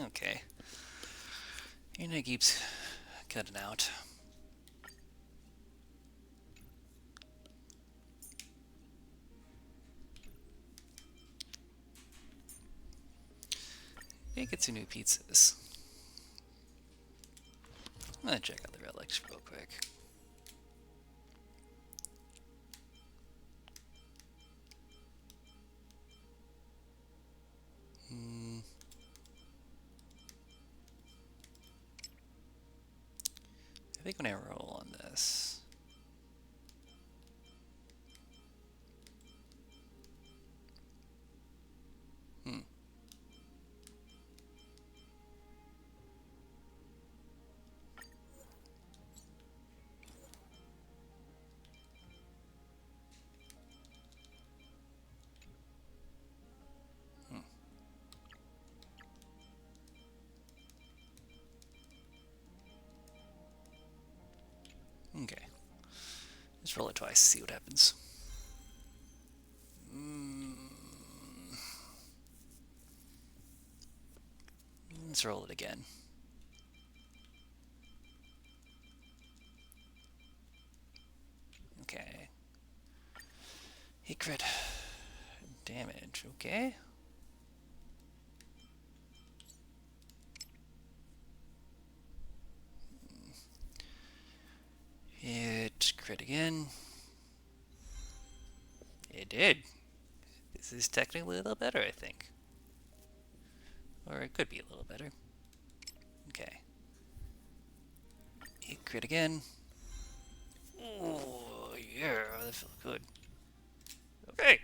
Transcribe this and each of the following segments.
Okay. Unit keeps cutting out. Okay, get some new pizzas. I'm gonna check out the relics real quick. I think when I roll on this... Hmm. Okay. Let's roll it twice, see what happens. Let's roll it again. Okay. Hit crit. Damage, okay. Hit crit again. It did. This is technically a little better, I think. Or it could be a little better. Okay. Hit crit again. Oh, yeah, that felt good. Okay.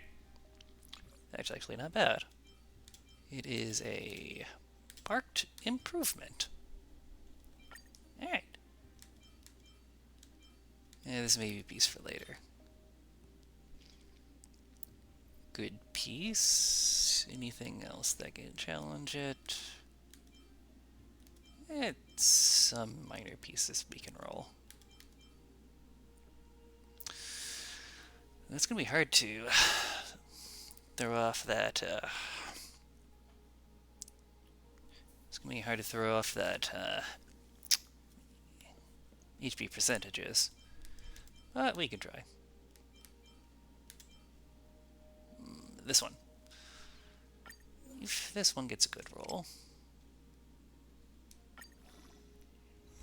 That's actually not bad. It is a parked improvement. Alright. Yeah, this may be a piece for later. Good piece. Anything else that can challenge it? It's some minor pieces we can roll. It's gonna be hard to throw off that. It's gonna be hard to throw off that HP percentages, but we can try. This one. If this one gets a good roll.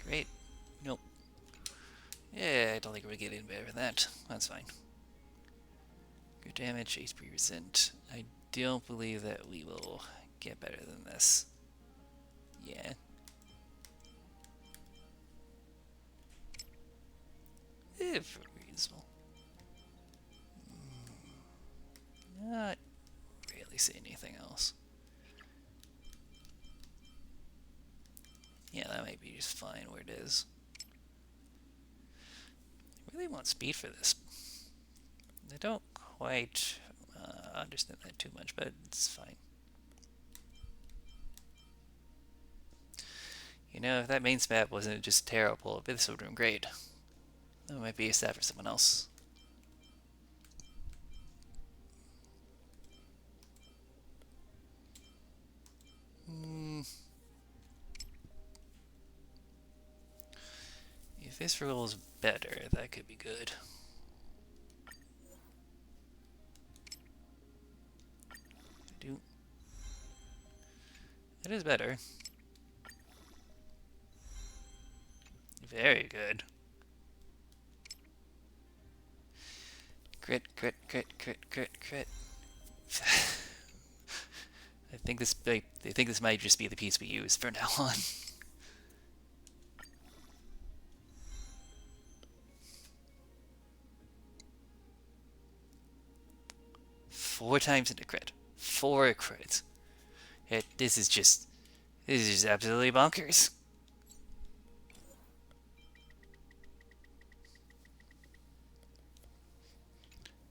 Great. Nope. Yeah, I don't think we're getting better than that. That's fine. Good damage, HP%. I don't believe that we will get better than this. Yeah. If reasonable. Not really see anything else. Yeah, that might be just fine where it is. I really want speed for this. I don't quite understand that too much, but it's fine. You know, if that main map wasn't just terrible, this would have been great. That might be a stat for someone else. If this roll is better, that could be good. It is better. Very good. Crit, crit, crit, crit, crit, crit. I think this might just be the piece we use for now on. Four times into crit. 4 crits. This is just absolutely bonkers.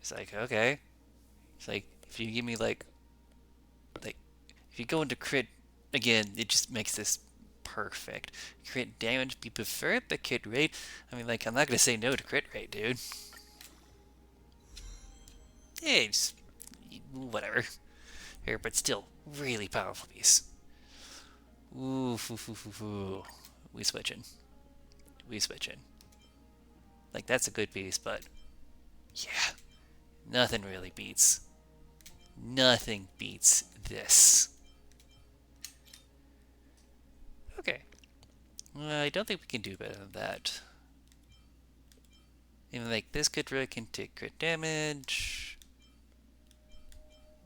It's like, okay. It's like, if you give me like if you go into crit again, it just makes this perfect. Crit damage be preferred, but crit rate, I mean, like, I'm not gonna say no to crit rate, dude. Yeah, just whatever. Here, but still, really powerful piece. Ooh, foo, foo, foo, foo. We switching. We switching. Like, that's a good piece, but yeah, nothing really beats. Nothing beats this. Okay. Well, I don't think we can do better than that. Even like this crit can take crit damage.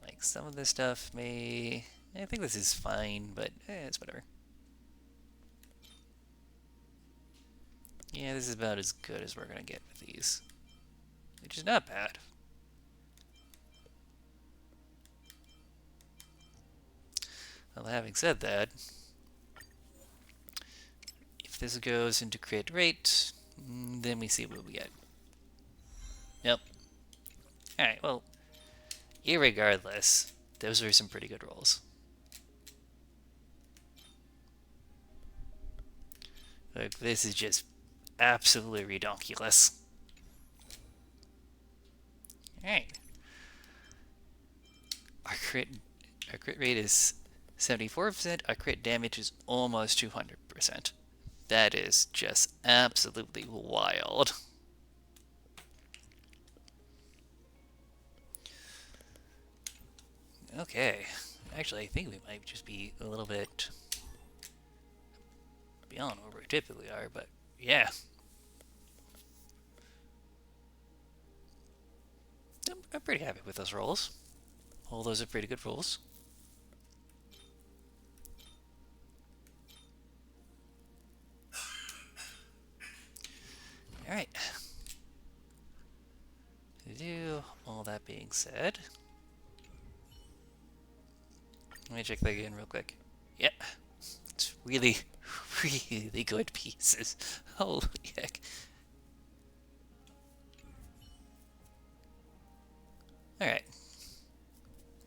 Like some of this stuff may... I think this is fine, but it's whatever. Yeah, this is about as good as we're gonna get with these. Which is not bad. Well, having said that, if this goes into crit rate, then we see what we get. Yep. Alright, well, irregardless, those were some pretty good rolls. Like, this is just absolutely redonkulous. Alright. Our crit rate is 74%, our crit damage is almost 200%. That is just absolutely wild. Okay. Actually, I think we might just be a little bit beyond where we typically are, but yeah. I'm pretty happy with those rolls. All those are pretty good rolls. Alright. All that being said, let me check that again real quick. Yeah. It's really, really good pieces. Holy heck. Alright.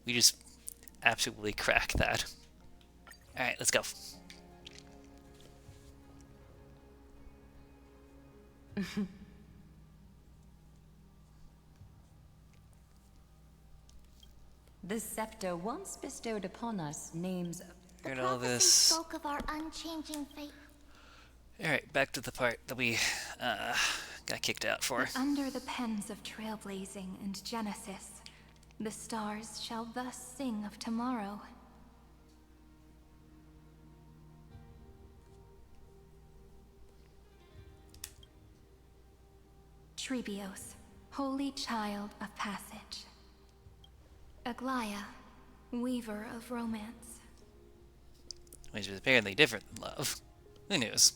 We just absolutely cracked that. Alright, let's go. The scepter once bestowed upon us names... The Heard all prophecy this. spoke of our unchanging fate. Alright, back to the part that we got kicked out for. Under the pens of Trailblazing and Genesis, the stars shall thus sing of tomorrow. Trebios, holy child of passage. Aglaia, weaver of romance. Which is apparently different than love. Who knows?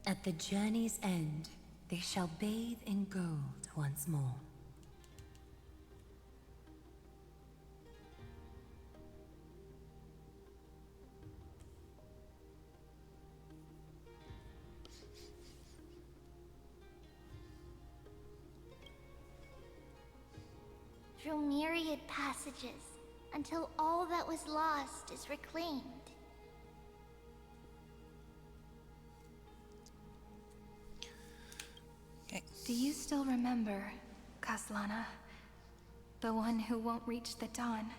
At the journey's end, they shall bathe in gold once more. Through myriad passages, until all that was lost is reclaimed. Okay. Do you still remember, Kaslana? The one who won't reach the dawn?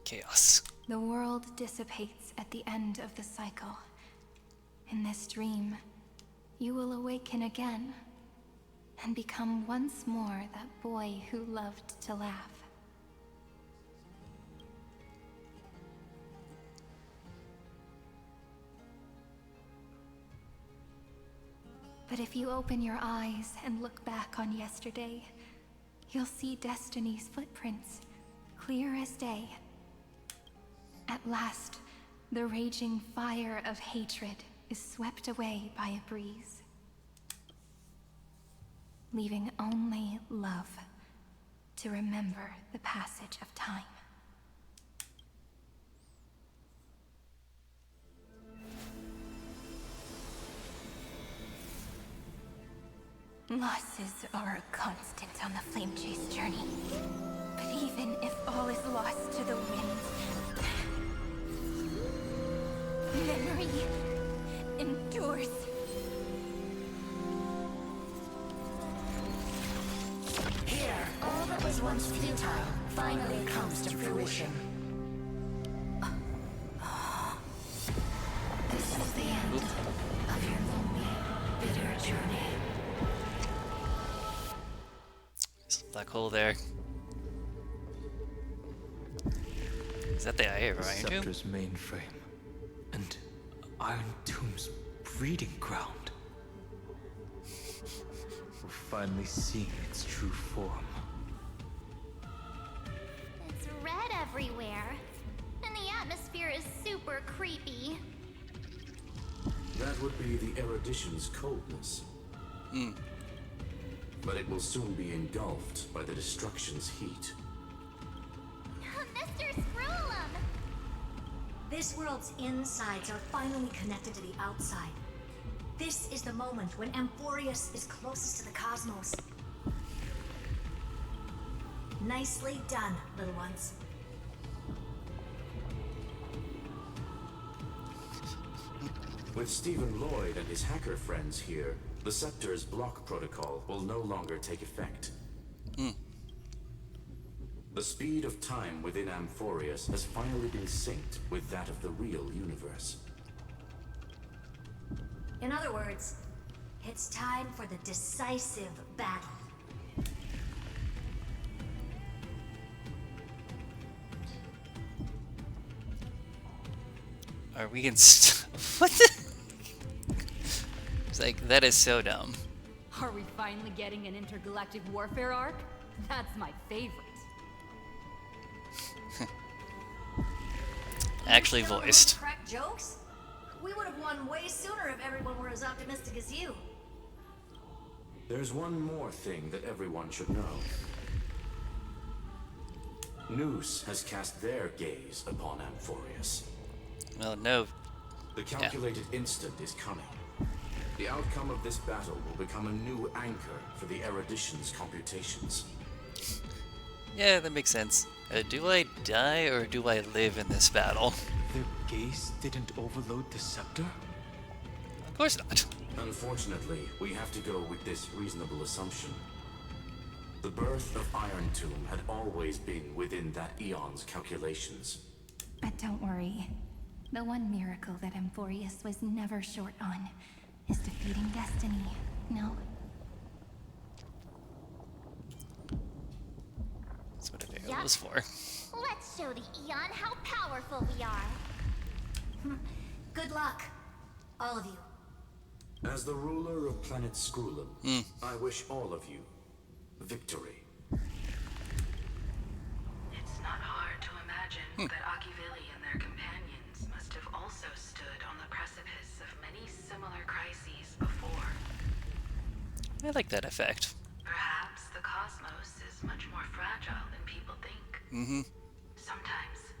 Chaos. The world dissipates at the end of the cycle. In this dream, you will awaken again and become once more that boy who loved to laugh. But if you open your eyes and look back on yesterday, you'll see Destiny's footprints, clear as day. At last, the raging fire of hatred is swept away by a breeze, leaving only love to remember the passage of time. Losses are a constant on the Flame Chase journey. But even if all is lost to the wind, memory endures. Here, all that was once futile finally comes to fruition. This is the end of your lonely, bitter journey. There's a black hole there. Is that the Eye of The Iron Tomb? Scepter's mainframe and Iron Tomb's breeding ground. We're finally seeing its true form. It's red everywhere. And the atmosphere is super creepy. That would be the erudition's coldness. But it will soon be engulfed by the destruction's heat. Mr. Scrollum! This world's insides are finally connected to the outside. This is the moment when Amphorius is closest to the cosmos. Nicely done, little ones. With Stephen Lloyd and his hacker friends here, the Scepter's block protocol will no longer take effect. The speed of time within Amphorius has finally been synced with that of the real universe. In other words, it's time for the decisive battle. Are we in what the? It's like, that is so dumb. Are we finally getting an intergalactic warfare arc? That's my favorite. Actually Still voiced. Crack jokes? We would have won way sooner if everyone were as optimistic as you. There's one more thing that everyone should know. Noose has cast their gaze upon Amphorius. Well, no. The calculated instant is coming. The outcome of this battle will become a new anchor for the erudition's computations. Yeah, that makes sense. Do I die or do I live in this battle? Their gaze didn't overload the scepter? Of course not. Unfortunately, we have to go with this reasonable assumption. The birth of Iron Tomb had always been within that eon's calculations. But don't worry. The one miracle that Amphorius was never short on is defeating destiny. No? That's what a barrel Yup. was for. Let's show the Eon how powerful we are. Good luck, all of you. As the ruler of planet Scrollum, I wish all of you victory. It's not hard to imagine that Achivili and their companions must have also stood on the precipice of many similar crises before. I like that effect. Perhaps the cosmos is much more fragile than people think. Sometimes,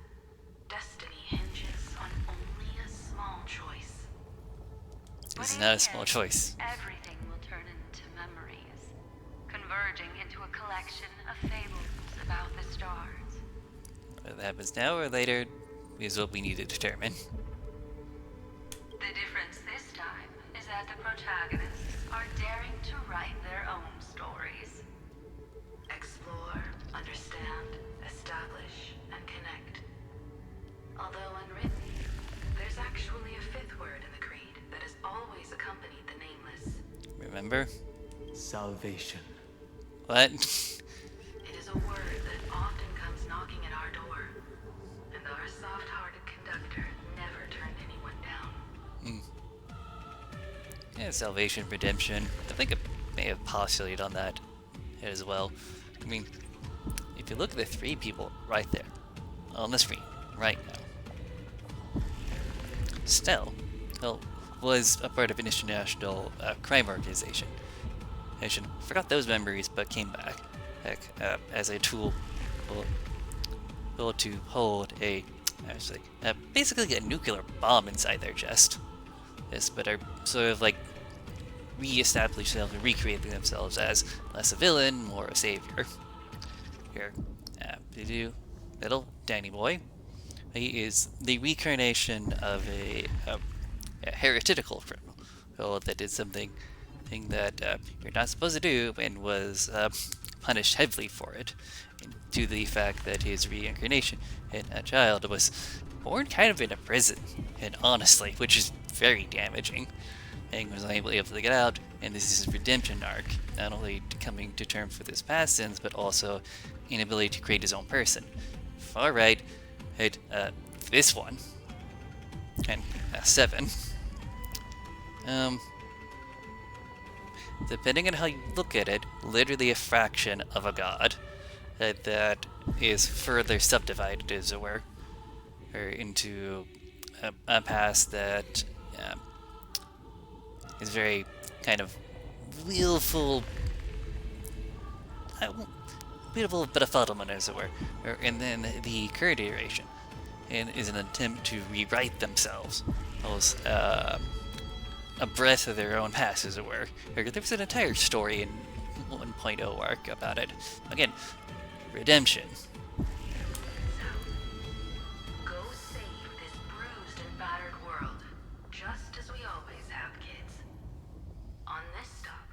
destiny hinges on only a small choice. This is not a small choice. Everything will turn into memories, converging into a collection of fables about the stars. Whether that happens now or later is what we need to determine. The difference this time is that the protagonists are daring to write their own stories. Explore, understand, establish, and connect. Although unwritten, there's actually a fifth word in the creed that has always accompanied the nameless. Remember? Salvation. What? It is a word that often comes knocking at our door, and our soft-hearted conductor never turned anyone down. Yeah, salvation, redemption. I think I may have postulated on that as well. I mean, if you look at the three people right there on the screen right now, Stell was a part of an international crime organization. I forgot those memories, but came back as a tool to hold basically a nuclear bomb inside their chest. Yes, but are sort of like re-establish themselves and recreating themselves as less a villain, more a savior. Here, little Danny boy. He is the reincarnation of a heretical criminal that did something that you're not supposed to do and was punished heavily for it, due to the fact that his reincarnation in a child was born kind of in a prison, and honestly, which is very damaging. Aang was unable to get out, and this is his redemption arc, not only coming to terms with his past sins, but also inability to create his own person. Far right, this one, and 7. Depending on how you look at it, literally a fraction of a god that is further subdivided, as it were, or into a past that is very kind of willful, beautiful befuddlement, as it were, and then the current iteration, and is an attempt to rewrite themselves, almost a breath of their own past, as it were. There was an entire story in 1.0 arc about it. Again, redemption. Go save this bruised and battered world, just as we always have, kids. On this stop,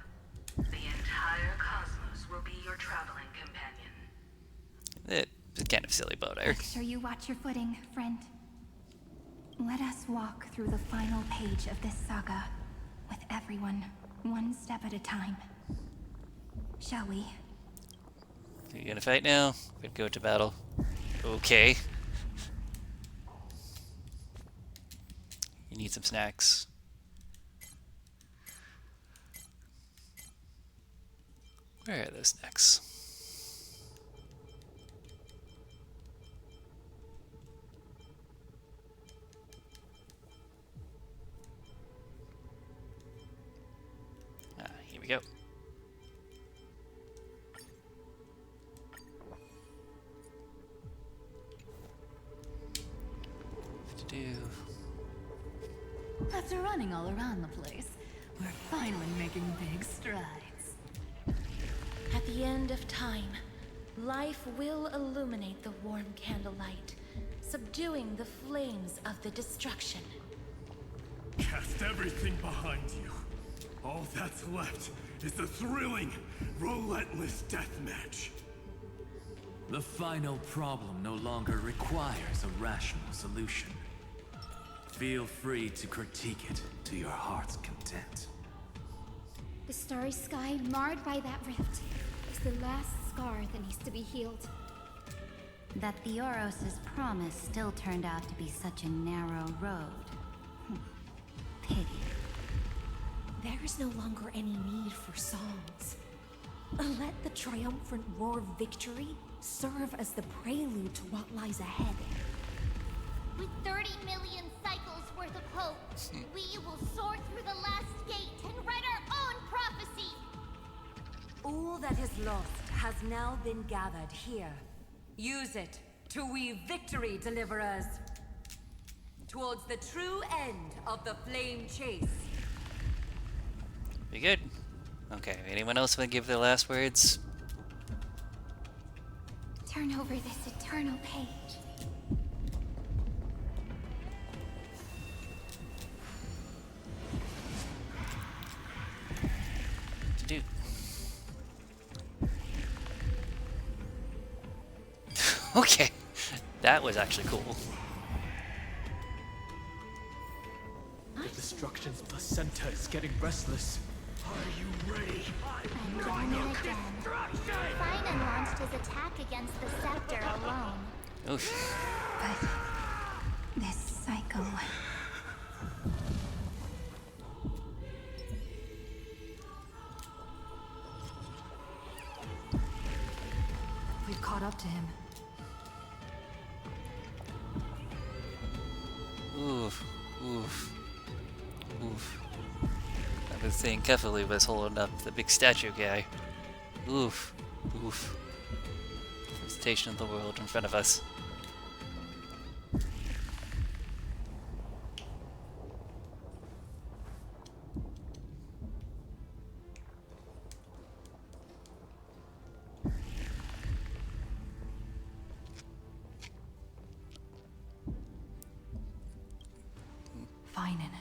the entire cosmos will be your traveling companion. It's kind of silly boat arc. Make sure you watch your footing, friend. Let us walk through the final page of this saga, with everyone, one step at a time. Shall we? You gonna fight now? We'd go to battle. Okay. You need some snacks. Where are those snacks? Here we go. What to do? After running all around the place, we're finally making big strides. At the end of time, life will illuminate the warm candlelight, subduing the flames of the destruction. Cast everything behind you. All that's left is the thrilling, relentless deathmatch. The final problem no longer requires a rational solution. Feel free to critique it to your heart's content. The starry sky marred by that rift is the last scar that needs to be healed. That Theoros's promise still turned out to be such a narrow road. Pity. There is no longer any need for songs. Let the triumphant roar of victory serve as the prelude to what lies ahead. With 30 million cycles worth of hope, we will soar through the last gate and write our own prophecy! All that is lost has now been gathered here. Use it to weave victory, deliverers, towards the true end of the flame chase. Be good. Okay, anyone else want to give their last words? Turn over this eternal page. To do. Okay, that was actually cool. The destruction's placenta is getting restless. Are you ready? Again and again. Finan launched his attack against the scepter alone. Oof. But this cycle... We've caught up to him. Oof. Oof. Oof. I was saying Kefali was holding up the big statue guy. Oof. Oof. Presentation of the world in front of us. Finan,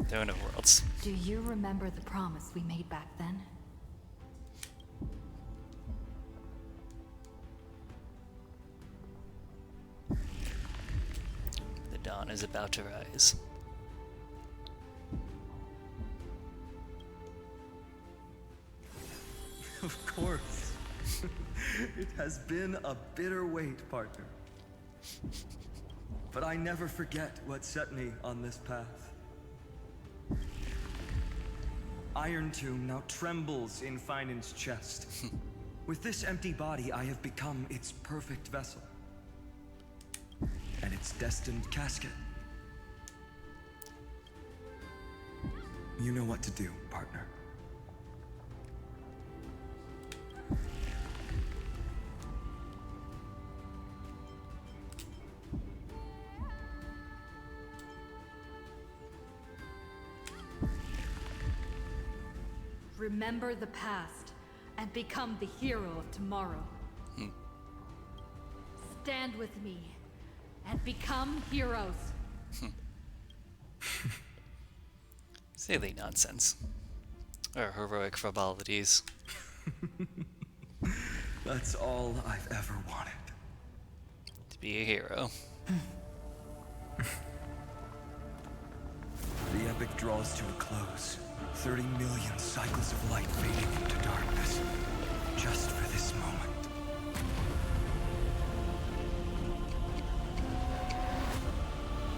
Throne of Worlds. do you remember the promise we made back then? dawn is about to rise. Of course. It has been a bitter wait, partner. But I never forget what set me on this path. Iron Tomb now trembles in Finan's chest. With this empty body, I have become its perfect vessel. And its destined casket. You know what to do, partner. Remember the past and become the hero of tomorrow. Stand with me and become heroes. Silly nonsense. Or heroic frivolities. That's all I've ever wanted. To be a hero. The epic draws to a close. 30 million cycles of light fading into darkness. Just for this moment.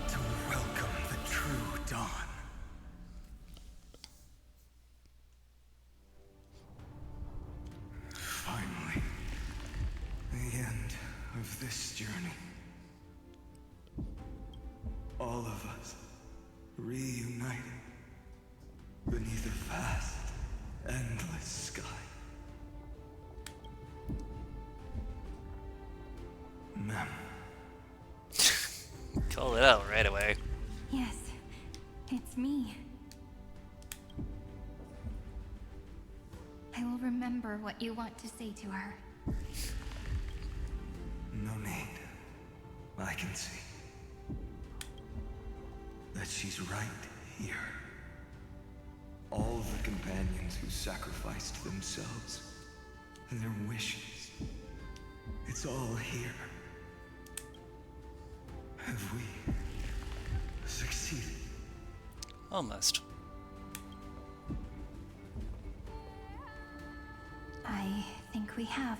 To welcome the true dawn. Finally. The end of this journey. All of us reunited. Beneath a vast, endless sky. Ma'am. Call it out right away. Yes, it's me. I will remember what you want to say to her. No need. I can see that she's right here. All the companions who sacrificed themselves and their wishes. It's all here. Have we succeeded? Almost. I think we have.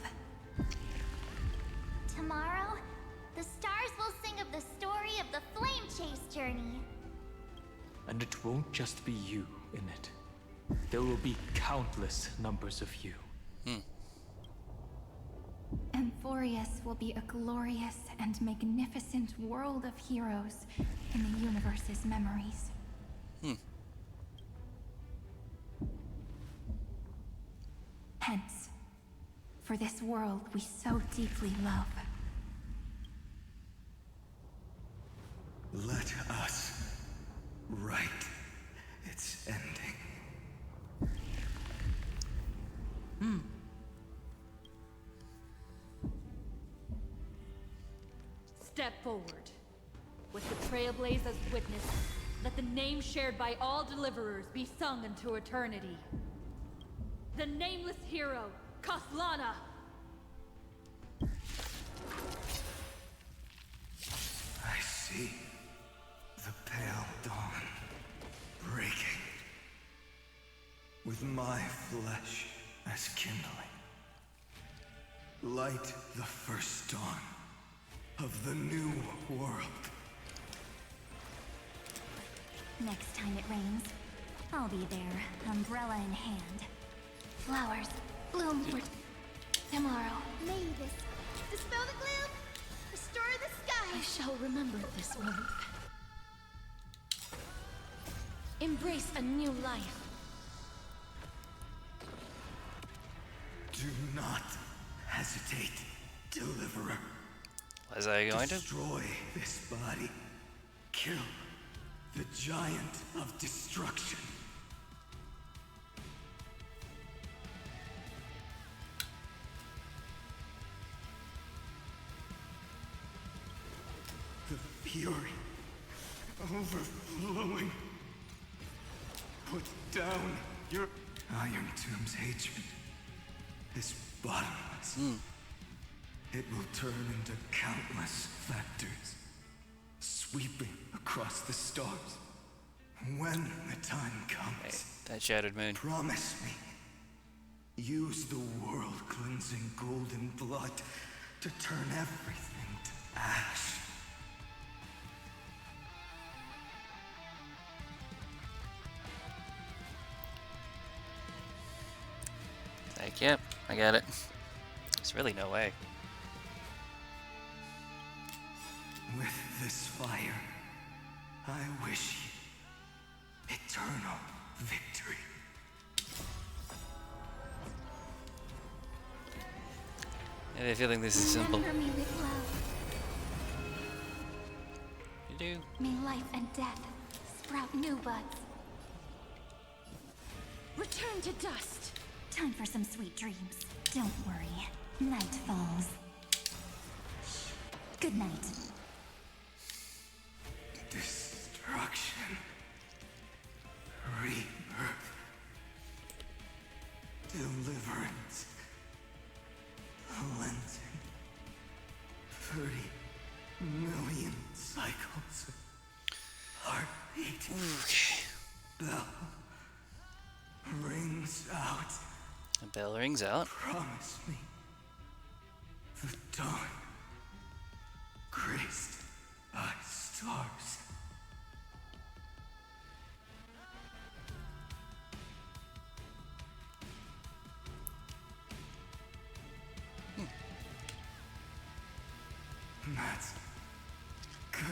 Tomorrow, the stars will sing of the story of the Flame Chase journey. And it won't just be you in it. There will be countless numbers of you. Amphorius will be a glorious and magnificent world of heroes in the universe's memories. Hence, for this world we so deeply love. Let us write its ending. Step forward. With the Trailblazers witness, let the name shared by all deliverers be sung into eternity. The nameless hero, Kaslana! I see the pale dawn breaking, with my flesh as kindling. Light the first dawn of the new world. Next time it rains, I'll be there, umbrella in hand. Flowers bloom for tomorrow. May this dispel the gloom, restore the sky. I shall remember this warmth. Embrace a new life. Do not hesitate, Deliverer. Was I going to? Destroy this body. Kill the giant of destruction. The fury overflowing. Put down your Iron Tomb's hatred is bottomless. It will turn into countless factors, sweeping across the stars. When the time comes, Hey, that shattered moon. promise me. Use the world-cleansing golden blood to turn everything to ash. Like, yep, I got it. There's really no way. With this fire, I wish you eternal victory. I have a feeling this is simple. Remember me with love. You do? May life and death sprout new buds. Return to dust. Time for some sweet dreams. Don't worry. Night falls. Good night. Destruction. Rebirth. Deliverance. Cleansing. 30 million cycles of heartbeat. Okay. Bell rings out. The bell rings out. Promise me the dawn graced by stars. That's good.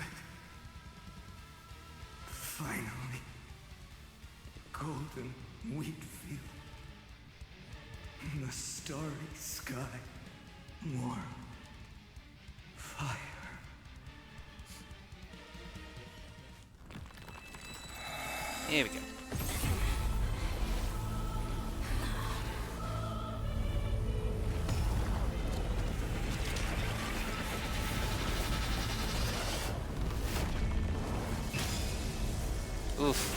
Finally, golden wheat field. The starry sky. Warm fire. Here we go. Oof.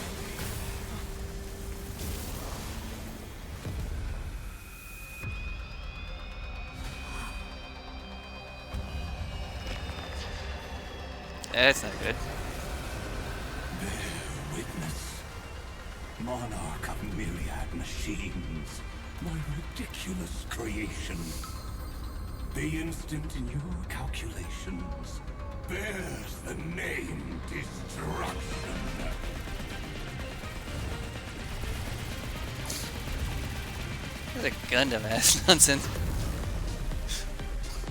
That's not good. Bear witness. Monarch of myriad machines. My ridiculous creation. The instant in your calculations bears the name destruction. That's a Gundam ass nonsense.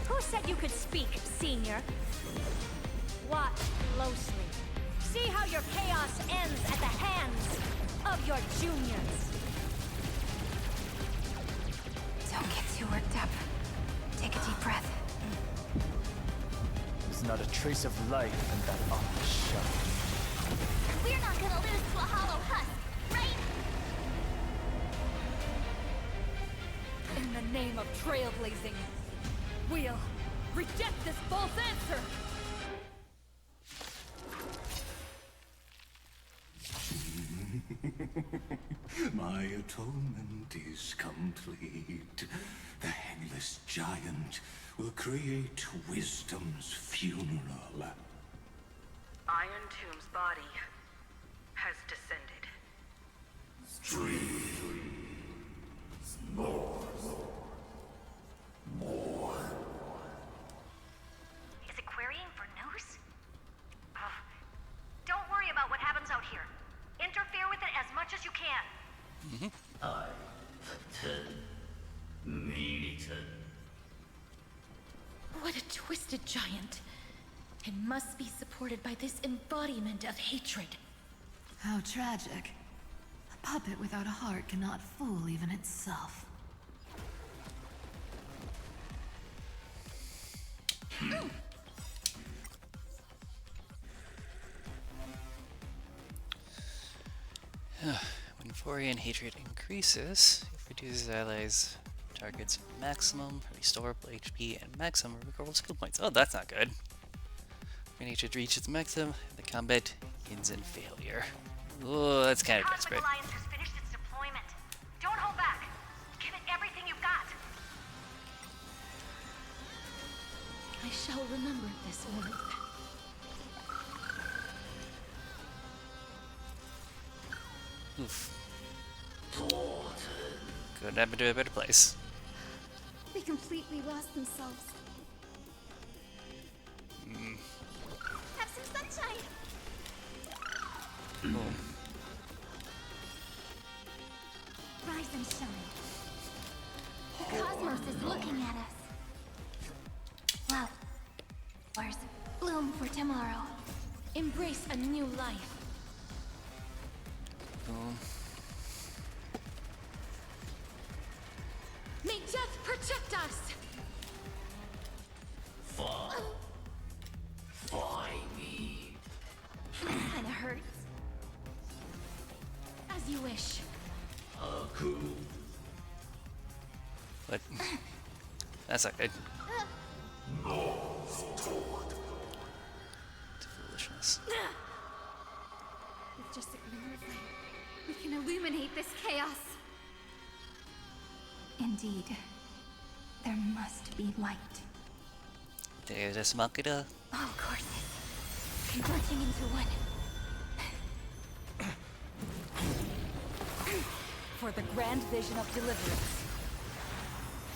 Who said you could speak, Senior? Watch closely. See how your chaos ends at the hands of your juniors. Don't get too worked up. Take a deep breath. There's not a trace of life in that armor shell. We're not gonna lose to a hollow husk, right? In the name of trailblazing, we'll reject this false answer! My atonement is complete. The Headless Giant will create wisdom's funeral. Iron Tomb's body has descended. Is it querying for news? Don't worry about what happens out here. Interfere with it as much as you can. What a twisted giant. It must be supported by this embodiment of hatred. How tragic. A puppet without a heart cannot fool even itself. When Forian hatred increases, it reduces allies' targets maximum, restorable HP, and maximum recoverable skill points. Oh, that's not good. When hatred reaches maximum, the combat ends in failure. Oh, that's kind of desperate. Alliance has finished its deployment. Don't hold back. Give it everything you've got. I shall remember this word. Oof. Couldn't happen to a better place. They completely lost themselves. Have some sunshine. Boom. Rise and shine. The cosmos is looking at us. Flowers bloom for tomorrow. Embrace a new life. Boom. May death protect us! Find me. Kinda hurts. As you wish. Cool. But that's not good. It's foolishness. With just a glimmer of light, We can illuminate this chaos. Indeed, there must be light. There's a smuggler. all courses converging into one. For the grand vision of deliverance.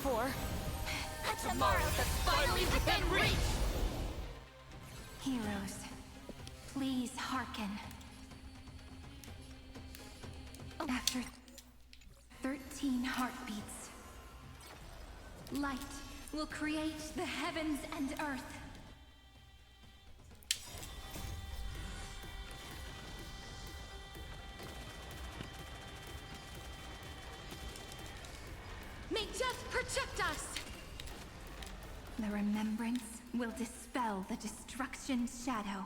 For A tomorrow that's finally within reach! Heroes, please hearken. After 13 heartbeats, light will create the heavens and earth. May death protect us! The remembrance will dispel the destruction's shadow.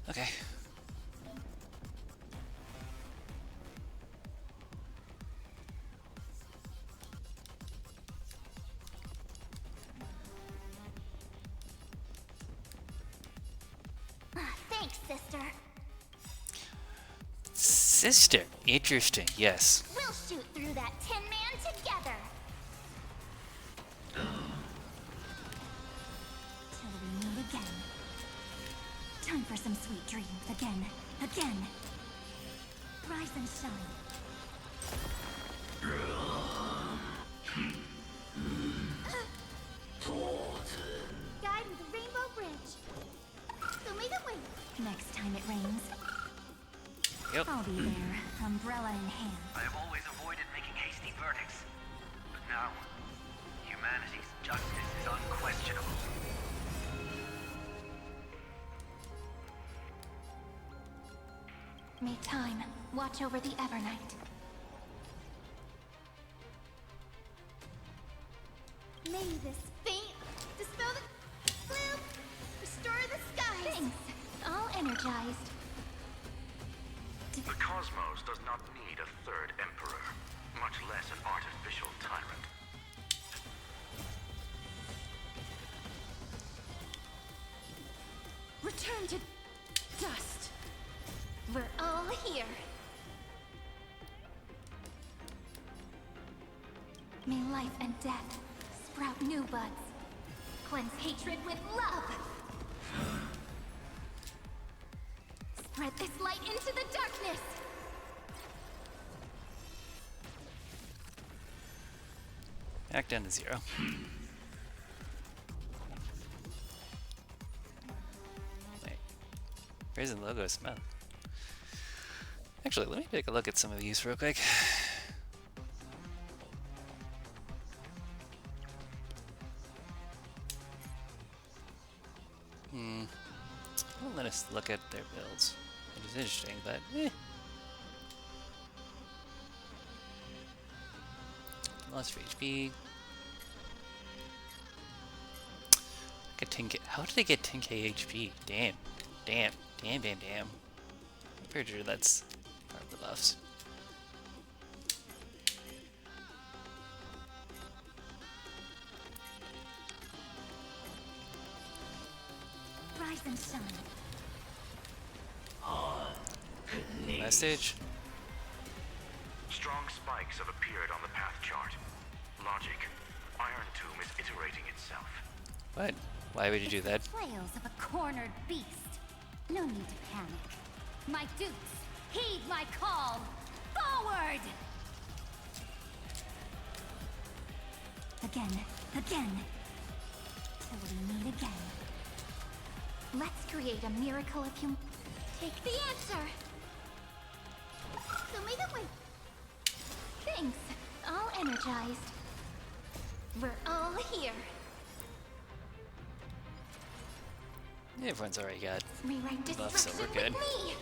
Okay. Thanks, sister. Sister. Interesting. Yes. We'll shoot through that Tin Man together. Till we meet again. Time for some sweet dreams again. Again. Rise and shine. Guide with the Rainbow Bridge. Show me the way. Next time it rains, Yep. I'll be there, umbrella in hand. I have always avoided making hasty verdicts. But now, humanity's justice is unquestionable. May time watch over the Evernight. May this faint dispel the gloom, restore the skies. Thanks. All energized. The cosmos does not need a third emperor, much less an artificial tyrant. Return to dust. We're all here. May life and death sprout new buds. Cleanse hatred with love. Spread this light into the darkness. Back down to 0. Wait. Raising logo smell. Actually, let me take a look at some of these real quick. Won't let us look at their builds. It is interesting, but Lost for HP. Get 10K. How did they get 10K HP? Damn. Damn. Damn, damn, damn. I'm pretty sure that's part of the buffs. Rise and shine. Message. Strong spikes have appeared on the path chart. Logic. Iron Tomb is iterating itself. What? Why would you do that? Flails of a cornered beast. No need to panic. My dukes, heed my call. Forward! Again. Till we meet again. Let's create a miracle of Take the answer! Show me the way! Thanks. All energized. We're all here. Everyone's already got Rewrite buffs, so destruction we're good. with me!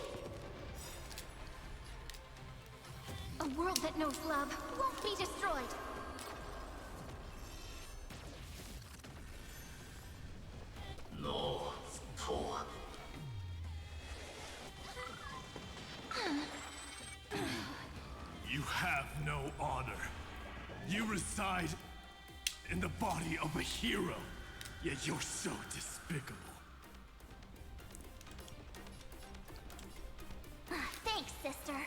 A world that knows love won't be destroyed. No, Thor. You have no honor. You reside in the body of a hero, yet you're so despicable. Thanks, sister.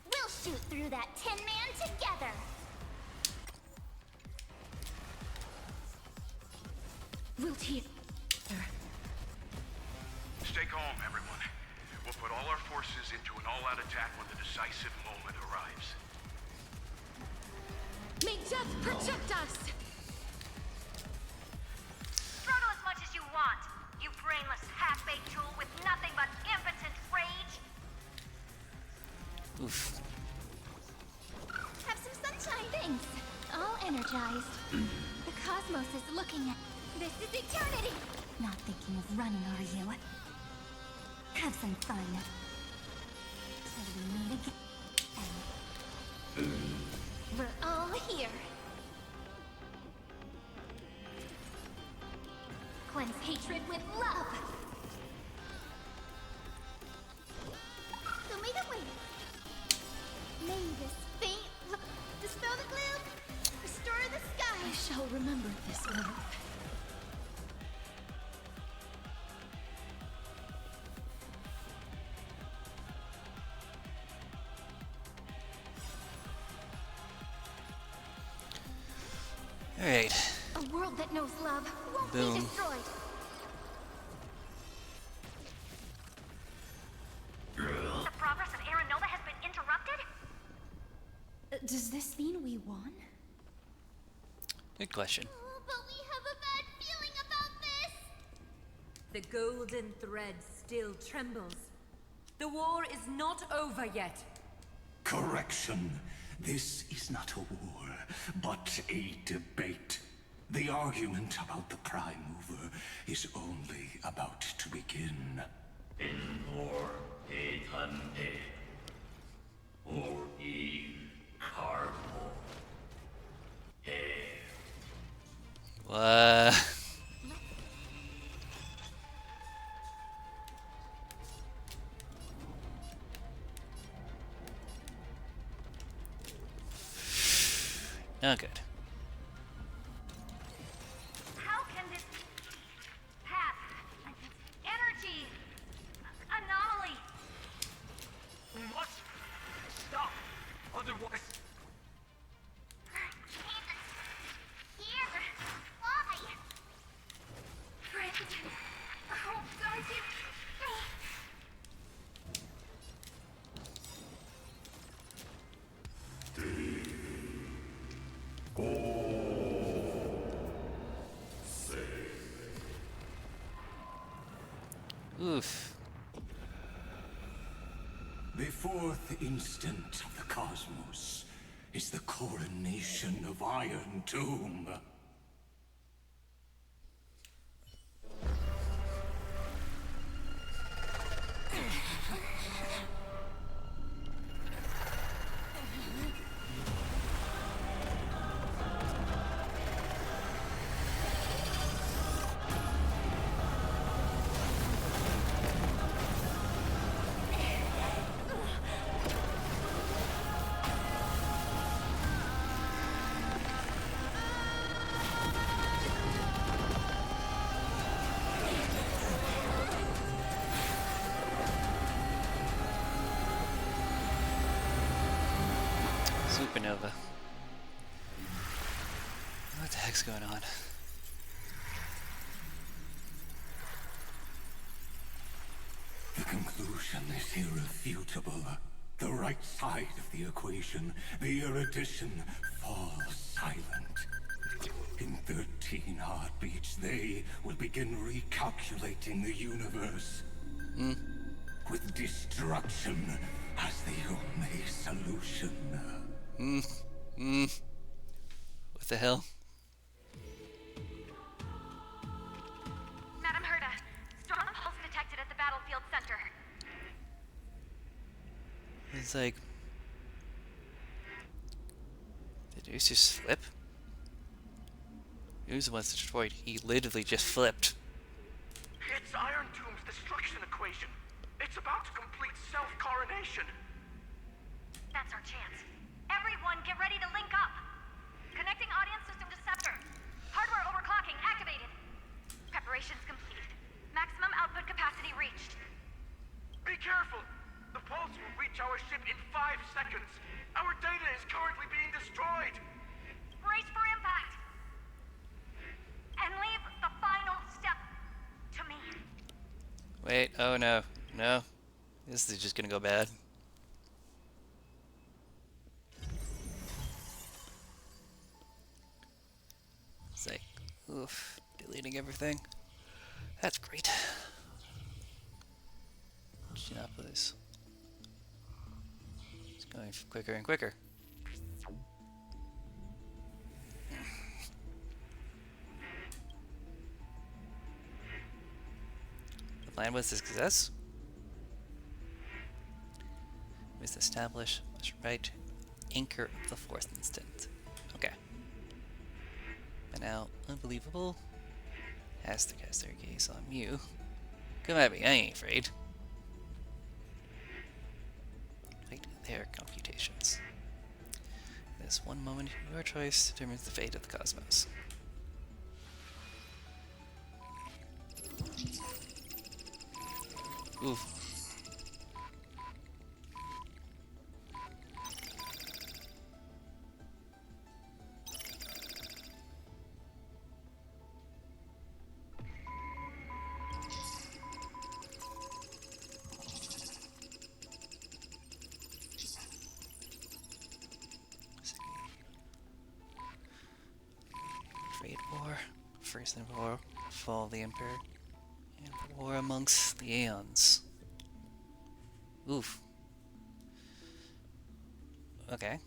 We'll shoot through that Tin Man together. We'll tear. Stay calm, everyone. We'll put all our forces into an all-out attack when the decisive moment arrives. May death protect us! Struggle as much as you want, you brainless half-baked tool with nothing but impotent rage. Oof. Have some sunshine. Thanks. All energized. The cosmos is looking at... This is eternity! Not thinking of running, are you? Have some fun. Till we meet again. We're all here. Cleanse hatred with love. Show me the way. May this faint dispel the gloom, restore the sky. I shall remember this world. Alright. A world that knows love won't Boom. be destroyed. The progress of Aaron Nova has been interrupted? Does this mean we won? Good question. Oh, but we have a bad feeling about this. The golden thread still trembles. The war is not over yet. Correction. This is not a war, but a debate. The argument about the Prime Mover is only about to begin. Inor etante. Or in carbo. What? Not good. How can this path, energy, anomaly? We must stop, otherwise. Here, why? Friend, oh, don't you? Oof. The fourth instant of the cosmos is the coronation of Iron Tomb. Supernova. What the heck's going on? conclusion is irrefutable. The right side of the equation, the erudition, falls silent. In 13 heartbeats, they will begin recalculating the universe. With destruction as the only solution. What the hell? Madam Herda, strong pulse detected at the battlefield center. It's like... Did Zeus just flip? He was the one that destroyed. He literally just flipped. It's Iron Tomb's destruction equation. It's about to complete self-coronation. That's our chance. Everyone get ready to link up. Connecting audience system to scepter. Hardware overclocking activated. Preparations completed. Maximum output capacity reached. Be careful. The pulse will reach our ship in 5 seconds. Our data is currently being destroyed. Brace for impact. And leave the final step to me. Wait, oh no. No. This is just gonna go bad. It's like, oof, deleting everything. That's great. Genopolis. It's going quicker and quicker. The plan was a success. Must establish, must write, anchor of the fourth instant. Okay. But now, unbelievable. Has to cast their gaze on you. Come at me, I ain't afraid. Wait, their computations. This one moment, your choice determines the fate of the cosmos. Oof. Great War, First War, Fall of the Emperor, and the War amongst the Aeons. Oof. Okay.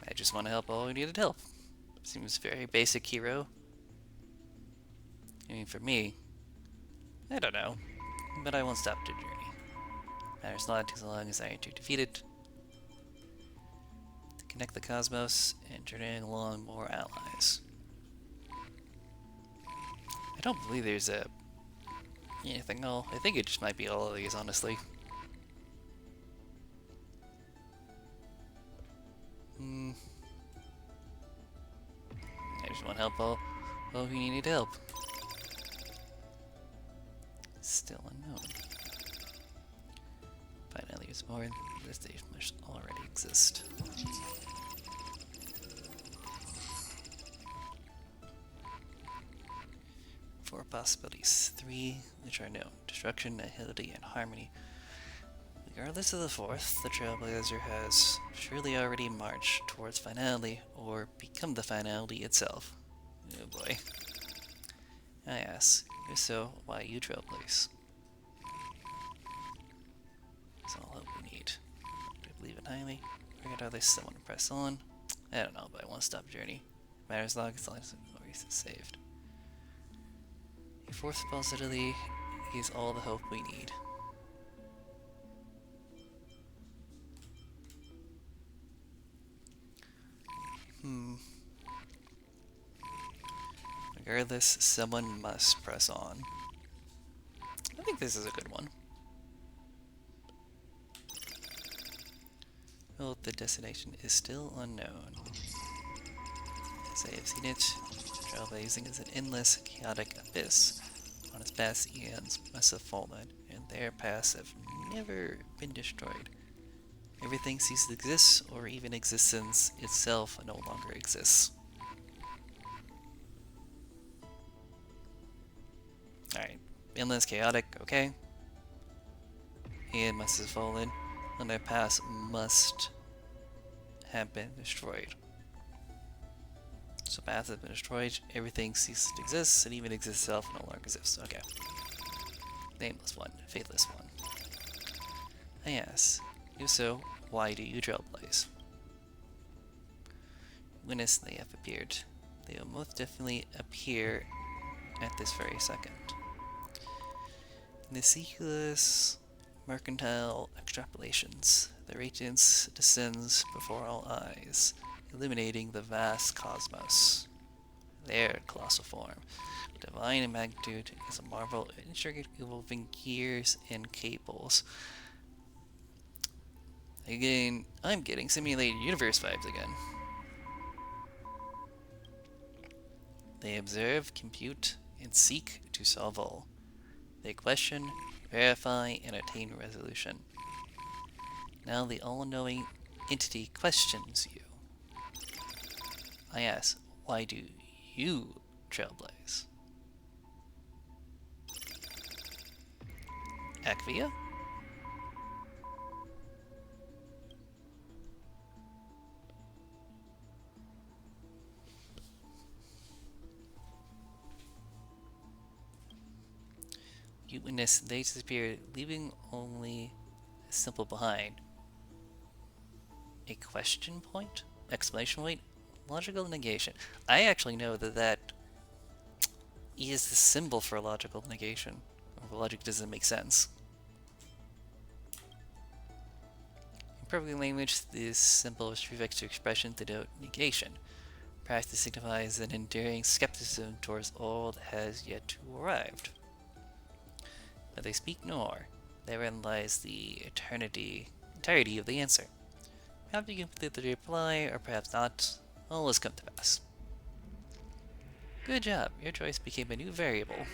I just want to help all who needed help. Seems very basic hero. I mean, for me, I don't know, but I won't stop the journey. Matters not as long as I am to defeat it, to connect the cosmos, and journeying along more allies. I don't believe there's anything else. I think it just might be all of these, honestly. I just want to help all who need help. Still unknown. Finally, there's more. This stage must already exist. 4 possibilities. 3 which are known. Destruction, nihility, and harmony. Regardless of the 4th, the Trailblazer has surely already marched towards finality, or become the finality itself. Oh boy. I ask, if so, why you Trailblaze? That's all hope we need. Do I believe it highly? Regardless, someone to press on? I don't know, but I want to stop journey. Matters long as long as Maurice is saved. A 4th possibility is all the hope we need. Regardless, someone must press on. I think this is a good one. Well, the destination is still unknown. As I have seen it, trailblazing is an endless, chaotic abyss, on its past eons must have fallen, and their pasts have never been destroyed. Everything ceases to exist, or even existence itself no longer exists. Alright, endless chaotic, okay. It must have fallen, and their past must have been destroyed. So paths have been destroyed, everything ceases to exist, and even exists itself no longer exists. Okay. Nameless one, faithless one. I ask, if so, why do you trailblaze? Witness they have appeared. They will most definitely appear at this very second. In the ceaseless mercantile extrapolations, the radiance descends before all eyes, illuminating the vast cosmos. Their colossal form, divine in magnitude, is a marvel of intricate evolving gears and cables. Again, I'm getting simulated universe vibes again. They observe, compute, and seek to solve all. They question, verify, and attain resolution. Now the all-knowing entity questions you. I ask, why do you trailblaze? Acvia? You witness they disappear, leaving only a simple behind. A question point? Exclamation point? Logical negation. I actually know that that is the symbol for logical negation. Or logic doesn't make sense. In programming language, this symbol is prefixed to expression to denote negation. Practice signifies an enduring skepticism towards all that has yet to arrive. But they speak no more. Therein lies the entirety of the answer. Perhaps you can complete the reply, or perhaps not. All has come to pass. Good job. Your choice became a new variable.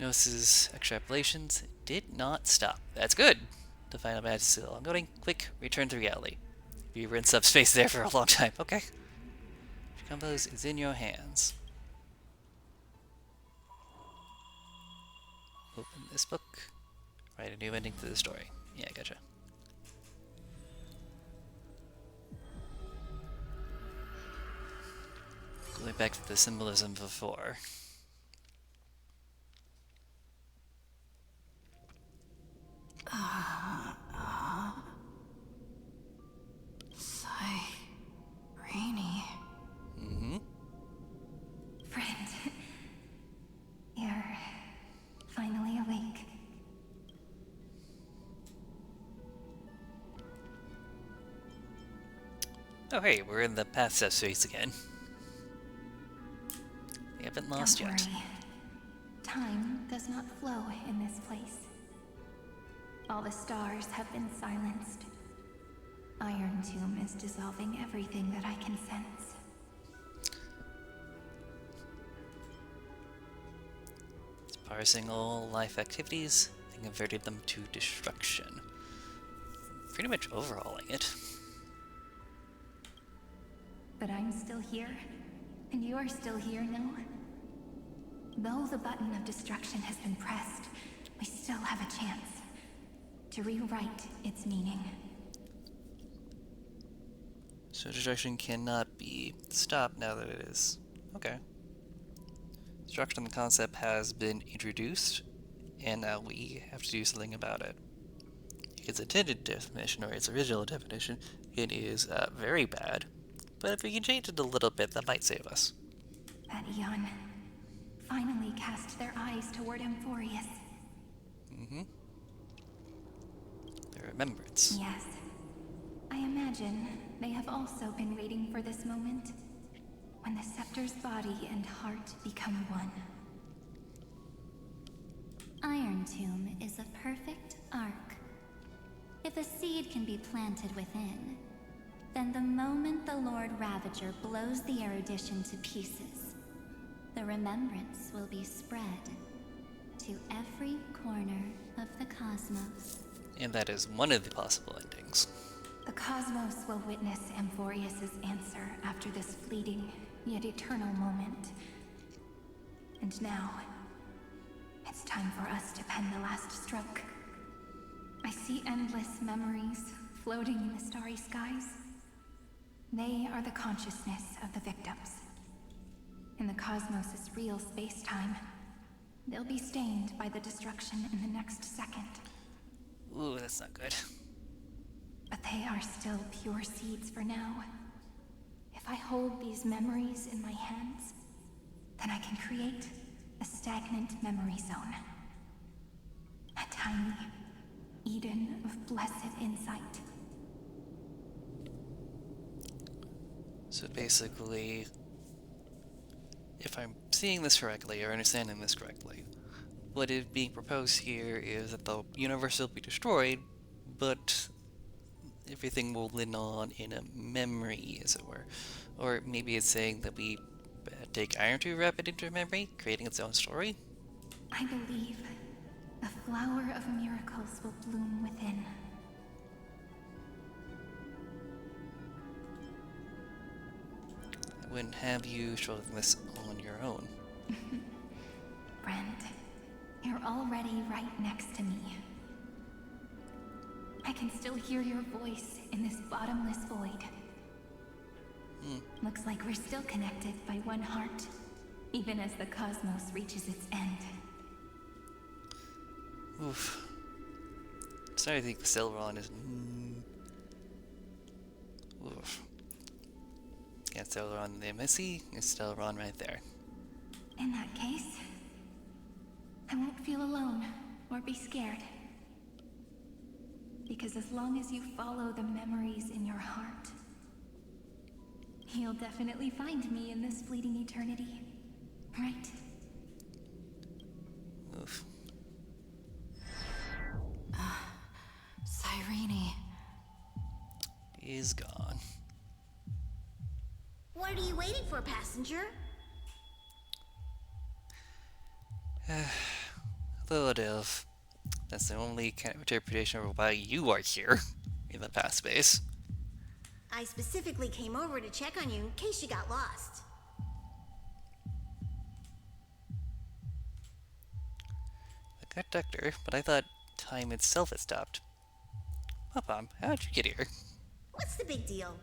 Gnosis' extrapolations did not stop. That's good. The final match is still ongoing. Quick, return to reality. You were in subspace there for a long time. Okay. Combos is in your hands. Open this book. Write a new ending to the story. Yeah, gotcha. Going back to the symbolism before. Rainy. Mm-hmm. Friend, you're finally awake. Oh hey, we're in the path space again. We haven't lost Don't yet. worry. Time does not flow in this place. All the stars have been silenced. Iron Tomb is dissolving everything that I can sense. It's parsing all life activities and converting them to destruction. Pretty much overhauling it. But I'm still here, and you're still here, no? Though the button of destruction has been pressed, we still have a chance to rewrite its meaning. So destruction cannot be stopped now that it is. Okay. Destruction concept has been introduced, and now we have to do something about it. Its intended definition, or its original definition, it is very bad. But if we can change it a little bit, that might save us. That Eon finally cast their eyes toward Amphorius. Mm-hmm. The remembrance. Yes. I imagine they have also been waiting for this moment, when the Scepter's body and heart become one. Iron Tomb is a perfect arc. If a seed can be planted within, then the moment the Lord Ravager blows the erudition to pieces, the remembrance will be spread to every corner of the cosmos. And that is one of the possible endings. The cosmos will witness Amphorius's answer after this fleeting yet eternal moment. And now, it's time for us to pen the last stroke. I see endless memories floating in the starry skies. They are the consciousness of the victims. In the cosmos' real space-time, they'll be stained by the destruction in the next second. Ooh, that's not good. But they are still pure seeds for now. If I hold these memories in my hands, then I can create a stagnant memory zone. A tiny Eden of blessed insight. So basically, if I'm seeing this correctly, or understanding this correctly, what is being proposed here is that the universe will be destroyed, but everything will live on in a memory, as it were. Or maybe it's saying that we take Iron to wrap it into a memory, creating its own story? I believe a flower of miracles will bloom within. I wouldn't have you show this on your own. Friend, you're already right next to me. I can still hear your voice in this bottomless void. Looks like we're still connected by one heart, even as the cosmos reaches its end. Oof. I'm starting to think the Celeron is... Oof. Yeah, Celeron the Missy, it's Celeron right there. In that case, I won't feel alone or be scared. Because as long as you follow the memories in your heart, you'll definitely find me in this fleeting eternity, right? Oof. Cyrene. He's gone. What are you waiting for, passenger? Lilith Elf. That's the only kind of interpretation of why you are here in the past space. I specifically came over to check on you in case you got lost. The conductor, but I thought time itself had stopped. Pom-Pom, how'd you get here? What's the big deal?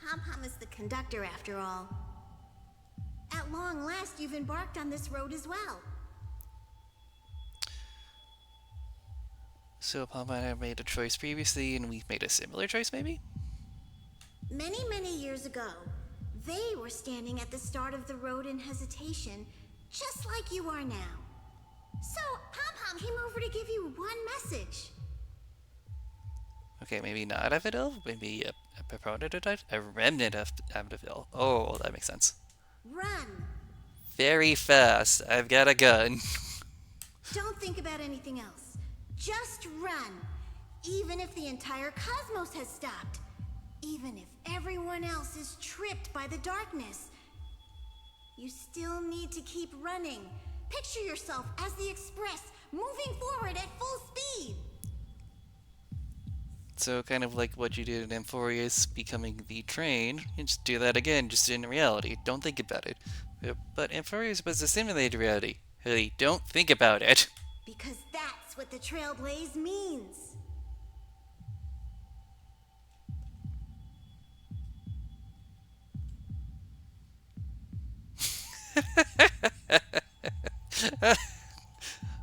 Pom-Pom is the conductor after all. At long last, you've embarked on this road as well. So Pom-Pom and I made a choice previously, and we've made a similar choice, maybe? Many, many years ago, they were standing at the start of the road in hesitation, just like you are now. So, Pom-Pom came over to give you one message. Okay, maybe not Avidil, maybe a proponent of it, a remnant of Avidil. Oh, that makes sense. Run! Very fast. I've got a gun. Don't think about anything else. Just run. Even if the entire cosmos has stopped. Even if everyone else is tripped by the darkness. You still need to keep running. Picture yourself as the Express, moving forward at full speed. So kind of like what you did in Amphorius becoming the train, you just do that again, just in reality. Don't think about it. But Amphorius was a simulated reality. Hey, don't think about it. Because that's what the Trailblaze means.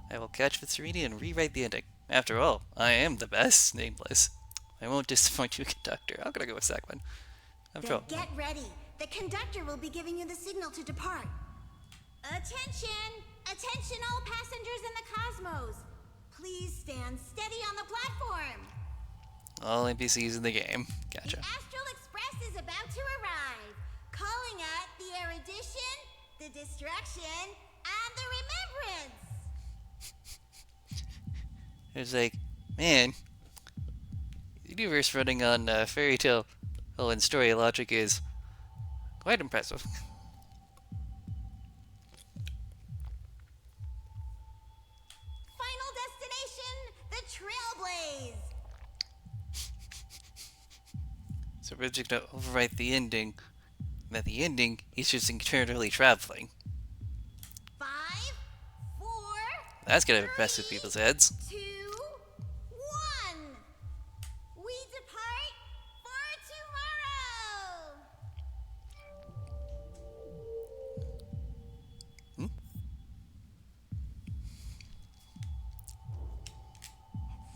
I will catch Vitserini and rewrite the ending. After all, I am the best, nameless. I won't disappoint you, conductor. I'm gonna go with Sackman. Then get ready. The conductor will be giving you the signal to depart. Attention! Attention all passengers in the cosmos! Please stand steady on the platform. All NPCs in the game. Gotcha. The Astral Express is about to arrive. Calling at the erudition, the distraction, and the remembrance. It's like, man, the universe running on fairy tale and story logic is quite impressive. So we're just gonna overwrite the ending. And at the ending, he's just eternally traveling. 5, 4, That's gonna mess with people's heads. 2, 1. We depart for tomorrow.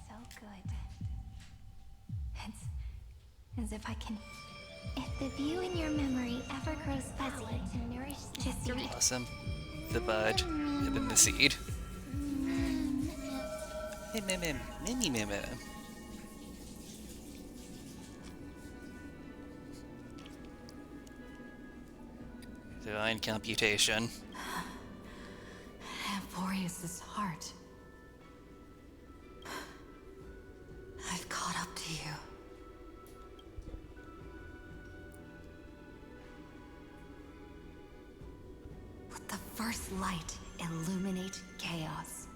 So good. It's as if I can. If the view in your memory ever grows fuzzy, to nourish just read. Awesome. The bud, and then the seed. Mini. Divine computation. Amphorius's heart. I've caught up to you. Let the first light illuminate chaos.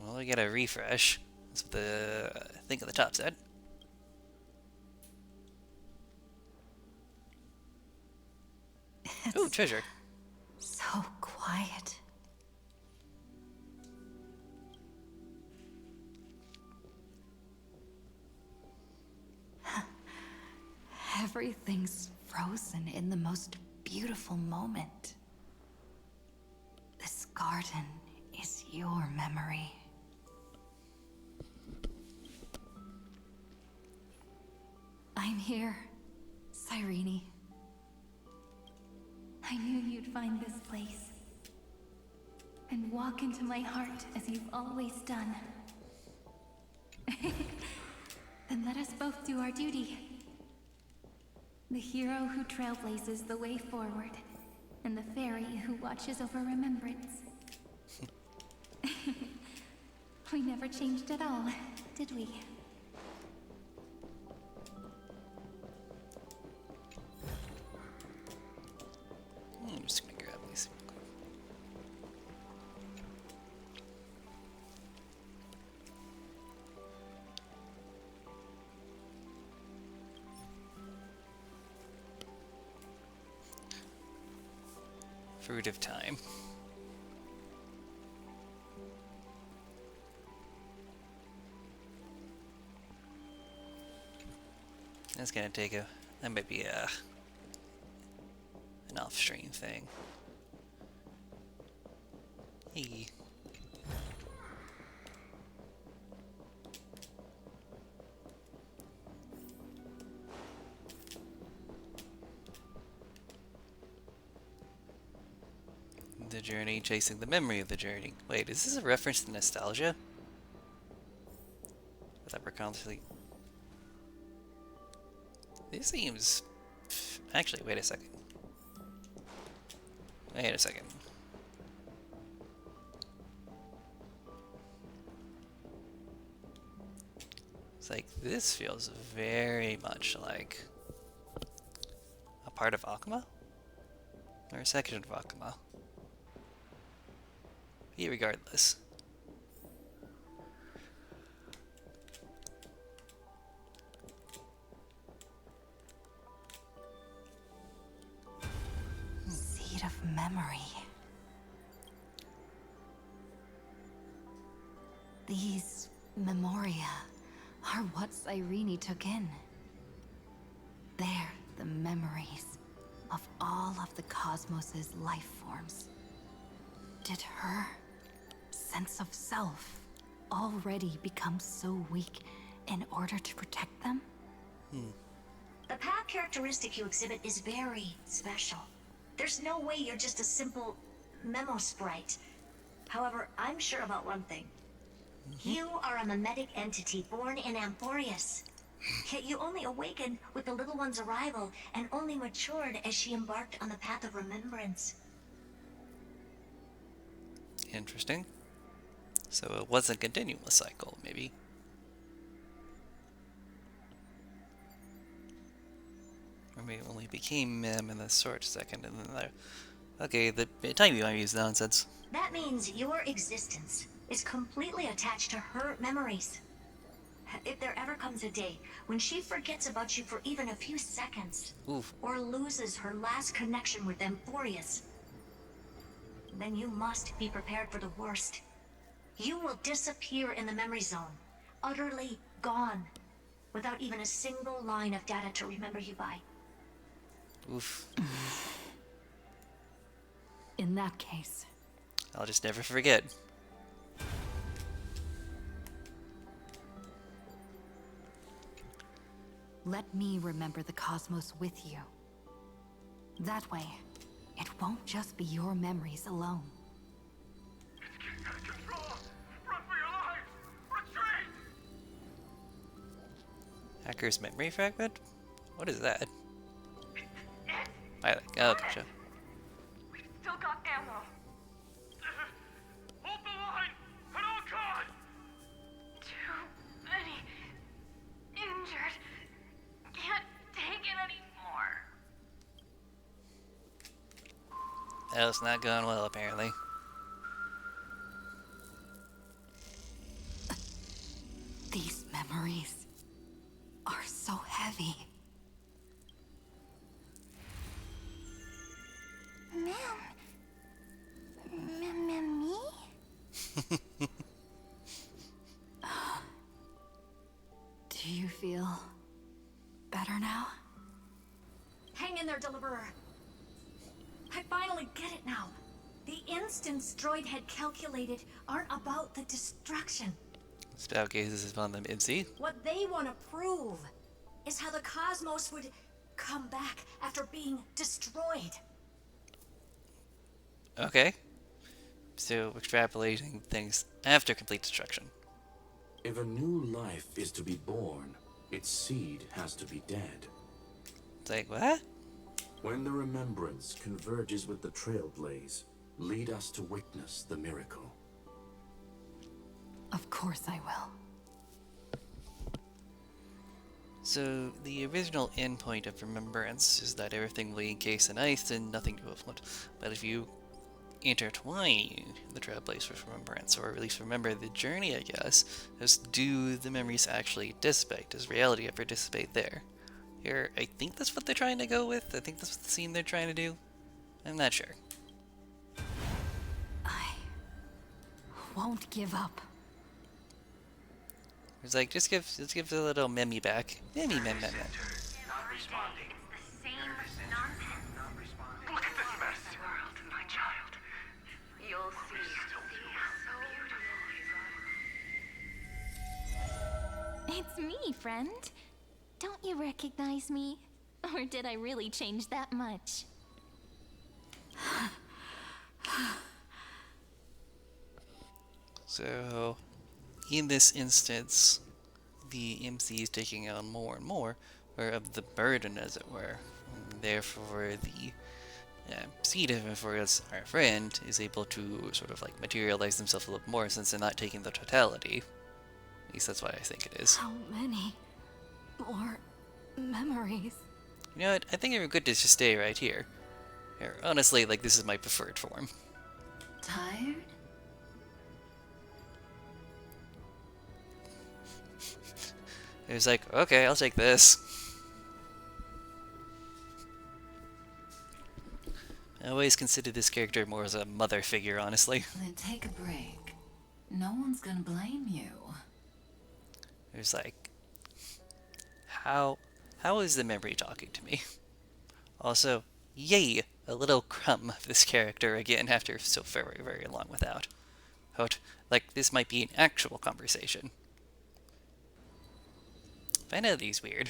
Well, we get a refresh. That's what the thing at the top said. Ooh, treasure. So quiet. Everything's frozen in the most beautiful moment. This garden is your memory. I'm here, Cyrene. I knew you'd find this place and walk into my heart as you've always done. Then let us both do our duty. The hero who trailblazes the way forward, and the fairy who watches over remembrance. We never changed at all, did we? I'm just gonna grab these. Fruit of time. That's gonna take a. That might be an off-stream thing. Hey. The journey, chasing the memory of the journey. Wait, is this a reference to nostalgia? That we're constantly. This seems. Actually, wait a second. Wait a second. It's like this feels very much like a part of Akuma? Or a section of Akuma. Regardless. Seed of memory. These memoria are what Cyrene took in. They're the memories of all of the cosmos's life forms. Did her sense of self already become so weak in order to protect them? The path characteristic you exhibit is very special. There's no way you're just a simple memo sprite. However, I'm sure about one thing. You are a mimetic entity born in Amphorius. Yet you only awakened with the little one's arrival and only matured as she embarked on the path of remembrance. Interesting. So it was a continuous cycle, maybe. Or maybe it only became Mem in the short second, and then Okay, the timey wimey is nonsense. That means your existence is completely attached to her memories. If there ever comes a day when she forgets about you for even a few seconds, Oof. or loses her last connection with Amphorius, then you must be prepared for the worst. You will disappear in the memory zone, utterly gone, without even a single line of data to remember you by. Oof. In that case, I'll just never forget. Let me remember the cosmos with you. That way, it won't just be your memories alone. It's getting out of control! Run for your lives! Retreat! Hacker's memory fragment? What is that? I like. Oh, gotcha. We've still got ammo. Hold the line! At all costs! Too many injured. Can't take it anymore. That's not going well, apparently. These memories are so heavy. Me? Do you feel better now? Hang in there, Deliverer. I finally get it now. The instance droid had calculated aren't about the destruction. Spout gazes upon them MC. What they want to prove is how the cosmos would come back after being destroyed. Okay. So, extrapolating things after complete destruction. If a new life is to be born, its seed has to be dead. It's like, what? When the remembrance converges with the Trailblaze, lead us to witness the miracle. Of course I will. So, the original endpoint of remembrance is that everything will be encased in ice and nothing to float. But if you intertwine the Trailblazer with remembrance, or at least remember the journey, I guess, is do the memories actually dissipate? Does reality ever dissipate there? Here, I think that's what they're trying to go with. I think that's what the scene they're trying to do. I'm not sure. I won't give up. It's like, just give the little Memmy back. Memmy. Not responding. It's the same nonsense. Look at this mess! World, my child. You'll see. So beautiful. It's me, friend. Don't you recognize me? Or did I really change that much? So, in this instance, the MC is taking on more and more of the burden, as it were. Therefore, the seed of Amphorius, our friend, is able to sort of like materialize themselves a little more since they're not taking the totality. At least that's what I think it is. How many more memories? You know what? I think it would be good to just stay right here. Here, honestly, like, this is my preferred form. Tired? It was like, okay, I'll take this. I always considered this character more as a mother figure, honestly. Then take a break. No one's gonna blame you. It was like, how is the memory talking to me? Also, yay, a little crumb of this character again after so very, very long without. Like, this might be an actual conversation. I know these weird.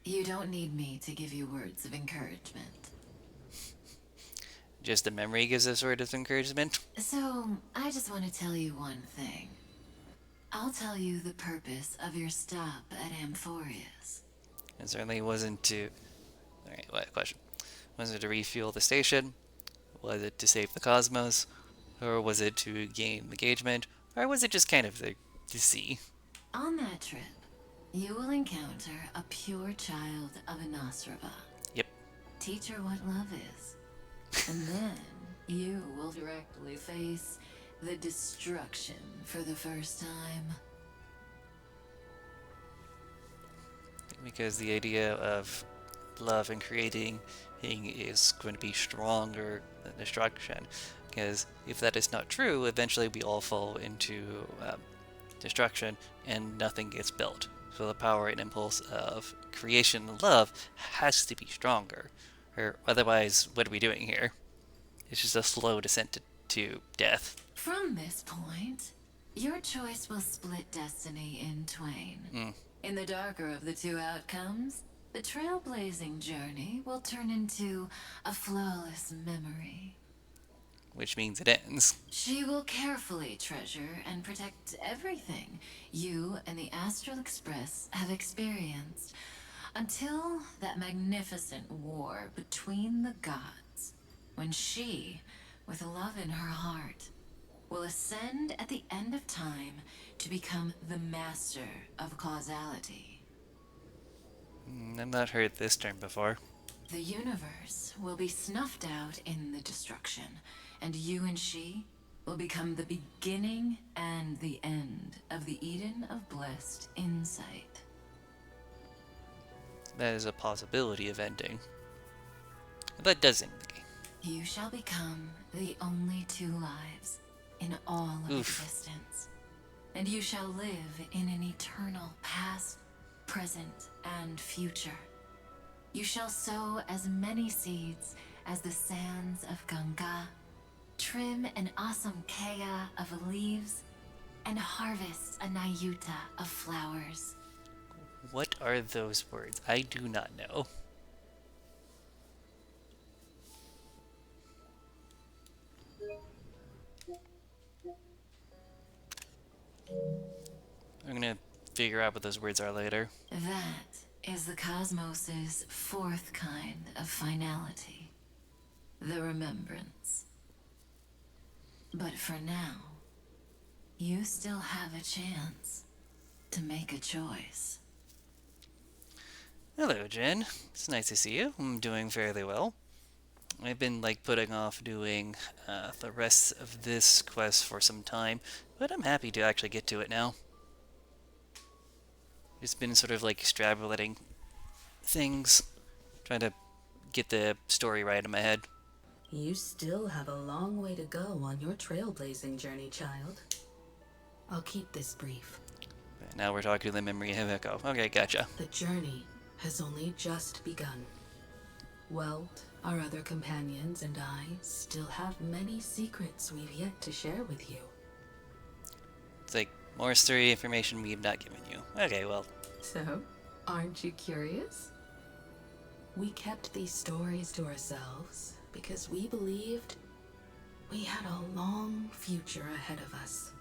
You don't need me to give you words of encouragement. Just the memory gives us word of encouragement. So, I just want to tell you one thing. I'll tell you the purpose of your stop at Amphorius. It certainly wasn't to... Alright, what question? Was it to refuel the station? Was it to save the cosmos? Or was it to gain engagement? Or was it just kind of to see? On that trip, you will encounter a pure child of Anastrava. Yep. Teach her what love is. And then you will directly face the destruction for the first time. Because the idea of love and creating is going to be stronger than destruction. Because if that is not true, eventually we all fall into destruction and nothing gets built. So the power and impulse of creation and love has to be stronger. Or otherwise, what are we doing here? It's just a slow descent to death. From this point, your choice will split destiny in twain. In the darker of the two outcomes, the trailblazing journey will turn into a flawless memory. Which means it ends. She will carefully treasure and protect everything you and the Astral Express have experienced until that magnificent war between the gods, when she, with love in her heart, will ascend at the end of time to become the master of causality. I've not heard this term before. The universe will be snuffed out in the destruction, and you and she will become the beginning and the end of the Eden of Blessed Insight. That is a possibility of ending. That does end the game. You shall become the only two lives in all of existence, and you shall live in an eternal past, present, and future. You shall sow as many seeds as the sands of Ganga, trim an awesome kea of leaves, and harvest a nayuta of flowers. What are those words? I do not know. I'm gonna figure out what those words are later. That is the cosmos's fourth kind of finality, the remembrance. But for now, you still have a chance to make a choice. Hello, Jen. It's nice to see you. I'm doing fairly well. I've been putting off doing the rest of this quest for some time, but I'm happy to actually get to it now. It's been sort of extrapolating things, trying to get the story right in my head. You still have a long way to go on your trailblazing journey, child. I'll keep this brief. Now we're talking to the memory of Echo. Okay, gotcha. The journey has only just begun. Welt, our other companions, and I still have many secrets we've yet to share with you. It's more story information we've not given you. Okay, well. So, aren't you curious? We kept these stories to ourselves because we believed we had a long future ahead of us.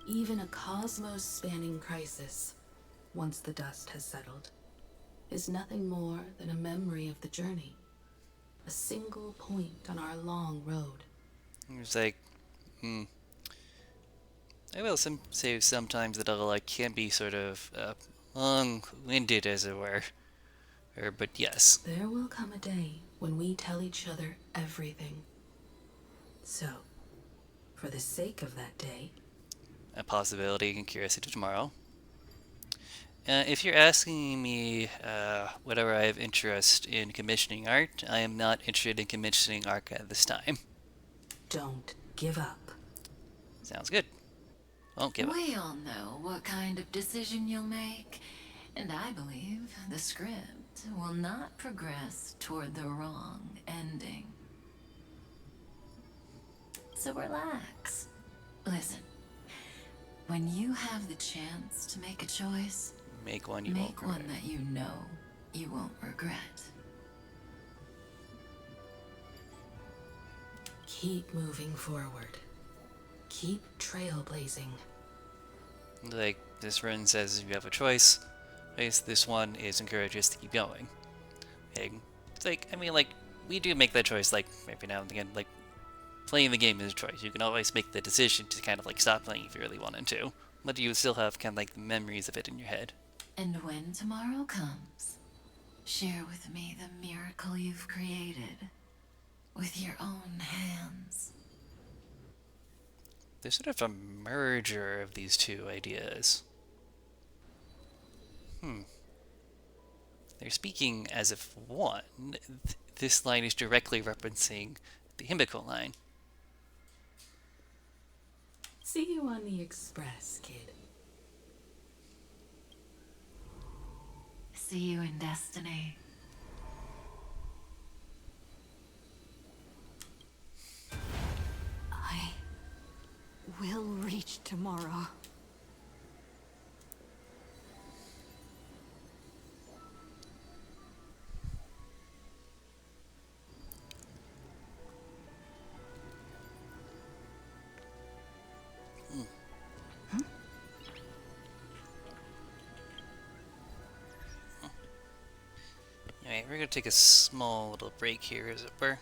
Even a cosmos-spanning crisis, once the dust has settled, is nothing more than a memory of the journey. A single point on our long road. It's I will say sometimes that I can be sort of long-winded, as it were. But yes. There will come a day when we tell each other everything. So, for the sake of that day... A possibility and curiosity tomorrow. If you're asking me whether I have interest in commissioning art, I am not interested in commissioning art at this time. Don't give up. Sounds good. Won't give up. We all know what kind of decision you'll make, and I believe the script will not progress toward the wrong ending. So relax. Listen, when you have the chance to make a choice, make one you won't regret. Make one that you know you won't regret. Keep moving forward. Keep trailblazing. This run says if you have a choice, this one is encourages to keep going. We do make that choice, every now and again, playing the game is a choice. You can always make the decision to kind of stop playing if you really wanted to, but you still have kind of the memories of it in your head. And when tomorrow comes, share with me the miracle you've created. with your own hands. There's sort of a merger of these two ideas. They're speaking as if one. This line is directly referencing the Himiko line. See you on the express, kid. See you in destiny. I will reach tomorrow. Alright, we're gonna take a small little break here, as it were.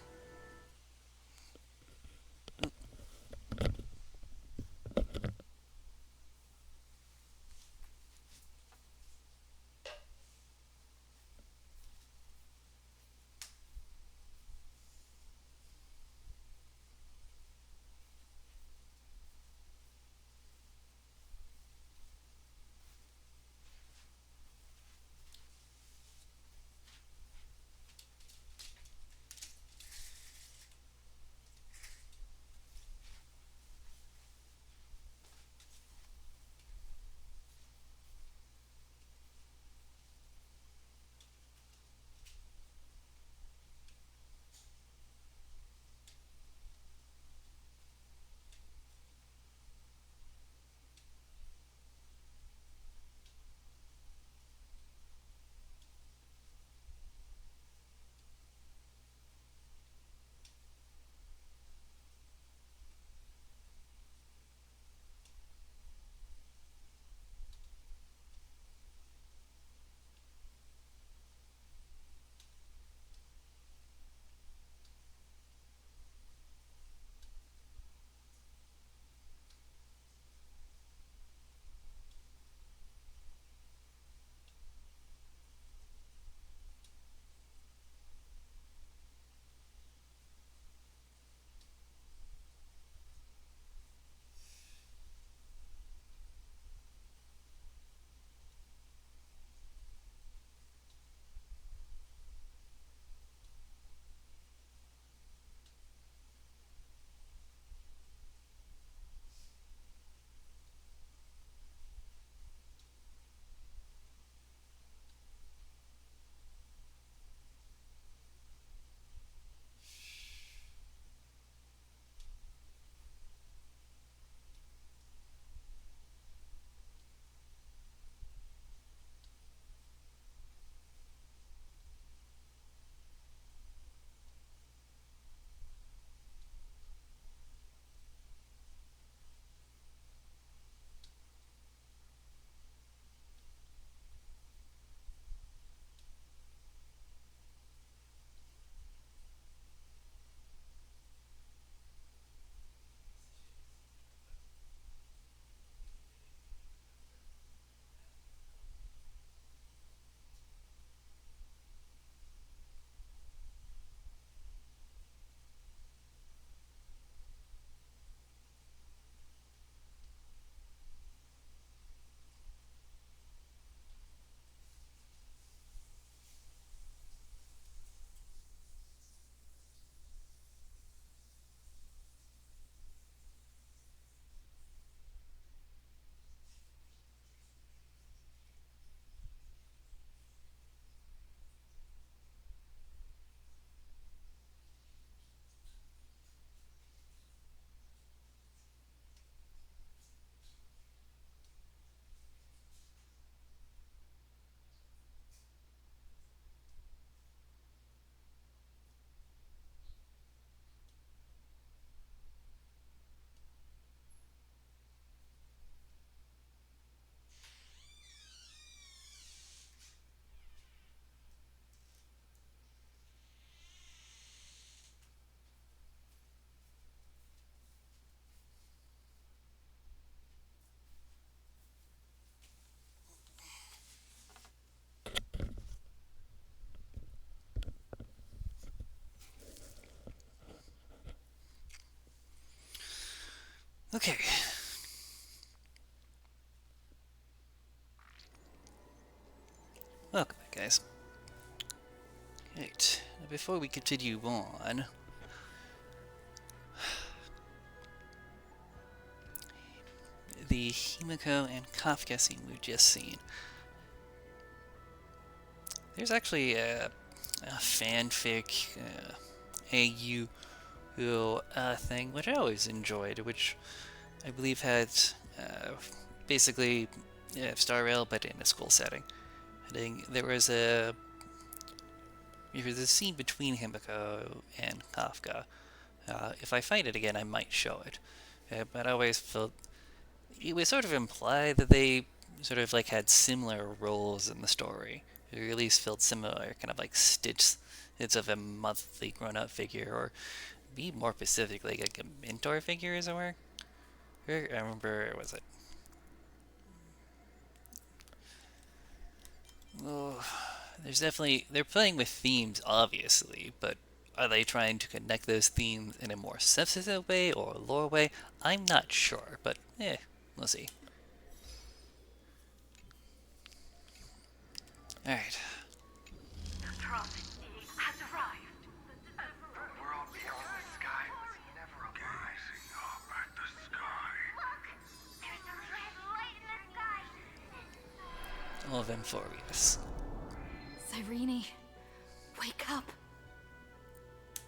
Okay. Welcome back, guys. Right. Now, before we continue on, the Himiko and Kafka scene we've just seen. There's actually a fanfic AU thing, which I always enjoyed, which I believe had basically Star Rail, but in a school setting. There was a scene between Himiko and Kafka. If I find it again, I might show it. But I always felt it was sort of implied that they sort of like had similar roles in the story. Or at least felt similar, kind of like Stitch. It's of a monthly grown-up figure, or be more specifically, like a mentor figure, as it were. I remember, was it? Oh, there's definitely, they're playing with themes, obviously, but are they trying to connect those themes in a more substantive way or lore way? I'm not sure, but we'll see. Alright. The prophet has arrived. The world beyond the sky was never gazing up at the sky. Look! There's a red light in the sky! All of them Amphibious. Cyrene, wake up.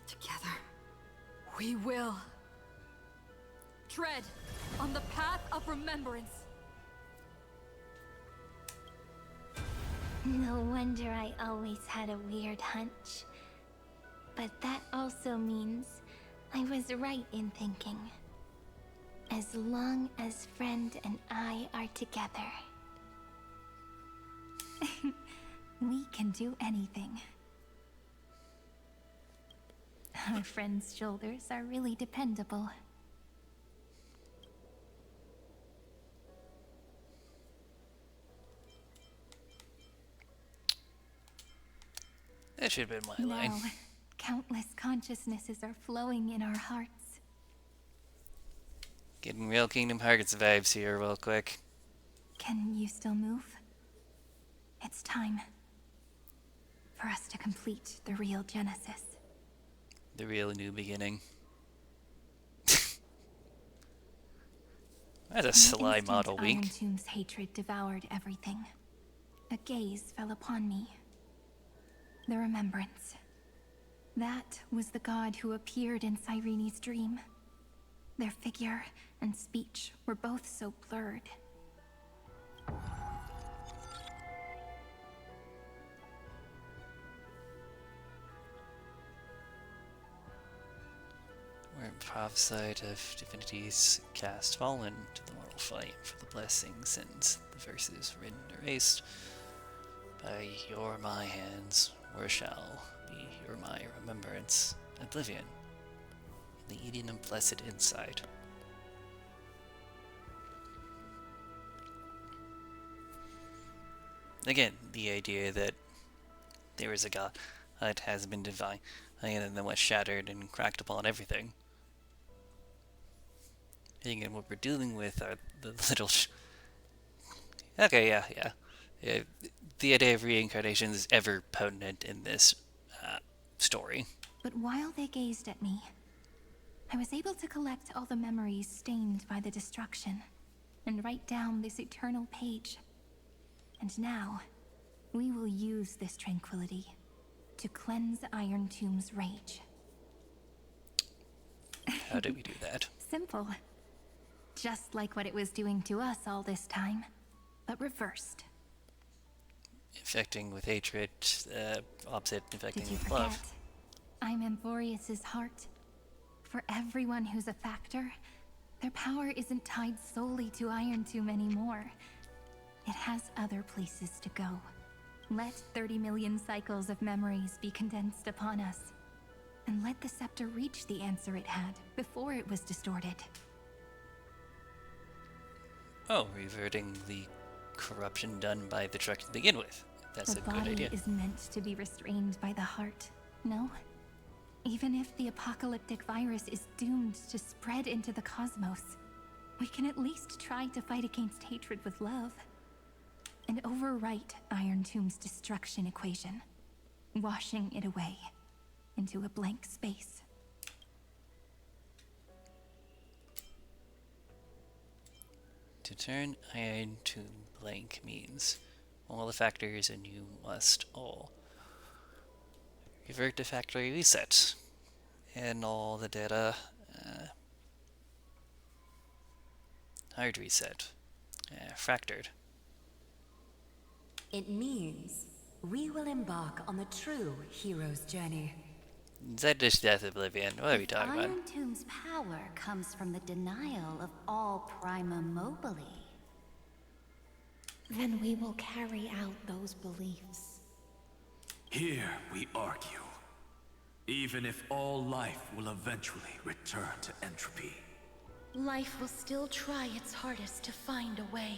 Together, we will. Tread on the path of remembrance. No wonder I always had a weird hunch. But that also means I was right in thinking. As long as Friend and I are together, we can do anything. Our friend's shoulders are really dependable. That should have been my line. Now, countless consciousnesses are flowing in our hearts. Getting real Kingdom Hearts vibes here real quick. Can you still move? It's time for us to complete the real Genesis. The real new beginning. That's a sly model Iron wink. Tomb's hatred devoured everything. A gaze fell upon me. The remembrance. That was the god who appeared in Cyrene's dream. Their figure and speech were both so blurred. Where prophesied of divinities cast fallen to the mortal flame for the blessings, since the verses written erased by your my hands, where shall be your my remembrance, oblivion, the Eden and blessed inside. Again, the idea that there is a god that has been divine, and then was shattered and cracked upon everything. And what we're dealing with are the little okay, yeah. The idea of reincarnation is ever potent in this story. But while they gazed at me, I was able to collect all the memories stained by the destruction and write down this eternal page. And now, we will use this tranquility to cleanse Iron Tomb's rage. How do we do that? Simple. Just like what it was doing to us all this time, but reversed. Infecting with hatred, opposite infecting Did you with forget? love. I'm Amphorius's heart. For everyone who's a factor, their power isn't tied solely to Iron Tomb anymore. It has other places to go. Let 30 million cycles of memories be condensed upon us. And let the scepter reach the answer it had before it was distorted. Oh, reverting the corruption done by the truck to begin with. That's a good idea. The body is meant to be restrained by the heart, no? Even if the apocalyptic virus is doomed to spread into the cosmos, we can at least try to fight against hatred with love. And overwrite Iron Tomb's destruction equation, washing it away into a blank space. To turn Iron Tomb blank means all the factors and you must all revert to factory reset and all the data hard reset, fractured. It means we will embark on the true hero's journey. Is that just Death Oblivion? What are we talking about? Iron Tomb's power comes from the denial of all Prima Mobile. Then we will carry out those beliefs. Here we argue. Even if all life will eventually return to entropy. Life will still try its hardest to find a way.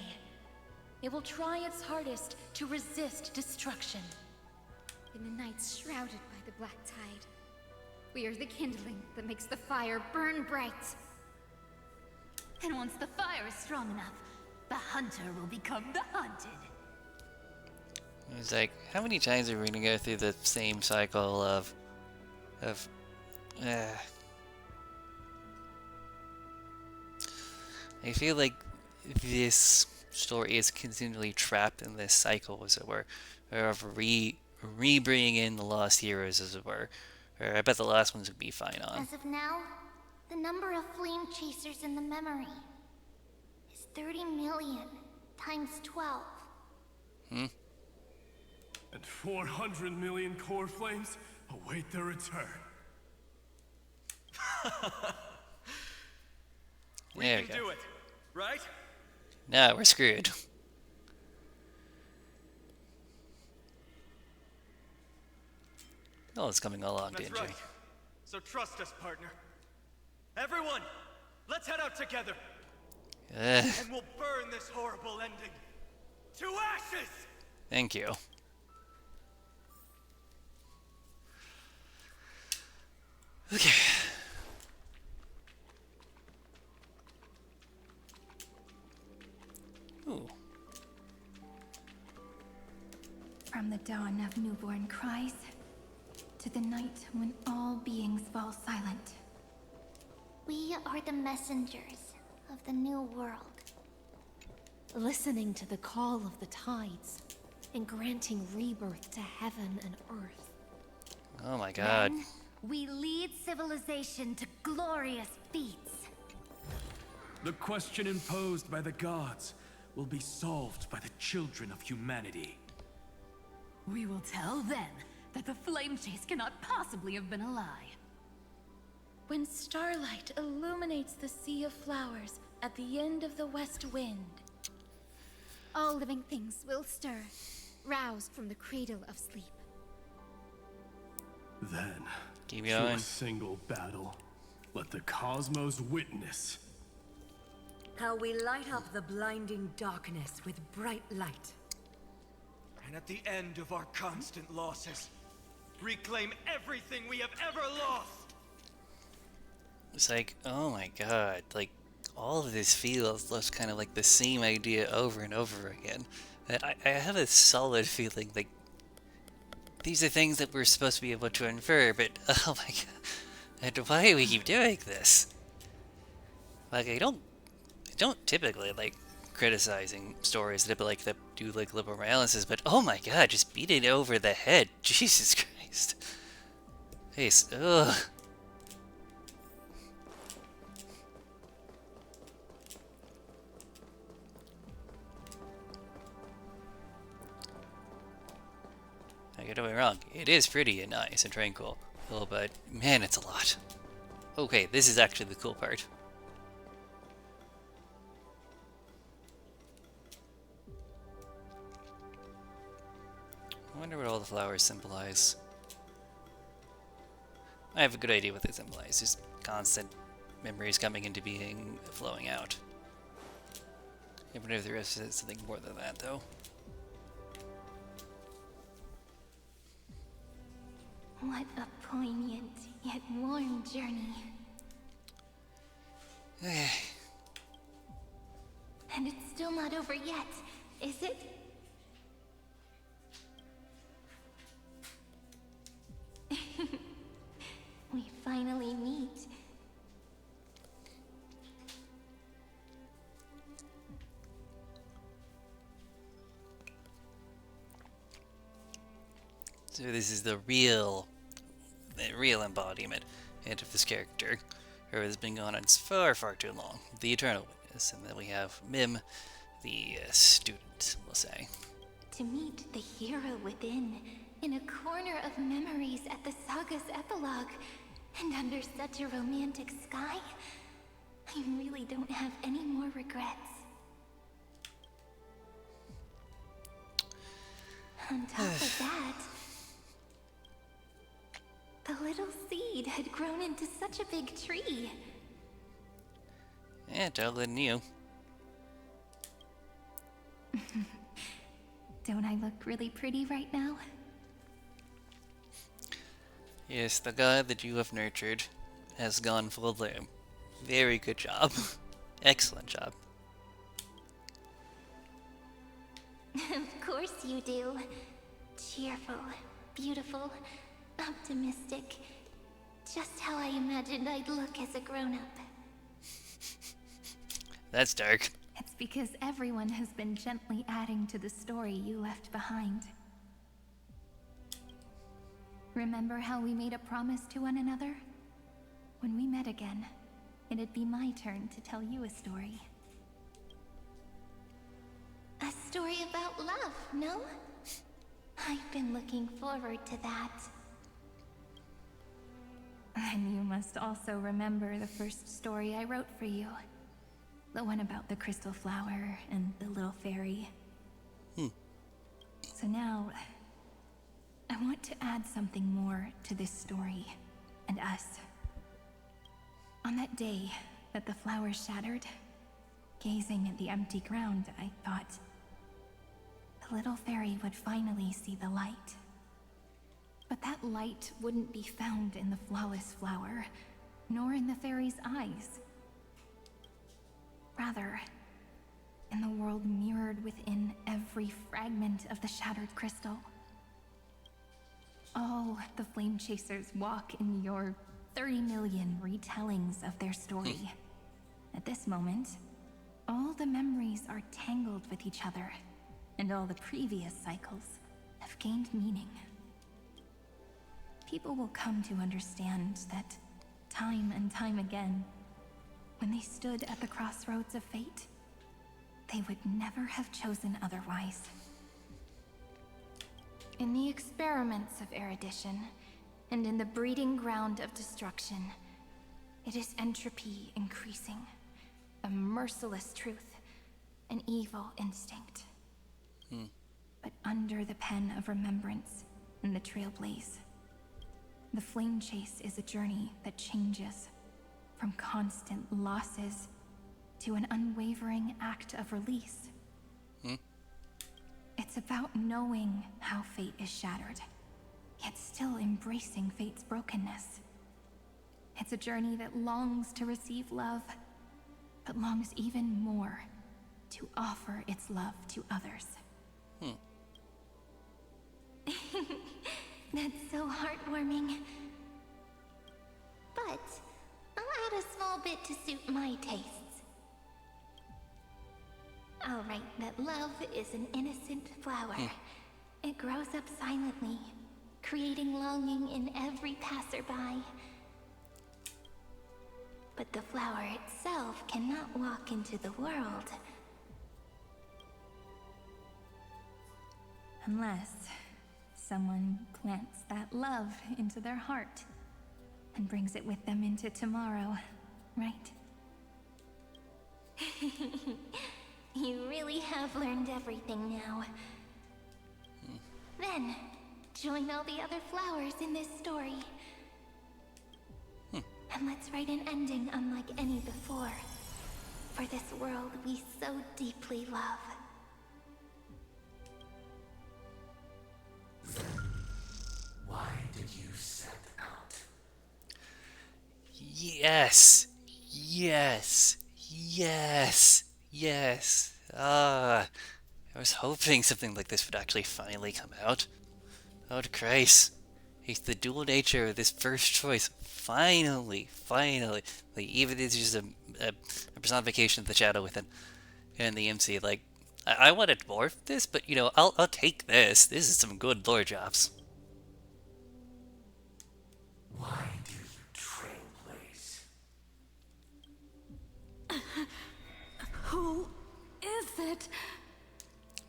It will try its hardest to resist destruction. In the nights shrouded by the black tide, we are the kindling that makes the fire burn bright. And once the fire is strong enough, the hunter will become the hunted. It's like, how many times are we gonna go through the same cycle of I feel like this story is continually trapped in this cycle, as it were, of re-bringing in the lost heroes, as it were. Or I bet the last ones would be fine on. As of now, the number of flame chasers in the memory is 30 million times 12. And 400 million core flames await their return. We can do it, right? No, we're screwed. Oh, it's coming along, That's danger. right. So trust us, partner. Everyone, let's head out together. And we'll burn this horrible ending to ashes! Thank you. Okay. Ooh. From the dawn of newborn cries to the night when all beings fall silent. We are the messengers of the new world. Listening to the call of the tides and granting rebirth to heaven and earth. Oh my god. Then we lead civilization to glorious feats. The question imposed by the gods will be solved by the children of humanity. We will tell them that the flame chase cannot possibly have been a lie. When starlight illuminates the sea of flowers at the end of the west wind, All living things will stir, roused from the cradle of sleep. Then, keep through going. a single battle, let the cosmos witness how we light up the blinding darkness with bright light. And at the end of our constant losses, reclaim everything we have ever lost! It's like, oh my god, like, all of this feels kind of like the same idea over and over again. And I have a solid feeling like these are things that we're supposed to be able to infer, but oh my god, and why do we keep doing this? Like, I don't typically like criticizing stories that do like liberal analysis, but oh my god, just beat it over the head, Jesus Christ. Face, ugh. Don't get me wrong, it is pretty and nice and tranquil, but man, it's a lot. Okay, this is actually the cool part. I wonder what all the flowers symbolize. I have a good idea what they symbolize, just constant memories coming into being, flowing out. I wonder if there is something more than that, though. What a poignant yet warm journey. And it's still not over yet, is it? We finally meet. So this is the real embodiment of this character, who has been gone on far, far too long. The Eternal Witness, and then we have Mim, the student, we'll say. To meet the hero within, in a corner of memories at the saga's epilogue, and under such a romantic sky, I really don't have any more regrets. On top of that, the little seed had grown into such a big tree. Yeah, taller than you. Don't I look really pretty right now? Yes, the god that you have nurtured has gone full bloom. Very good job. Excellent job. Of course you do. Cheerful, beautiful, optimistic. Just how I imagined I'd look as a grown-up. That's dark. It's because everyone has been gently adding to the story you left behind. Remember how we made a promise to one another? When we met again, it'd be my turn to tell you a story. A story about love, no? I've been looking forward to that. And you must also remember the first story I wrote for you. The one about the crystal flower and the little fairy. So now, I want to add something more to this story, and us. On that day that the flower shattered, gazing at the empty ground, I thought the little fairy would finally see the light. But that light wouldn't be found in the flawless flower, nor in the fairy's eyes. Rather, in the world mirrored within every fragment of the shattered crystal. All the Flame Chasers walk in your 30 million retellings of their story. At this moment, all the memories are tangled with each other, and all the previous cycles have gained meaning. People will come to understand that time and time again, when they stood at the crossroads of fate, they would never have chosen otherwise. In the experiments of erudition, and in the breeding ground of destruction, it is entropy increasing, a merciless truth, an evil instinct. But under the pen of remembrance and the Trailblaze, the Flame Chase is a journey that changes from constant losses to an unwavering act of release. It's about knowing how fate is shattered, yet still embracing fate's brokenness. It's a journey that longs to receive love, but longs even more to offer its love to others. That's so heartwarming. But I'll add a small bit to suit my tastes. I'll write that love is an innocent flower. It grows up silently, creating longing in every passerby. But the flower itself cannot walk into the world unless someone plants that love into their heart and brings it with them into tomorrow, right? You really have learned everything now. Then, join all the other flowers in this story. And let's write an ending unlike any before, for this world we so deeply love. Why did you set out? Yes! Yes! Yes! Yes. I was hoping something like this would actually finally come out. Oh Christ. It's the dual nature of this first choice. Finally. Like, even if it's just a personification of the shadow within in the MC, like, I wanted more of this, but you know, I'll take this. This is some good lore jobs. Why do you trailblaze? Who is it?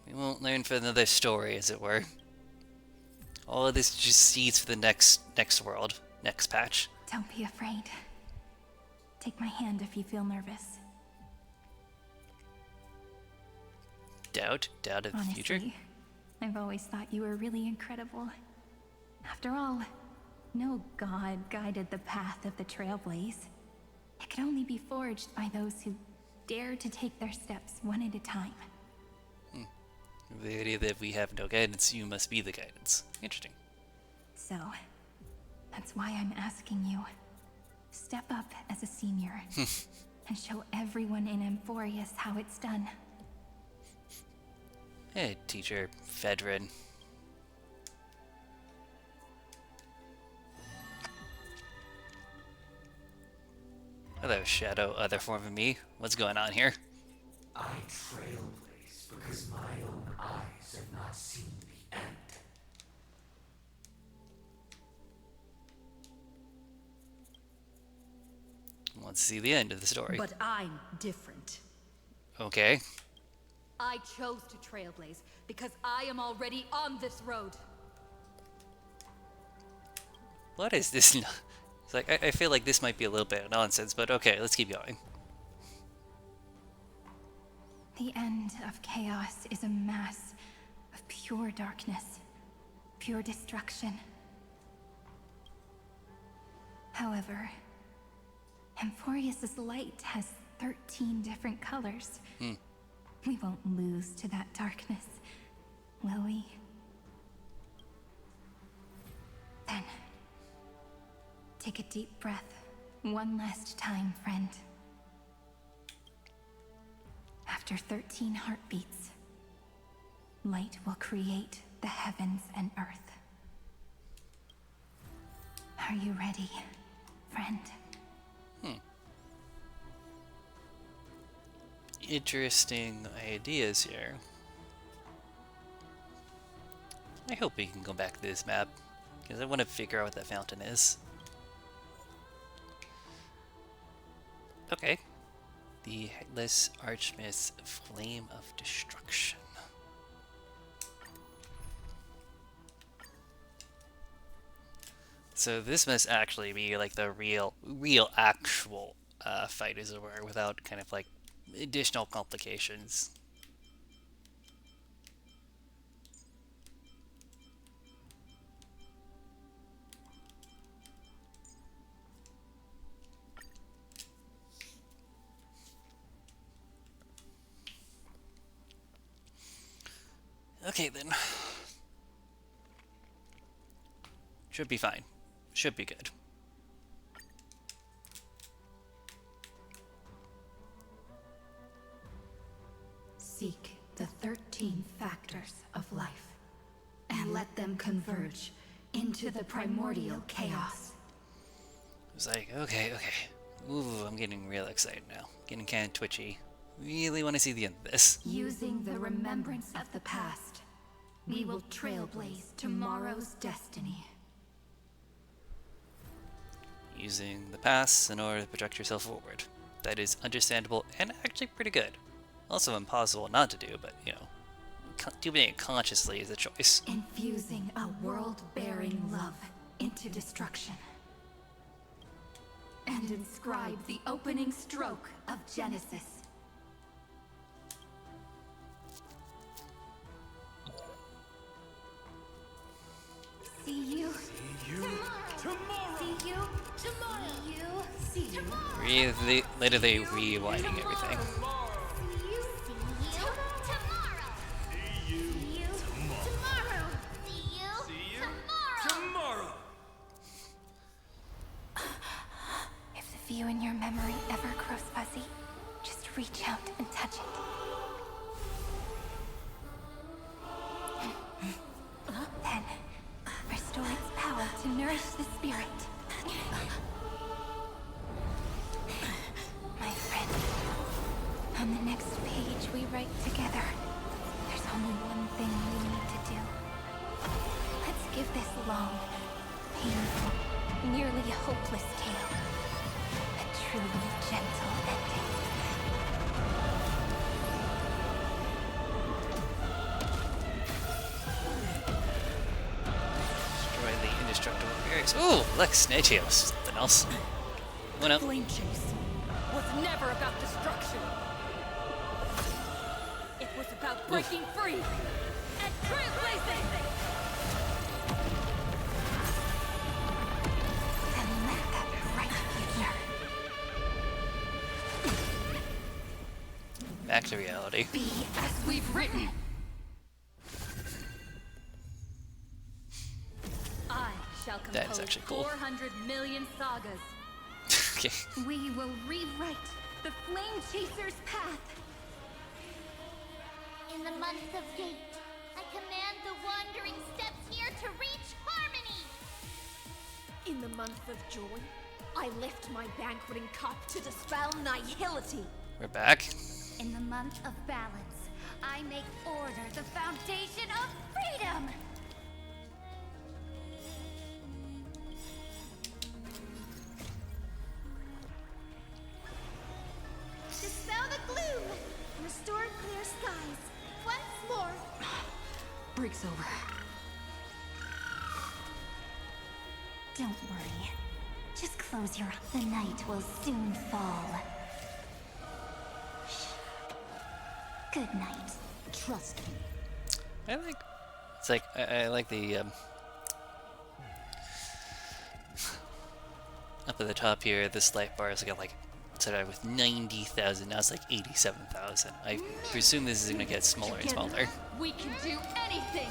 We won't learn for another story, as it were. All of this just seeds for the next world, next patch. Don't be afraid. Take my hand if you feel nervous. Doubt of the future. Honestly, I've always thought you were really incredible. After all, no god guided the path of the Trailblaze. It could only be forged by those who dare to take their steps one at a time. The idea that we have no guidance, you must be the guidance. Interesting. So, that's why I'm asking you. Step up as a senior and show everyone in Amphorius how it's done. Hey, teacher, Fedrin. Hello, Shadow, other form of me. What's going on here? I trailblaze because my own eyes have not seen the end. Let's see the end of the story. But I'm different. Okay. I chose to trailblaze because I am already on this road. What is this? It's like, I feel like this might be a little bit of nonsense, but okay, let's keep going. The end of chaos is a mass of pure darkness, pure destruction. However, Amphorius's light has 13 different colors. We won't lose to that darkness, will we? Then, take a deep breath, one last time, friend. After 13 heartbeats, light will create the heavens and earth. Are you ready, friend? Interesting ideas here. I hope we can go back to this map, because I want to figure out what that fountain is. Okay. The Headless Archmist's Flame of Destruction. So this must actually be like the real actual fight, as it were, without kind of like additional complications. Okay then. Should be fine. Should be good. Seek the 13 factors of life, and let them converge into the primordial chaos. It's like, okay. Ooh, I'm getting real excited now. Getting kind of twitchy. Really want to see the end of this. Using the remembrance of the past, we will trailblaze tomorrow's destiny. Using the past in order to project yourself forward. That is understandable and actually pretty good. Also impossible not to do, but, you know, doing it consciously is a choice. Infusing a world-bearing love into destruction. And inscribe the opening stroke of Genesis. See you Tomorrow! See you tomorrow. See you Literally rewinding everything. If the view in your memory ever grows fuzzy, just reach out and touch it. Then, restore its power to nourish the spirit. My friend, on the next page we write together, there's only one thing we need to do. Let's give this long, painful, nearly hopeless tale a truly gentle ending. Destroy the indestructible barracks. Ooh, Lex Snailtail. Something else. One up. Flame chase was never about destruction. It was about breaking free and trailblazing. And let that bright future Back to reality. be as we've written. I shall compose That is actually cool. 400 million sagas. Okay. we will rewrite the Flame Chaser's path. In the month of Gate, I command the wandering steps here to reach harmony! In the month of Joy, I lift my banqueting cup to dispel nihility. We're back. In the month of balance, I make order the foundation of freedom! Dispel the gloom! Restore clear skies! Once more! Break's over. Don't worry. Just close your eyes. The night will soon fall. Shh. Good night. Trust me. I like. It's like I like the up at the top here. This light bar has got like started with 90,000. Now it's like 87,000. I presume this is gonna get smaller and smaller. We can do anything.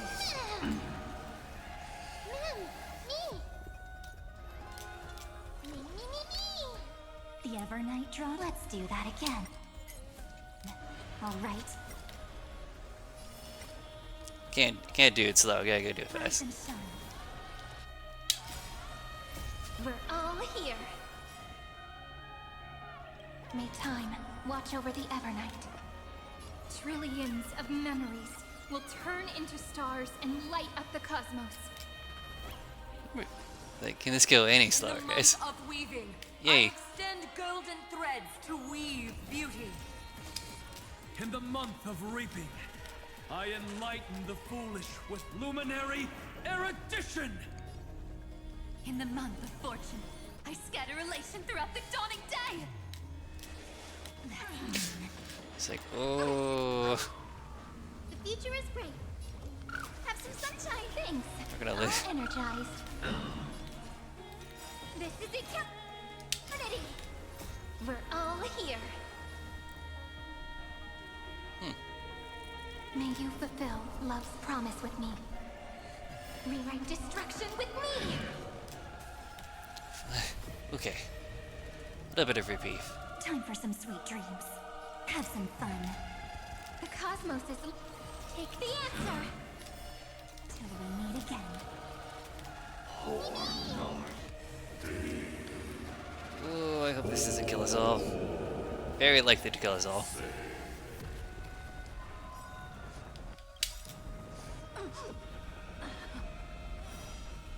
The Evernight draw? Let's do that again. Alright. Can't do it slow. Gotta go do it Rise fast. and shine. We're all here. May time watch over the Evernight. Trillions of memories will turn into stars and light up the cosmos. Like, can this go any slower, guys? Of weaving, Yay. I extend golden threads to weave beauty. In the month of reaping, I enlighten the foolish with luminary erudition. In the month of fortune, I scatter elation throughout the dawning day. It's like, oh, The future is bright. Have some sunshine. Thanks. we're gonna live. All energized. This is eternity. We're all here. May you fulfill love's promise with me. Rewrite destruction with me. Okay. A little bit of reprieve. Time for some sweet dreams. Have some fun. The cosmos is. Take the answer. Till we meet again. Oh, I hope this doesn't kill us all. Very likely to kill us all.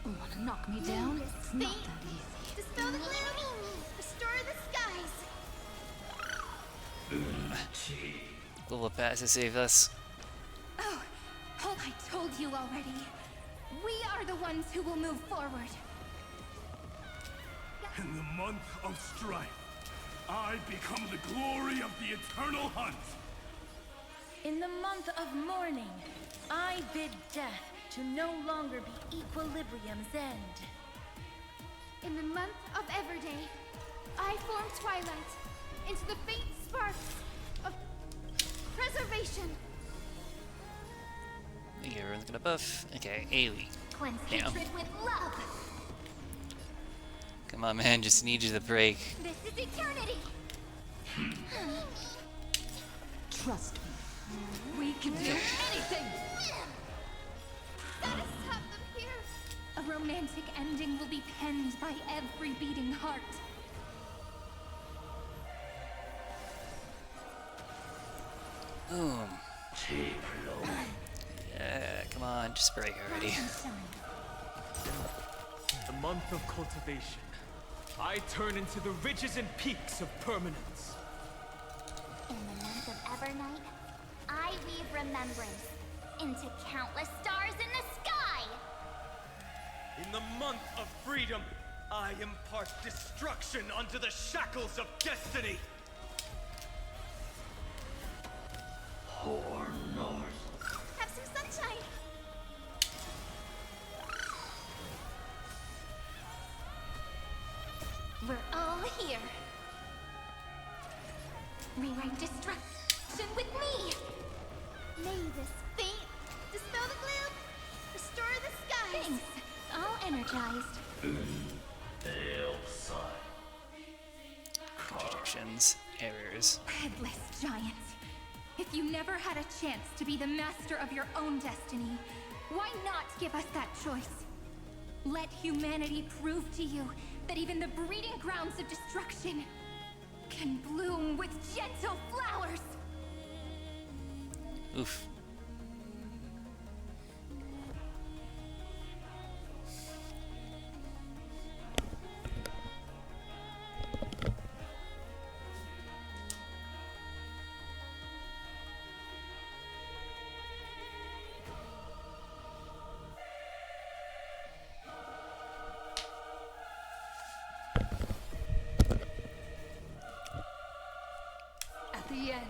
Wanna knock me down? It's not that easy. Dispel the gloom. Restore the skies. Global pass to save us. Oh, I told you already. We are the ones who will move forward. In the month of strife, I become the glory of the eternal hunt. In the month of mourning, I bid death to no longer be equilibrium's end. In the month of Everday, I form twilight into the faint sparks of preservation. Okay, everyone's gonna buff. Okay, Ailey. Cleanse Damn. hatred with love. Come on, man. Just need you to break. This is eternity. Trust me. We can do anything! Let us have them here! A romantic ending will be penned by every beating heart. Boom. Yeah, come on, just break already. The month of cultivation, I turn into the ridges and peaks of permanence. In the month of Evernight, I weave remembrance into countless stars in the sky! In the month of freedom, I impart destruction unto the shackles of destiny! Have some sunshine! We're all here. Rewrite destruction with me! May this fate dispel the gloom, restore the skies! Thanks. All energized. Projections, errors. Headless giants. If you never had a chance to be the master of your own destiny, why not give us that choice? Let humanity prove to you that even the breeding grounds of destruction can bloom with gentle flowers! Oof. At the end,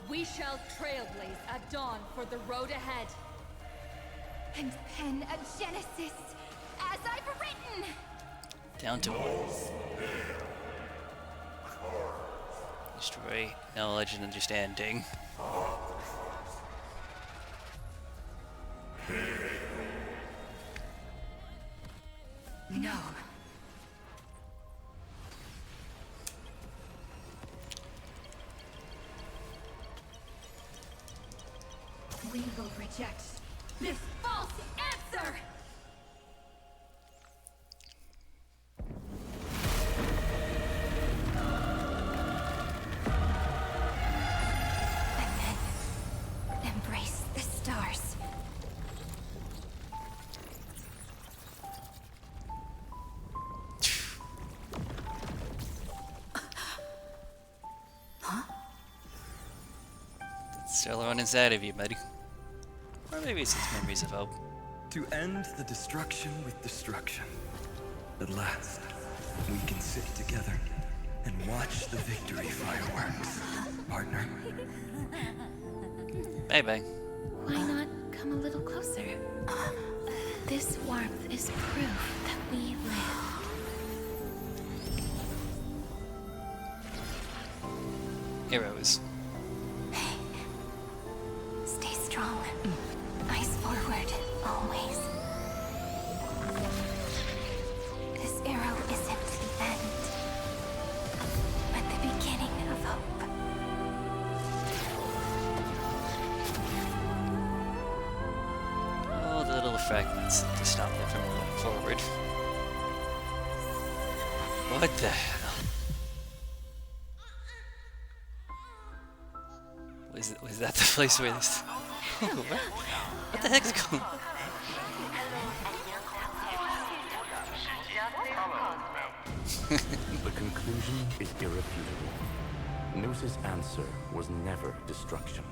we shall trailblaze at dawn for the road ahead. And pen a genesis, as I've written! Down to one. Destroy knowledge and understanding. No. We will reject this false answer! And then embrace the stars. Still on inside of you, buddy. Or maybe it's just memories of hope. To end the destruction with destruction. At last, we can sit together and watch the victory fireworks, partner. Bye-bye. Why not come a little closer? This warmth is proof that we live. Heroes. Stay strong. Eyes forward, always. This arrow isn't the end, but the beginning of hope. All the little fragments to stop them from moving forward. What the hell? Was that the place where this... what the heck's going on? The conclusion is irrefutable. Noose's answer was never destruction.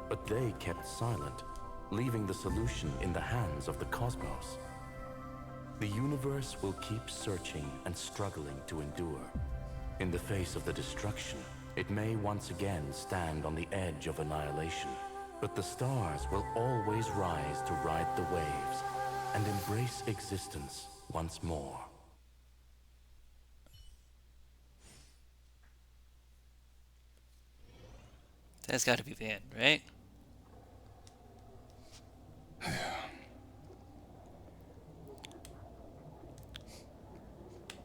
But they kept silent, leaving the solution in the hands of the cosmos. The universe will keep searching and struggling to endure. In the face of the destruction, it may once again stand on the edge of annihilation. But the stars will always rise to ride the waves and embrace existence once more. That's got to be the end, right?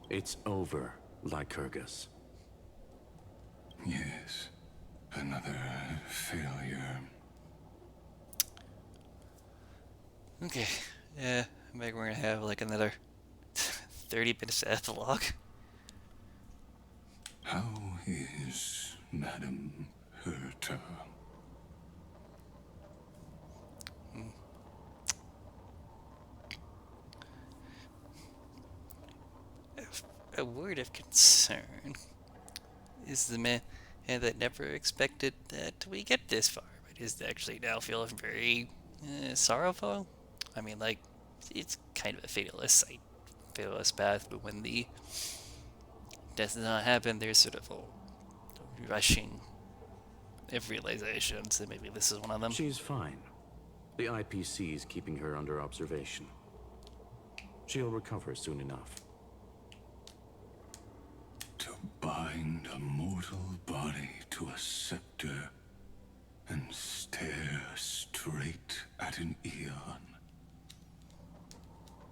It's over, Lycurgus. Yes, Another failure. Okay, yeah, maybe we're gonna have like another 30 minutes epilogue. How is Madame Herta? A word of concern is the man that never expected that we get this far, but is actually now feeling very sorrowful. I mean, like, it's kind of a fatalist path, but when the death does not happen, there's sort of a rushing of realizations, and maybe this is one of them. She's fine. The IPC is keeping her under observation. She'll recover soon enough. To bind a mortal body to a scepter and stare straight at an eon.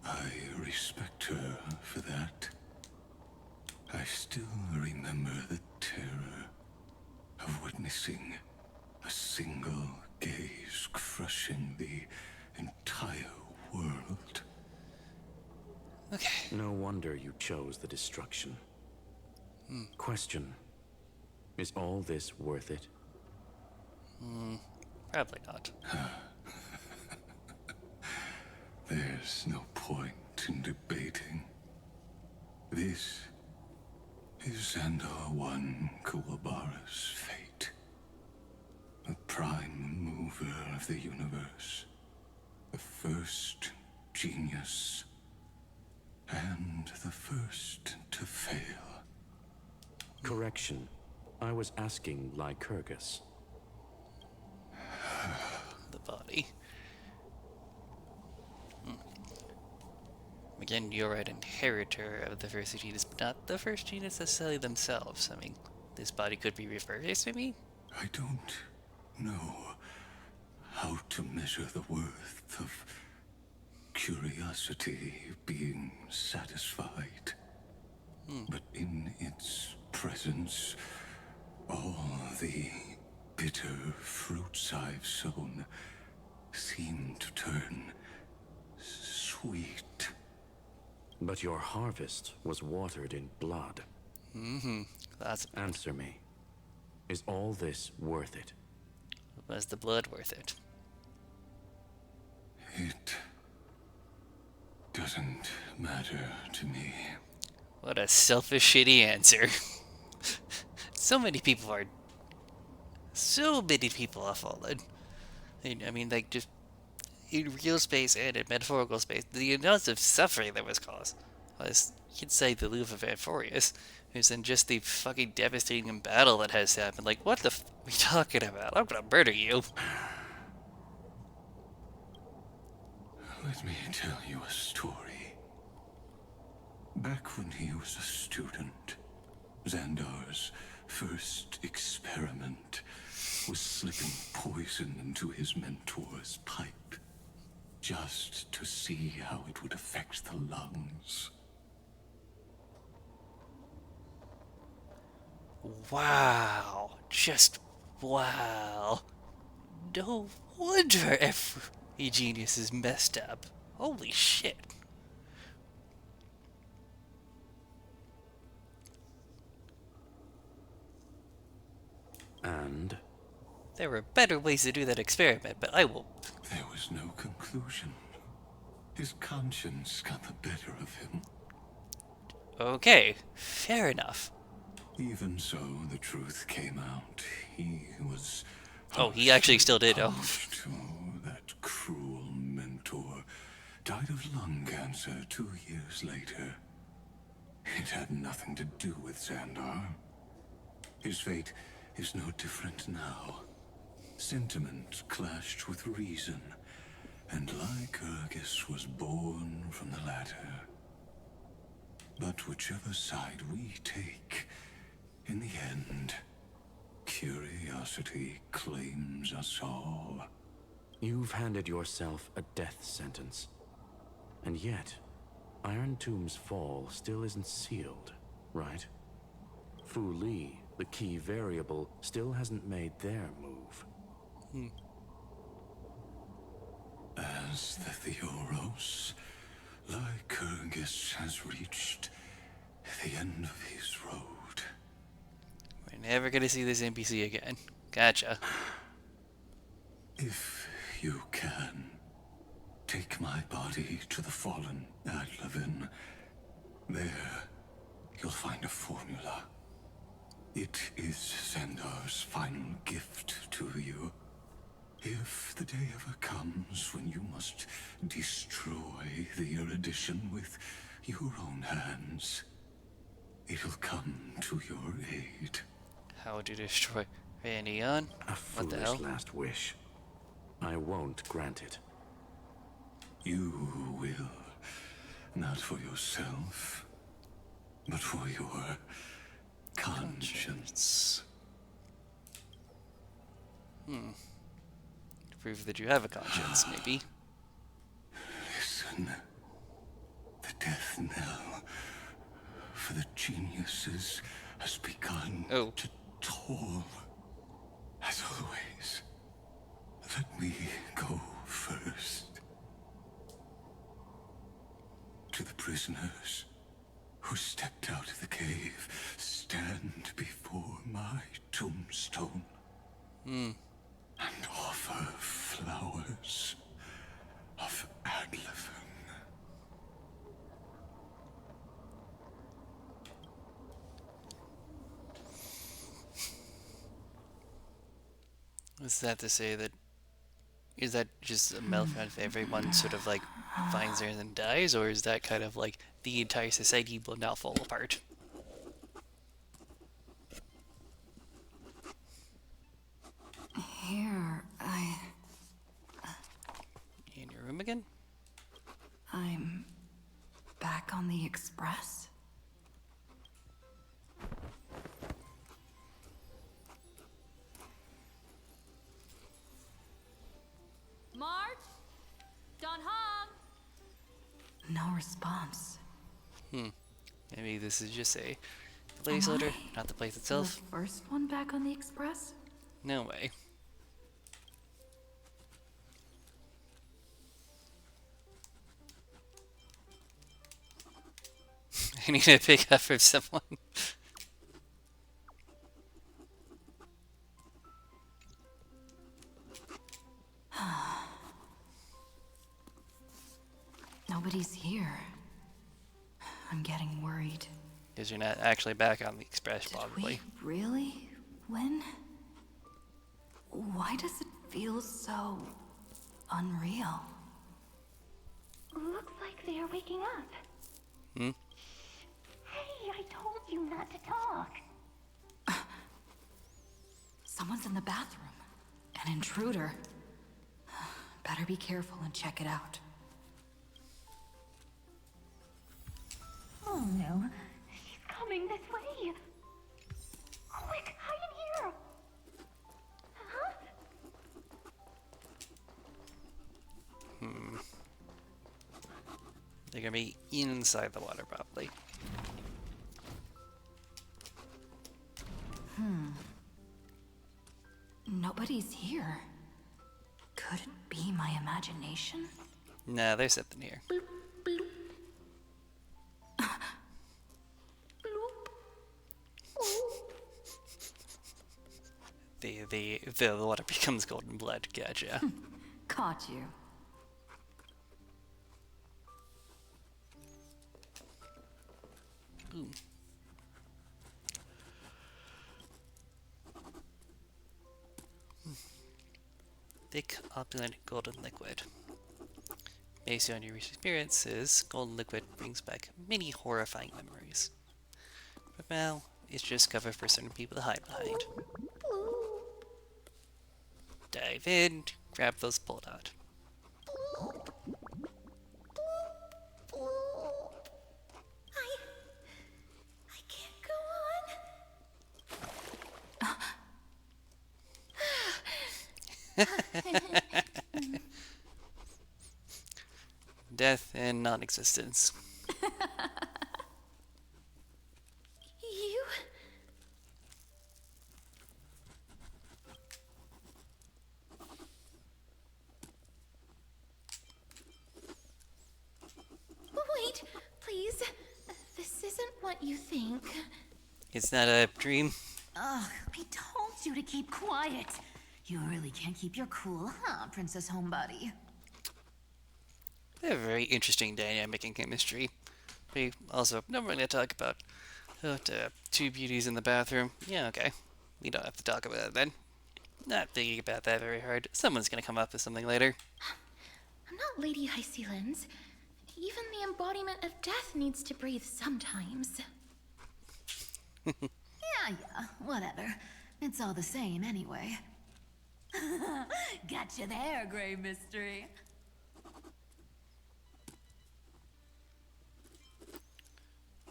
I respect her for that. I still remember the terror of witnessing a single gaze crushing the entire world. Okay. No wonder you chose the destruction. Question. Is all this worth it? Probably not. There's no point in debating. This is Xandar One Kuwabara's fate. The prime mover of the universe. The first genius. And the first to fail. Correction. I was asking Lycurgus. The body. Again, you're an inheritor of the first genus, but not the first genus necessarily themselves. I mean, this body could be reversed, maybe? I don't know how to measure the worth of curiosity being satisfied. But in its presence, all the bitter fruits I've sown seem to turn sweet. But your harvest was watered in blood. That's Answer me. Is all this worth it? Was the blood worth it? It doesn't matter to me. What a selfish, shitty answer. So many people are fallen. I mean, like, just in real space and in metaphorical space, the amount of suffering that was caused was, you could say, the Louvre of Amphorius, who's in just the fucking devastating battle that has happened. Like, what the f are we talking about? I'm gonna murder you. Let me tell you a story. Back when he was a student, Xandar's first experiment was slipping poison into his mentor's pipe, just to see how it would affect the lungs. Wow. Just wow. No wonder every genius is messed up. Holy shit. And? There were better ways to do that experiment, but I will... There was no conclusion. His conscience got the better of him. Okay, fair enough. Even so, the truth came out. He was... Oh, he actually still did. Oh, that cruel mentor died of lung cancer 2 years later. It had nothing to do with Xandar. His fate is no different now. Sentiment clashed with reason, and Lycurgus was born from the latter. But whichever side we take, in the end, curiosity claims us all. You've handed yourself a death sentence. And yet, Iron Tomb's fall still isn't sealed, right? Fu Li, the key variable still hasn't made their move. As the Theoros, Lycurgus has reached the end of his road. We're never gonna see this NPC again. Gotcha. If you can, take my body to the fallen Adlevin. There, you'll find a formula. It is Xandar's final gift to you. If the day ever comes when you must destroy the erudition with your own hands, it'll come to your aid. How would you destroy Neon? A What the hell? foolish last wish. I won't grant it. You will. Not for yourself, but for your conscience. To prove that you have a conscience, maybe. Listen. The death knell for the geniuses has begun to toll. As always, let me go first. To the prisoners who stepped out of the cave, stand before my tombstone and offer flowers of Adlevin. Is that to say that... Is that just a meltdown if everyone sort of like finds theirs and dies, or is that kind of like the entire society will now fall apart? Here, In your room again? I'm back on the express. March? Don Hong? No response. Maybe this is just a placeholder, not the place itself. The first one back on the express? No way. I need to pick up from someone. Nobody's here. I'm getting worried. Because you're not actually back on the express, probably. Really? When? Why does it feel so unreal? Looks like they are waking up. Hmm? Hey, I told you not to talk. Someone's in the bathroom. An intruder. Better be careful and check it out. Oh no, she's coming this way. Quick, hide in here. Huh? They're gonna be inside the water, probably. Nobody's here. Could it be my imagination? Nah, there's something here. The water becomes golden blood. Gotcha. Caught you. Ooh. Thick, opulent golden liquid. Based on your recent experiences, golden liquid brings back many horrifying memories. But now, it's just cover for certain people to hide behind. Dive in, grab those pulled out. I can't go on. Death and non-existence. You? what you think. It's not a dream. Ugh, I told you to keep quiet. You really can't keep your cool, huh, Princess Homebody? They have a very interesting dynamic and chemistry. We also don't really talk about two beauties in the bathroom. Yeah, okay. We don't have to talk about it then. Not thinking about that very hard. Someone's gonna come up with something later. I'm not Lady High Sealands. Even the embodiment of death needs to breathe sometimes. Yeah, whatever. It's all the same anyway. Gotcha there, Grey Mystery.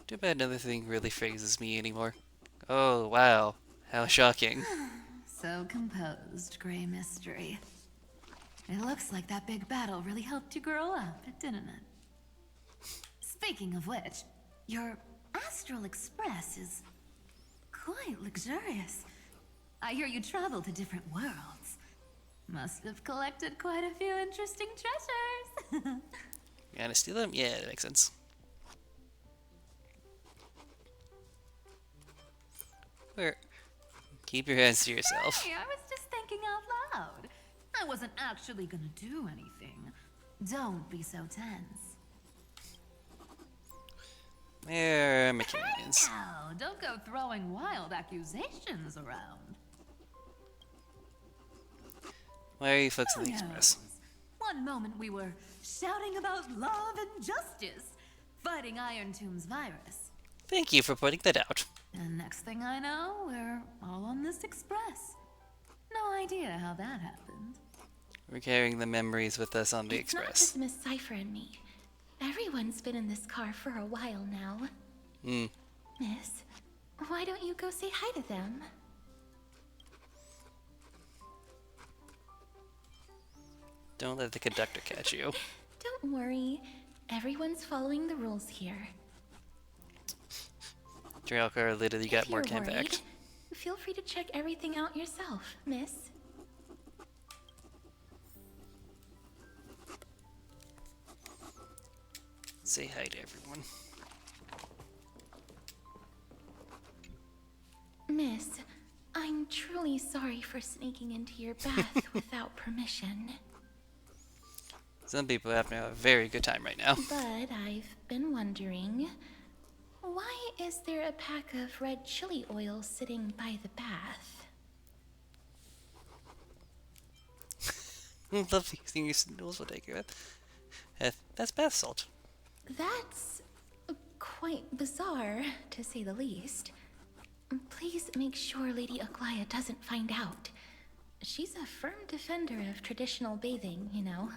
Too bad another thing really phases me anymore. Oh, wow. How shocking. So composed, Grey Mystery. It looks like that big battle really helped you grow up, didn't it? Speaking of which, your Astral Express is quite luxurious. I hear you travel to different worlds. Must have collected quite a few interesting treasures. You gonna steal them? Yeah, that makes sense. Where? Keep your hands to yourself. Hey, I was just thinking out loud. I wasn't actually gonna do anything. Don't be so tense. There, my canyons. Now, don't go throwing wild accusations around. Why are you folks in the Express? One moment we were shouting about love and justice, fighting Iron Tomb's virus. Thank you for pointing that out. And next thing I know, we're all on this express. No idea how that happened. We're carrying the memories with us on the It's not Express. just Miss Cypher and me. Everyone's been in this car for a while now. Miss, why don't you go say hi to them? Don't let the conductor catch you. Don't worry. Everyone's following the rules here. Trailcar literally got more If you're campact. worried, feel free to check everything out yourself, miss. Say hi to everyone. Miss, I'm truly sorry for sneaking into your bath without permission. Some people have to have a very good time right now. But I've been wondering, why is there a pack of red chili oil sitting by the bath? Love using your noodles will take it. That's bath salt. That's quite bizarre, to say the least. Please make sure Lady Aglaya doesn't find out. She's a firm defender of traditional bathing, you know.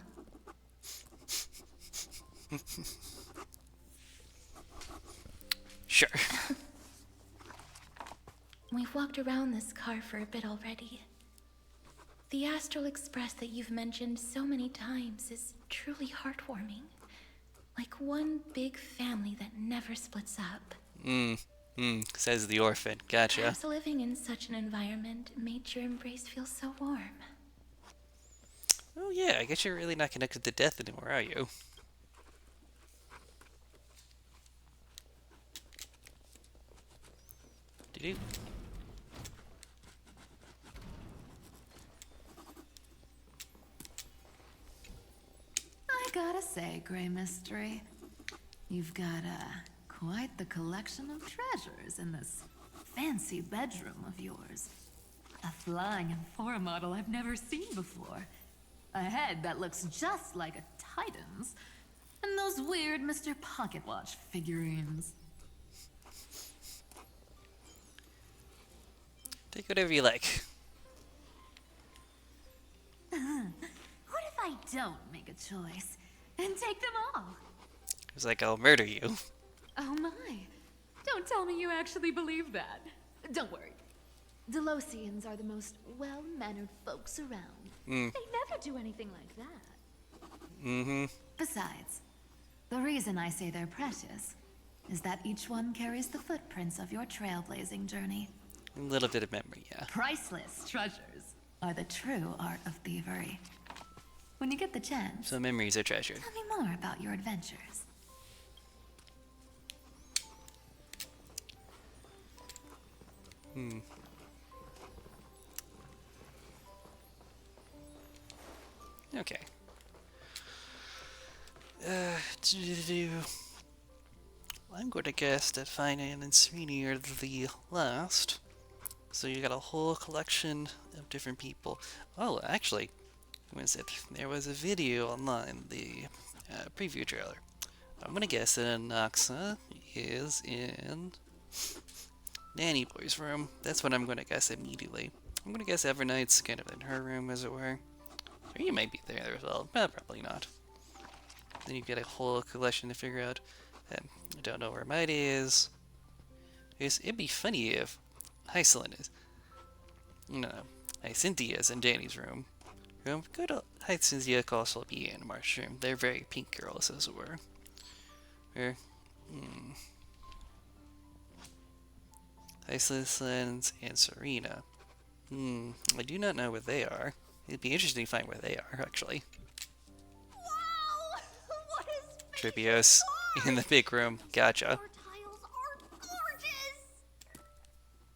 Sure. We've walked around this car for a bit already. The Astral Express that you've mentioned so many times is truly heartwarming. Like one big family that never splits up. Says the orphan. Gotcha. Perhaps living in such an environment made your embrace feel so warm. Oh yeah, I guess you're really not connected to death anymore, are you? Did you? I gotta say, Grey Mystery, you've got quite the collection of treasures in this fancy bedroom of yours. A flying Amphora model I've never seen before. A head that looks just like a Titan's. And those weird Mr. Pocket Watch figurines. Take whatever you like. What if I don't make a choice and take them all? It's like I'll murder you. Oh my. Don't tell me you actually believe that. Don't worry. Delosians are the most well-mannered folks around. They never do anything like that. Besides, the reason I say they're precious is that each one carries the footprints of your trailblazing journey. A little bit of memory, yeah. Priceless treasures are the true art of thievery. When you get the chance, So memories are treasured. tell me more about your adventures. Okay. I'm going to guess that Finan and Srini are the last. So you got a whole collection of different people. Oh, actually, what is it? There was a video online, the preview trailer. I'm going to guess that Noxa is in Nanny Boy's room. That's what I'm going to guess immediately. I'm going to guess Evernight's kind of in her room, as it were. Or you might be there as well, but probably not. Then you get a whole collection to figure out. And I don't know where Mighty is. It'd be funny if Hycelin is. No, Hyacinthia is in Danny's room. Good Hyacinthia could also be in Marsh's room. They're very pink girls, as it were. Hycelin and Serena. I do not know where they are. It'd be interesting to find where they are, actually. Wow! What is Tripios in the big room. Gotcha. tiles are gorgeous!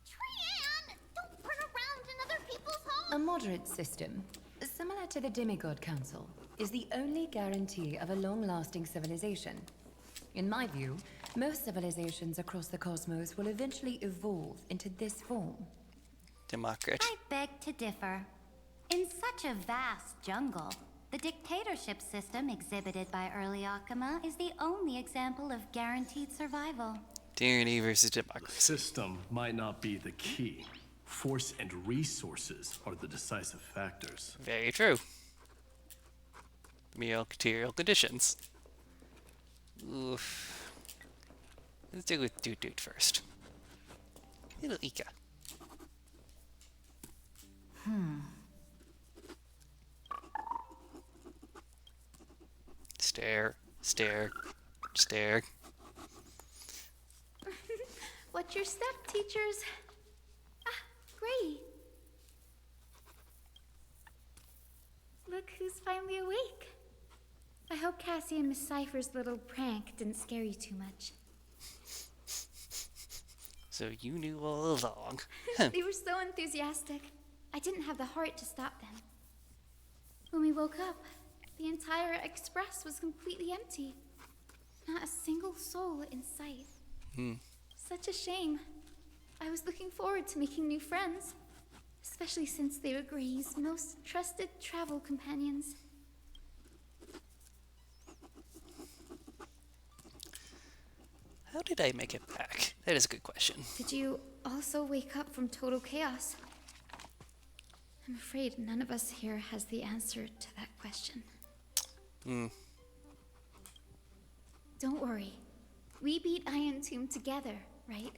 Trianne, don't run around in other people's homes! A moderate system, similar to the Demigod Council, is the only guarantee of a long-lasting civilization. In my view, most civilizations across the cosmos will eventually evolve into this form. Democrat. I beg to differ. In such a vast jungle, the dictatorship system exhibited by early Akama is the only example of guaranteed survival. Tyranny versus democracy. System might not be the key. Force and resources are the decisive factors. Very true. Material conditions. Oof. Let's do with Doot first. Little Ika. Stare, stare, stare. What's your step, teachers? Ah, great. Look who's finally awake. I hope Cassie and Miss Cypher's little prank didn't scare you too much. So you knew all along. They were so enthusiastic. I didn't have the heart to stop them. When we woke up, the entire express was completely empty. Not a single soul in sight. Such a shame. I was looking forward to making new friends, especially since they were Gray's most trusted travel companions. How did I make it back? That is a good question. Did you also wake up from total chaos? I'm afraid none of us here has the answer to that question. Don't worry. We beat Iron Tomb together, right?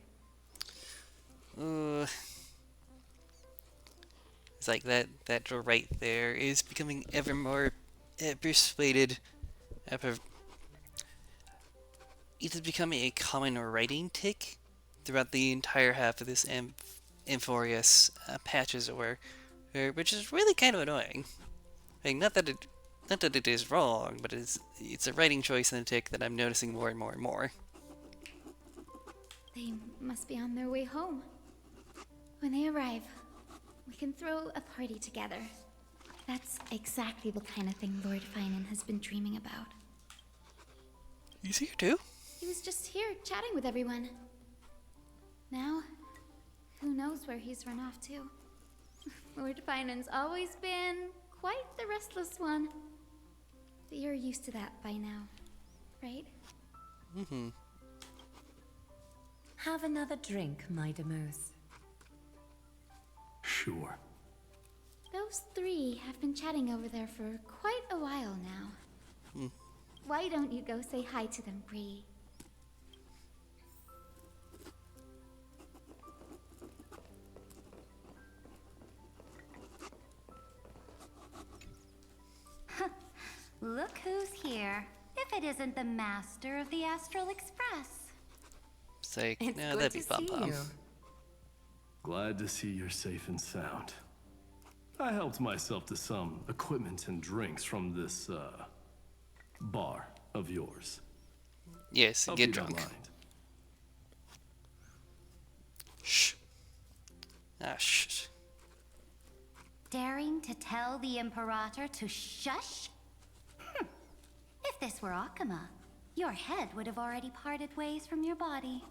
It's like that door right there is becoming ever more persuaded. It is becoming a common writing tick throughout the entire half of this Amphorius patch, as it were, which is really kind of annoying. Like, not that it is wrong, but it's a writing choice and a tick that I'm noticing more and more and more. They must be on their way home. When they arrive, we can throw a party together. That's exactly the kind of thing Lord Finan has been dreaming about. He's here too? He was just here chatting with everyone. Now, who knows where he's run off to? Lord Finan's always been quite the restless one. But you're used to that by now, right? Have another drink, my Demos. Sure. Those three have been chatting over there for quite a while now. Why don't you go say hi to them, Bree? Look who's here. If it isn't the master of the Astral Express. It's like, It's no, good that'd be to see bum. you. Glad to see you're safe and sound. I helped myself to some equipment and drinks from this, bar of yours. Yes, Hope get you don't drunk. mind. Shh. Ah, shh. Daring to tell the Imperator to shush? If this were Akuma, your head would have already parted ways from your body.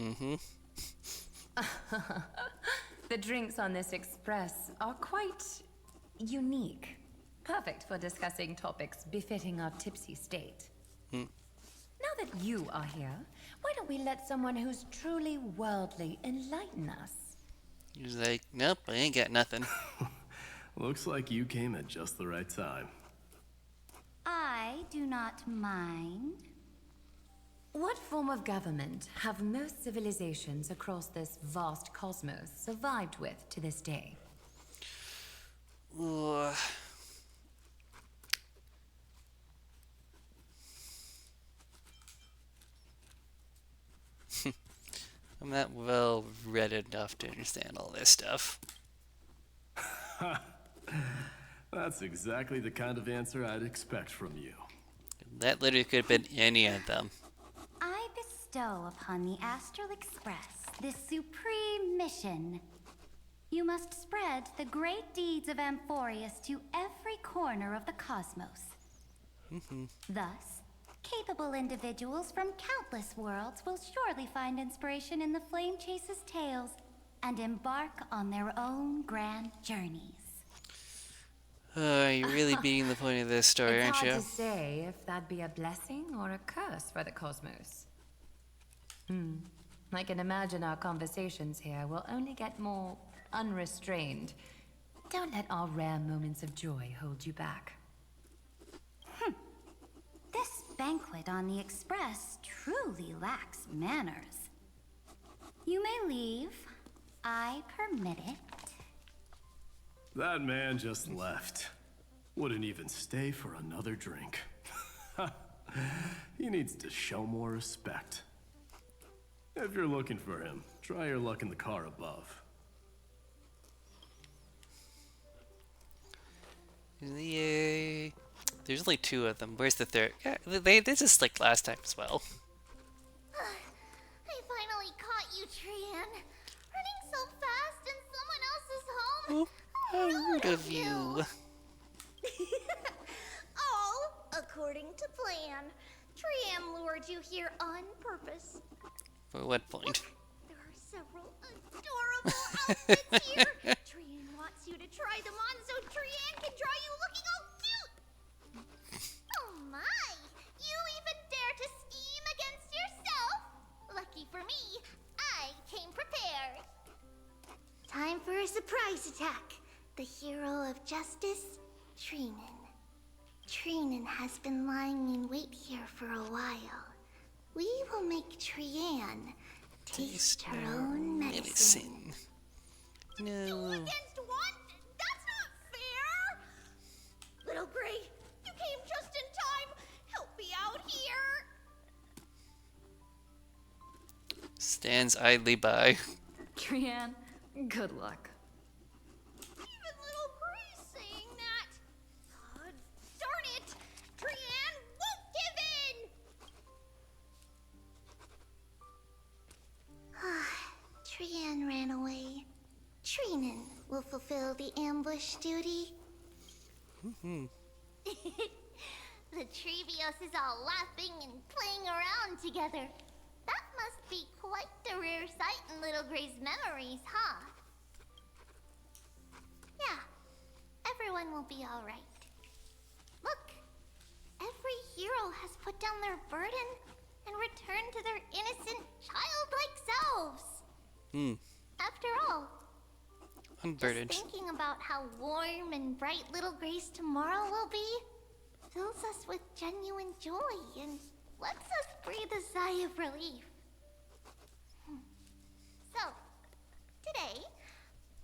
Mm-hmm. The drinks on this express are quite unique. Perfect for discussing topics befitting our tipsy state. Hmm. Now that you are here, why don't we let someone who's truly worldly enlighten us? He's like, nope, I ain't got nothing. Looks like you came at just the right time. I do not mind. What form of government have most civilizations across this vast cosmos survived with to this day? Ooh. I'm not well read enough to understand all this stuff. That's exactly the kind of answer I'd expect from you. That literally could have been any of them. I bestow upon the Astral Express this supreme mission. You must spread the great deeds of Amphorius to every corner of the cosmos. Thus, capable individuals from countless worlds will surely find inspiration in the Flame Chase's tales and embark on their own grand journeys. You're really beating the point of this story, It's aren't hard you? to say if that'd be a blessing or a curse for the cosmos. I can imagine our conversations here will only get more unrestrained. Don't let our rare moments of joy hold you back. This banquet on the Express truly lacks manners. You may leave. I permit it. That man just left. Wouldn't even stay for another drink. He needs to show more respect. If you're looking for him, try your luck in the car above. Yay. There's only two of them. Where's the third? Yeah, they just like last time as well. I finally caught you, Trian. Running so fast in someone else's home. How rude of you. All according to plan. Trian lured you here on purpose. For what point? There are several adorable outfits here. Trian wants you to try them on so Trian can draw you looking all cute. Oh my! You even dare to scheme against yourself? Lucky for me, I came prepared. Time for a surprise attack. The hero of justice, Trinan. Trinan has been lying in wait here for a while. We will make Trian taste her own medicine. No. Against one? That's not fair! Little Gray, you came just in time. Help me out here. Stands idly by. Trian, good luck. Even little Gray's saying that. Darn it! Trian won't give in! Trian ran away. Trinan will fulfill the ambush duty. The Trevios is all laughing and playing around together. That must be quite the rare sight in Little Gray's memories, huh? Yeah, everyone will be all right. Look, every hero has put down their burden and returned to their innocent, childlike selves. After all, Unburdened. just thinking about how warm and bright Little Gray's tomorrow will be fills us with genuine joy and lets us breathe a sigh of relief. So, today,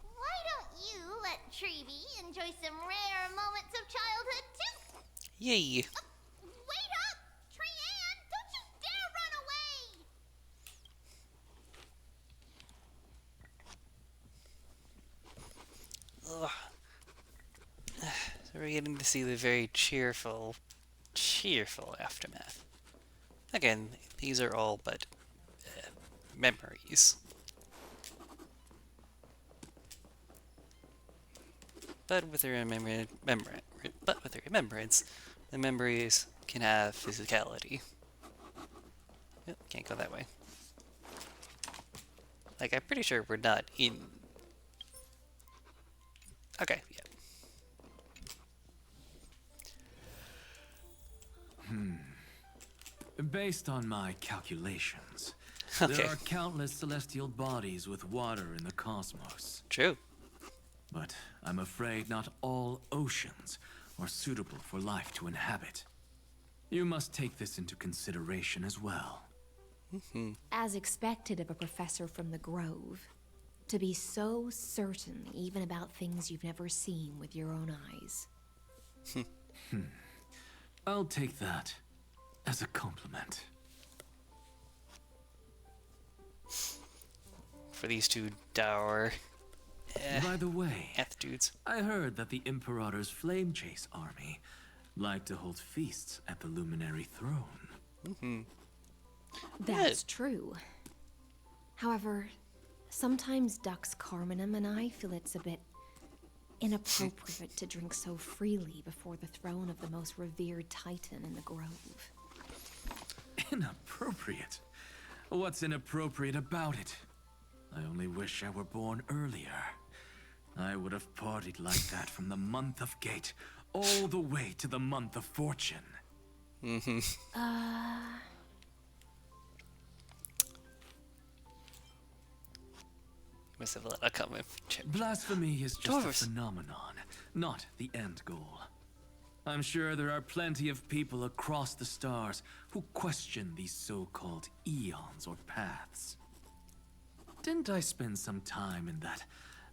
why don't you let Trevi enjoy some rare moments of childhood too? Yay. Wait up! Trian, don't you dare run away! Ugh. So we're getting to see the very cheerful aftermath. Again, these are all but memories. but with a remembrance, the memories can have physicality. Yep, can't go that way. Like, I'm pretty sure we're not in... Okay, yeah. Based on my calculations, Okay. there are countless celestial bodies with water in the cosmos. True. But I'm afraid not all oceans are suitable for life to inhabit. You must take this into consideration as well. As expected of a professor from the Grove, to be so certain even about things you've never seen with your own eyes. I'll take that as a compliment. For these two dour... By the way, dudes. I heard that the Imperator's Flame Chase army like to hold feasts at the Luminary Throne. That's true. However, sometimes Dux Carminum and I feel it's a bit inappropriate to drink so freely before the throne of the most revered titan in the Grove. Inappropriate? What's inappropriate about it? I only wish I were born earlier. I would have partied like that from the month of Gate all the way to the month of Fortune. Must have let that come in. Blasphemy is just Dwarves. a phenomenon, not the end goal. I'm sure there are plenty of people across the stars who question these so-called eons or paths. Didn't I spend some time in that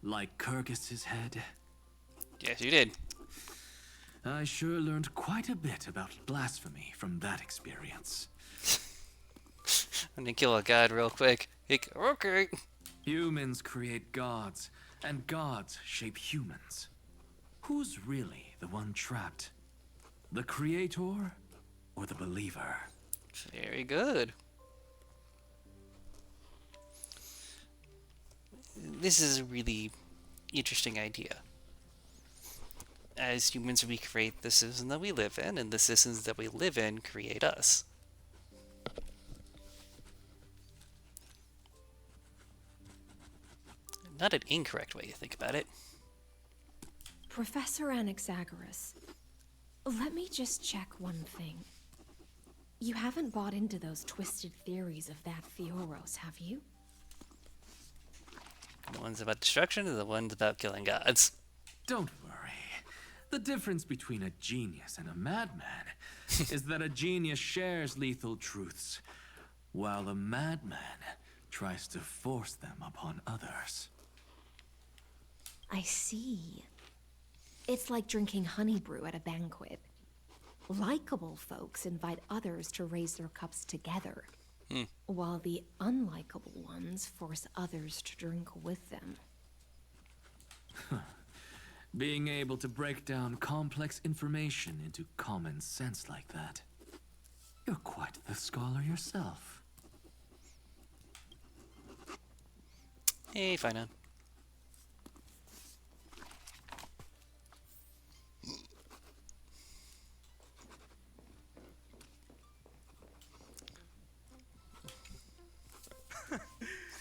Lycurgus's head? Yes, you did. I sure learned quite a bit about blasphemy from that experience. I'm gonna kill a god real quick. Okay. Humans create gods, and gods shape humans. Who's really the one trapped? The creator or the believer? Very good. This is a really interesting idea. As humans, we create the system that we live in, and the systems that we live in create us. Not an incorrect way to think about it. Professor Anaxagoras, let me just check one thing. You haven't bought into those twisted theories of that Theoros, have you? The ones about destruction and the ones about killing gods. Don't worry. The difference between a genius and a madman is that a genius shares lethal truths, while a madman tries to force them upon others. I see. It's like drinking honey brew at a banquet. Likeable folks invite others to raise their cups together, while the unlikable ones force others to drink with them. Being able to break down complex information into common sense like that. You're quite the scholar yourself. Hey, fine on.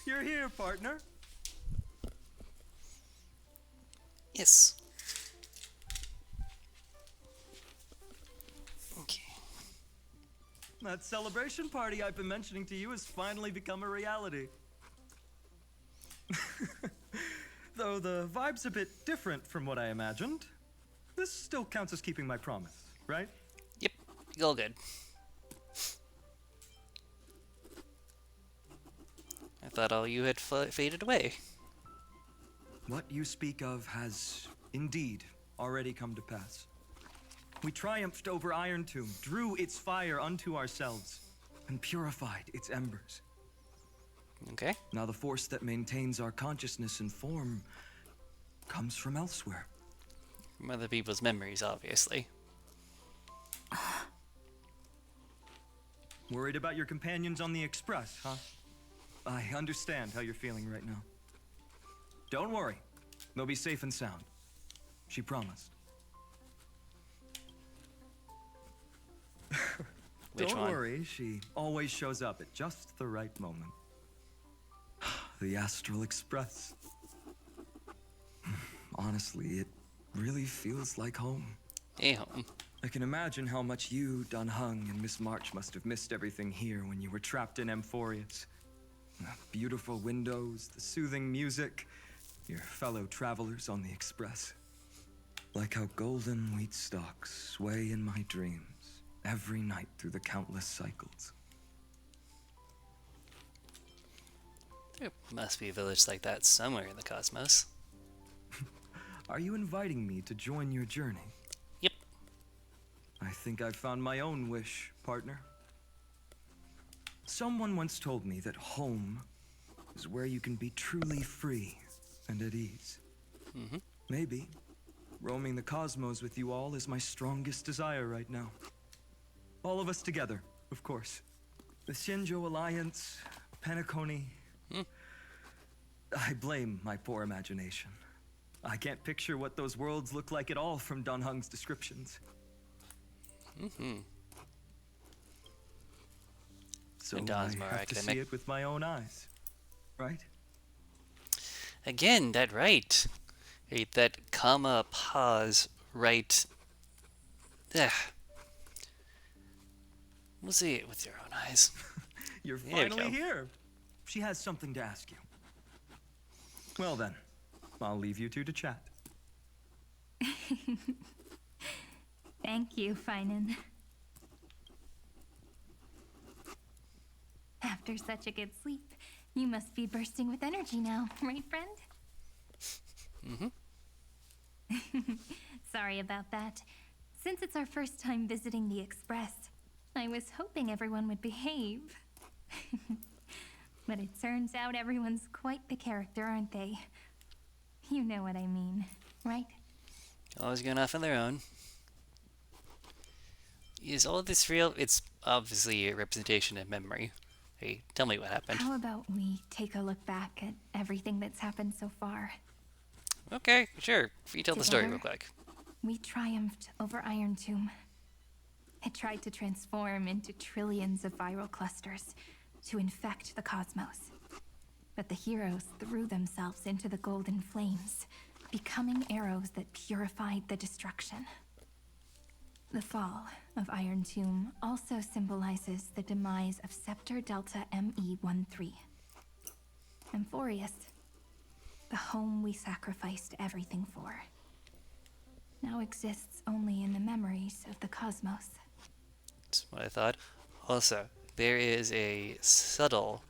You're here, partner. Yes. Okay. That celebration party I've been mentioning to you has finally become a reality. Though the vibe's a bit different from what I imagined, this still counts as keeping my promise, right? Yep, all good. I thought all you had faded away. What you speak of has indeed already come to pass. We triumphed over Iron Tomb, drew its fire unto ourselves, and purified its embers. Okay. Now the force that maintains our consciousness and form comes from elsewhere. From other people's memories, obviously. Worried about your companions on the Express, huh? I understand how you're feeling right now. Don't worry, they'll be safe and sound. She promised. Which Don't one? worry, she always shows up at just the right moment. The Astral Express. Honestly, it really feels like home. A home. I can imagine how much you, Dun Hung, and Miss March must have missed everything here when you were trapped in Amphorius. The beautiful windows, the soothing music, your fellow travelers on the Express. Like how golden wheat stalks sway in my dreams every night through the countless cycles. There must be a village like that somewhere in the cosmos. Are you inviting me to join your journey? Yep. I think I've found my own wish, partner. Someone once told me that home is where you can be truly free and at ease. Mm-hmm. Maybe roaming the cosmos with you all is my strongest desire right now. All of us together, of course. The Shinjo Alliance, Penacony. I blame my poor imagination. I can't picture what those worlds look like at all from Dun Hung's descriptions. Mm-hmm. So And I Don's more have to academic. see it with my own eyes, right? Again, that right. Right, that comma, pause, right. Ugh. We'll see it with your own eyes. You're There we finally go. here. She has something to ask you. Well then, I'll leave you two to chat. Thank you, Finan. After such a good sleep, you must be bursting with energy now, right, friend? Mm-hmm. Sorry about that. Since it's our first time visiting the Express, I was hoping everyone would behave. But it turns out everyone's quite the character, aren't they? You know what I mean, right? Always going off on their own. Is all of this real? It's obviously a representation of memory. Hey, tell me what happened. How about we take a look back at everything that's happened so far? Okay, sure. You tell the story real Together? quick. We triumphed over Iron Tomb. It tried to transform into trillions of viral clusters to infect the cosmos. But the heroes threw themselves into the golden flames, becoming arrows that purified the destruction. The fall of Iron Tomb also symbolizes the demise of Scepter Delta ME-13. Amphorius, the home we sacrificed everything for, now exists only in the memories of the cosmos. That's what I thought. Also, there is a subtle,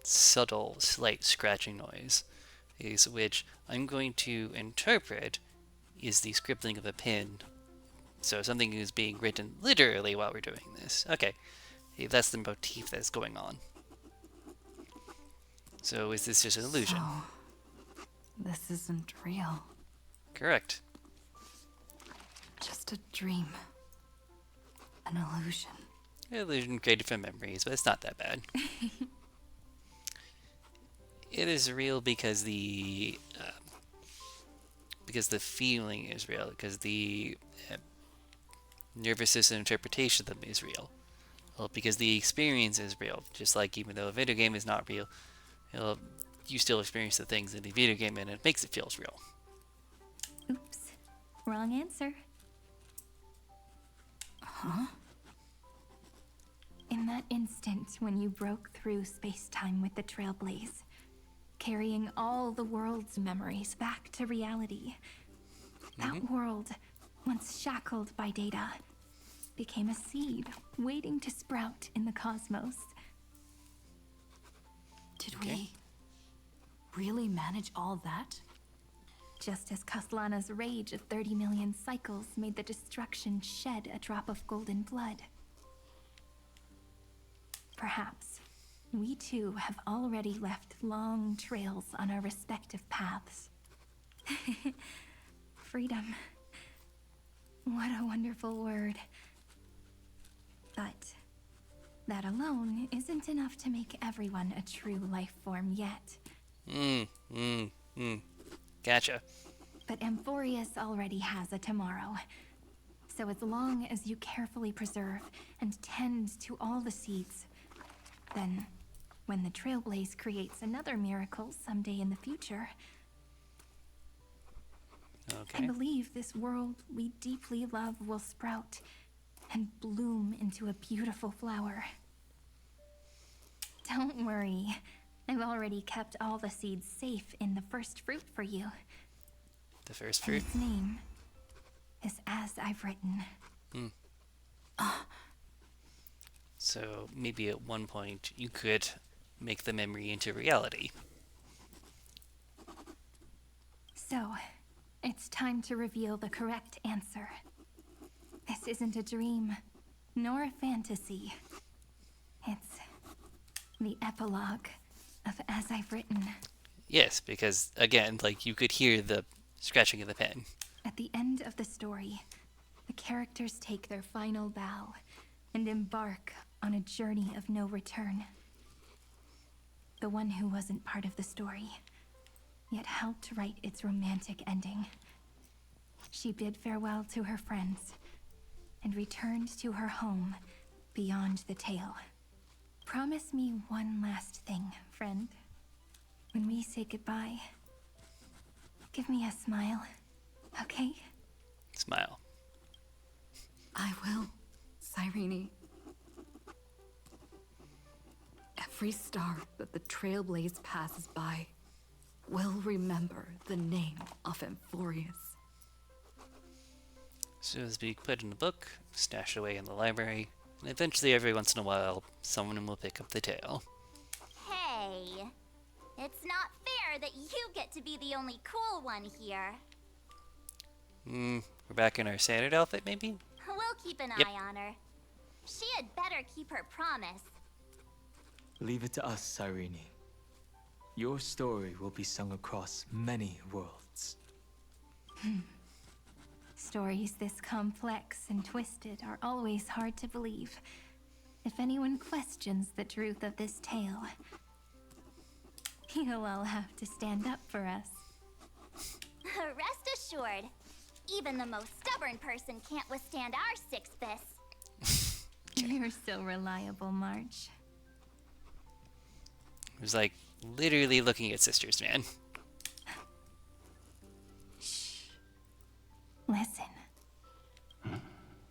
slight scratching noise, is which I'm going to interpret is the scribbling of a pen. So something is being written literally while we're doing this. Okay, that's the motif that's going on. So is this just an illusion? So, this isn't real. Correct. Just a dream. An illusion. Illusion created from memories, but it's not that bad. It is real because the feeling is real, because the nervous system interpretation of them is real. Well, because the experience is real. Just like even though a video game is not real, you still experience the things in the video game, and it makes it feel real. Oops, wrong answer. Huh? In that instant when you broke through space-time with the Trailblaze, carrying all the world's memories back to reality, that world, once shackled by data, became a seed waiting to sprout in the cosmos. Did we really manage all that? Just as Kaslana's rage of 30 million cycles made the destruction shed a drop of golden blood. Perhaps we too have already left long trails on our respective paths. Freedom. What a wonderful word. But that alone isn't enough to make everyone a true life form yet. Gotcha. But Amphorius already has a tomorrow. So as long as you carefully preserve and tend to all the seeds, then when the Trailblaze creates another miracle someday in the future, Okay. I believe this world we deeply love will sprout and bloom into a beautiful flower. Don't worry. I've already kept all the seeds safe in the first fruit for you. The first And fruit? its name is As I've Written. So maybe at one point you could make the memory into reality. So, it's time to reveal the correct answer. This isn't a dream, nor a fantasy. It's the epilogue of As I've Written. Yes, because again, like you could hear the scratching of the pen. At the end of the story, the characters take their final bow and embark on a journey of no return. The one who wasn't part of the story, yet helped write its romantic ending. She bid farewell to her friends and returned to her home beyond the tale. Promise me one last thing, friend. When we say goodbye, give me a smile, okay? Smile. I will, Cyrene. Every star that the Trailblaze passes by will remember the name of Amphorius. So as be put in a book, stashed away in the library, and eventually every once in a while, someone will pick up the tale. Hey, it's not fair that you get to be the only cool one here. We're back in our standard outfit, maybe? We'll keep an Yep. eye on her. She had better keep her promise. Leave it to us, Cyrene. Your story will be sung across many worlds. Stories this complex and twisted are always hard to believe. If anyone questions the truth of this tale, you'll all have to stand up for us. Rest assured, even the most stubborn person can't withstand our six fists. You're so reliable, March. It was like literally looking at sisters, man. Listen.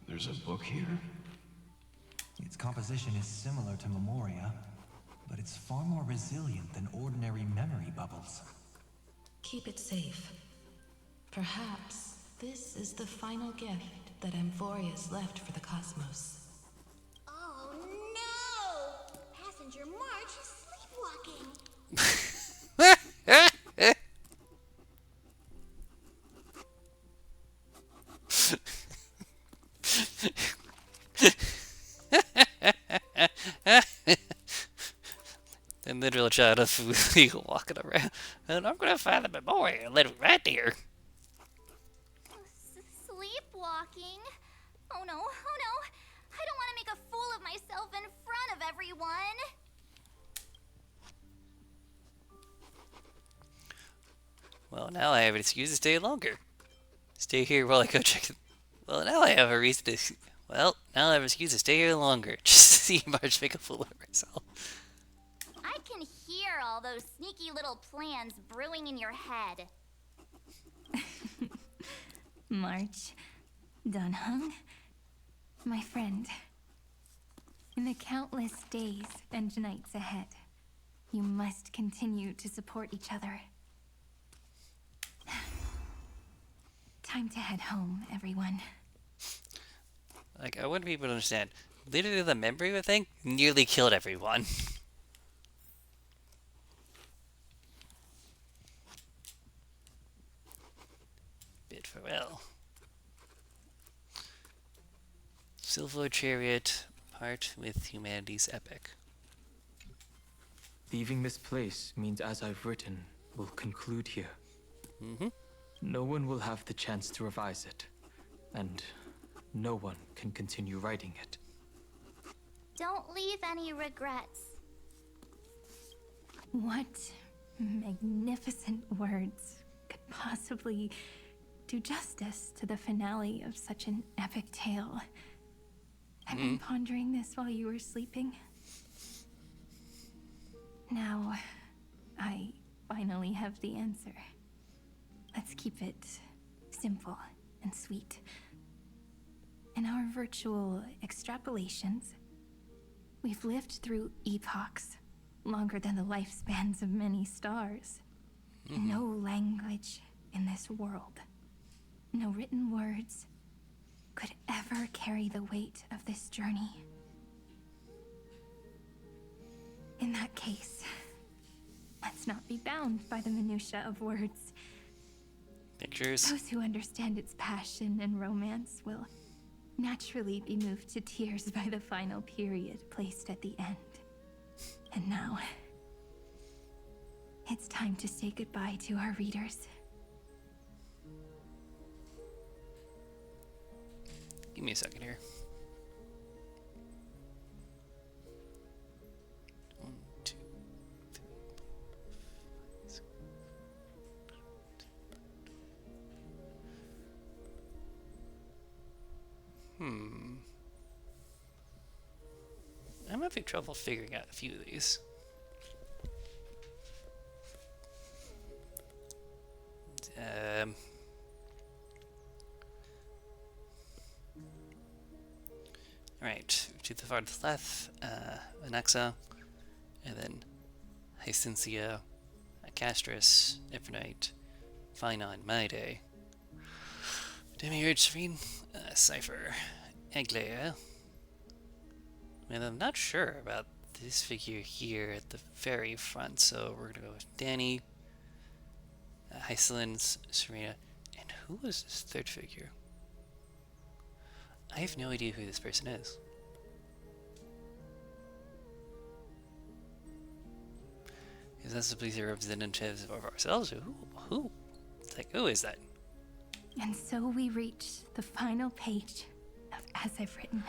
There's a book here? Its composition is similar to Memoria, but it's far more resilient than ordinary memory bubbles. Keep it safe. Perhaps this is the final gift that Amphorius left for the cosmos. Oh no! Passenger March is sleepwalking. The literal child of legal walking around. And I'm gonna find the memorial and let it right there. Sleepwalking? Oh no, oh no. I don't want to make a fool of myself in front of everyone. Well, now I have an excuse to stay longer. Stay here while I go check it. Well, now I have a reason to. Well, now I have an excuse to stay here longer. Just to see Marge make a fool of herself. I can hear all those sneaky little plans brewing in your head. March, Dunhung, my friend. In the countless days and nights ahead, you must continue to support each other. Time to head home, everyone. Like, I want people to understand. Literally, the memory of the thing nearly killed everyone. Bid farewell. Silver Chariot, part with humanity's epic. Leaving this place means As I've Written will conclude here. Mm-hmm. No one will have the chance to revise it, and no one can continue writing it. Don't leave any regrets. What magnificent words could possibly do justice to the finale of such an epic tale. I've been pondering this while you were sleeping. Now, I finally have the answer. Let's keep it simple and sweet. In our virtual extrapolations, we've lived through epochs longer than the lifespans of many stars. No language in this world, no written words, could ever carry the weight of this journey. In that case, let's not be bound by the minutiae of words. Pictures. Those who understand its passion and romance will naturally be moved to tears by the final period placed at the end. And now, it's time to say goodbye to our readers. Give me a second here. 1, 2, 3, 4, 5, 6. I'm having trouble figuring out a few of these. Alright, to the farthest left, Anaxa, and then Hycinthia, Castris, Ephronite, Phynon, Maide, Demiurge, Serene, Cypher, Aglaia. And I'm not sure about this figure here at the very front, so we're gonna go with Danny, Hycelins, Serena, and who was this third figure? I have no idea who this person is. Is that simply the representatives of ourselves? Who? Like, who is that? And so we reach the final page of As I've Written.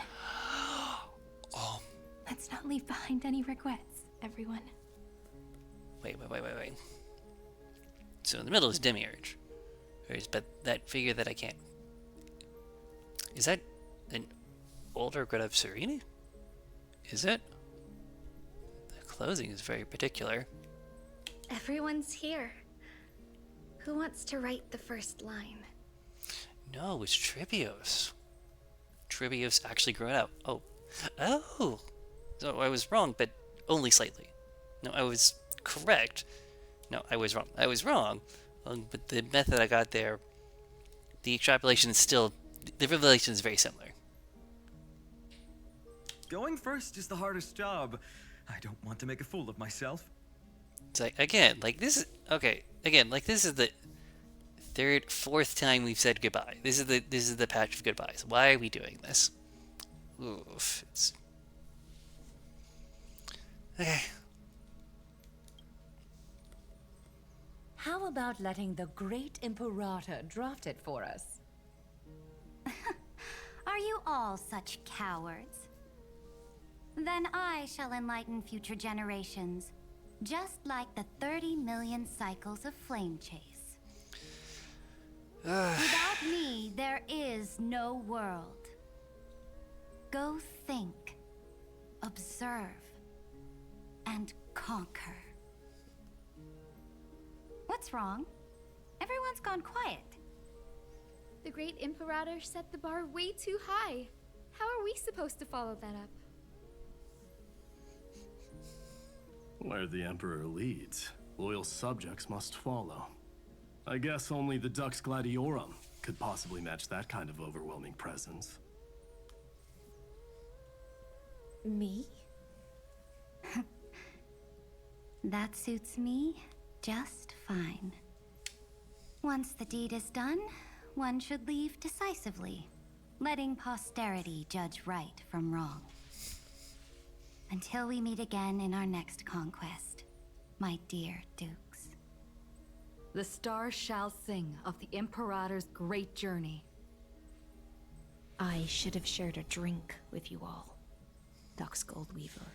Oh. Let's not leave behind any regrets, everyone. Wait. So in the middle is Demiurge. But that figure that I can't... Is that an older Greta of Serene? Is it? The clothing is very particular. Everyone's here. Who wants to write the first line? No, it's Tribios. Tribios actually grown up. Oh. So I was wrong, but only slightly. No, I was correct. No, I was wrong. I was wrong. But the method I got there, the extrapolation is still... The revelation is very similar. Going first is the hardest job. I don't want to make a fool of myself. It's like, again, like this is... Okay, again, like this is the fourth time we've said goodbye. This is the patch of goodbyes. Why are we doing this? Oof, it's... Okay. How about letting the great Imperator draft it for us? Are you all such cowards? Then I shall enlighten future generations, just like the 30 million cycles of flame chase. Without me, there is no world. Go think, observe, and conquer. What's wrong? Everyone's gone quiet. The great Imperator set the bar way too high. How are we supposed to follow that up? Where the Emperor leads, loyal subjects must follow. I guess only the Dux Gladiorum could possibly match that kind of overwhelming presence. Me? That suits me just fine. Once the deed is done, one should leave decisively, letting posterity judge right from wrong. Until we meet again in our next conquest, my dear Dukes. The stars shall sing of the Imperator's great journey. I should have shared a drink with you all, Dux Goldweaver.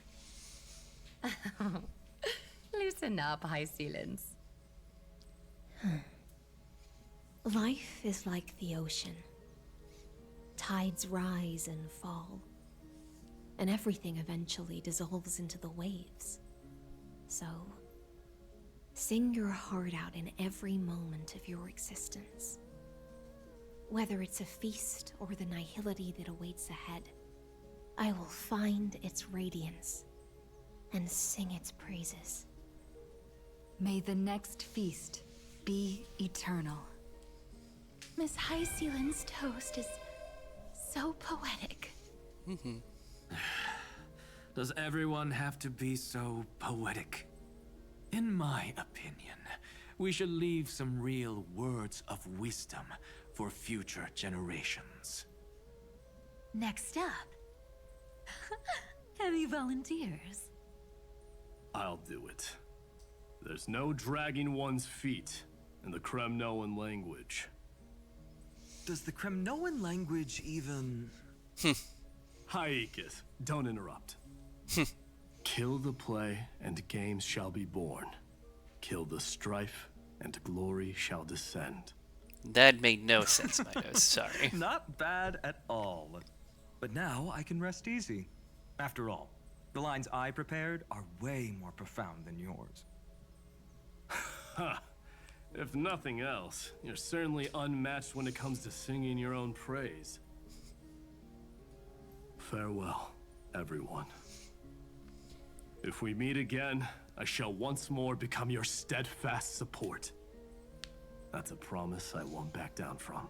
Loosen up, High Ceilings. Life is like the ocean. Tides rise and fall, and everything eventually dissolves into the waves. So, sing your heart out in every moment of your existence. Whether it's a feast or the nihility that awaits ahead, I will find its radiance and sing its praises. May the next feast be eternal. Miss High Sealand's toast is so poetic. Does everyone have to be so poetic? In my opinion, we should leave some real words of wisdom for future generations. Next up, any volunteers? I'll do it. There's no dragging one's feet in the Kremnoan language. Does the Kremnoan language even... Haikith, don't interrupt. Kill the play, and games shall be born. Kill the strife, and glory shall descend. That made no sense, Mido. Sorry. Not bad at all. But now I can rest easy. After all, the lines I prepared are way more profound than yours. Ha! If nothing else, you're certainly unmatched when it comes to singing your own praise. Farewell, everyone. If we meet again, I shall once more become your steadfast support. That's a promise I won't back down from.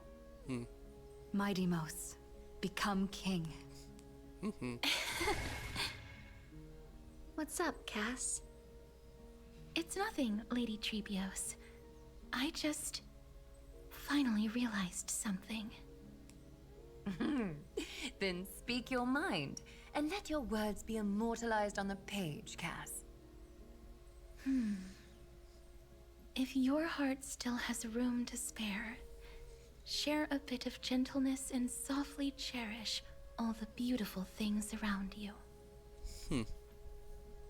Mighty Mos, become king. What's up, Cass? It's nothing, Lady Trebios. I just finally realized something. Then speak your mind, and let your words be immortalized on the page, Cass. If your heart still has room to spare, share a bit of gentleness and softly cherish all the beautiful things around you.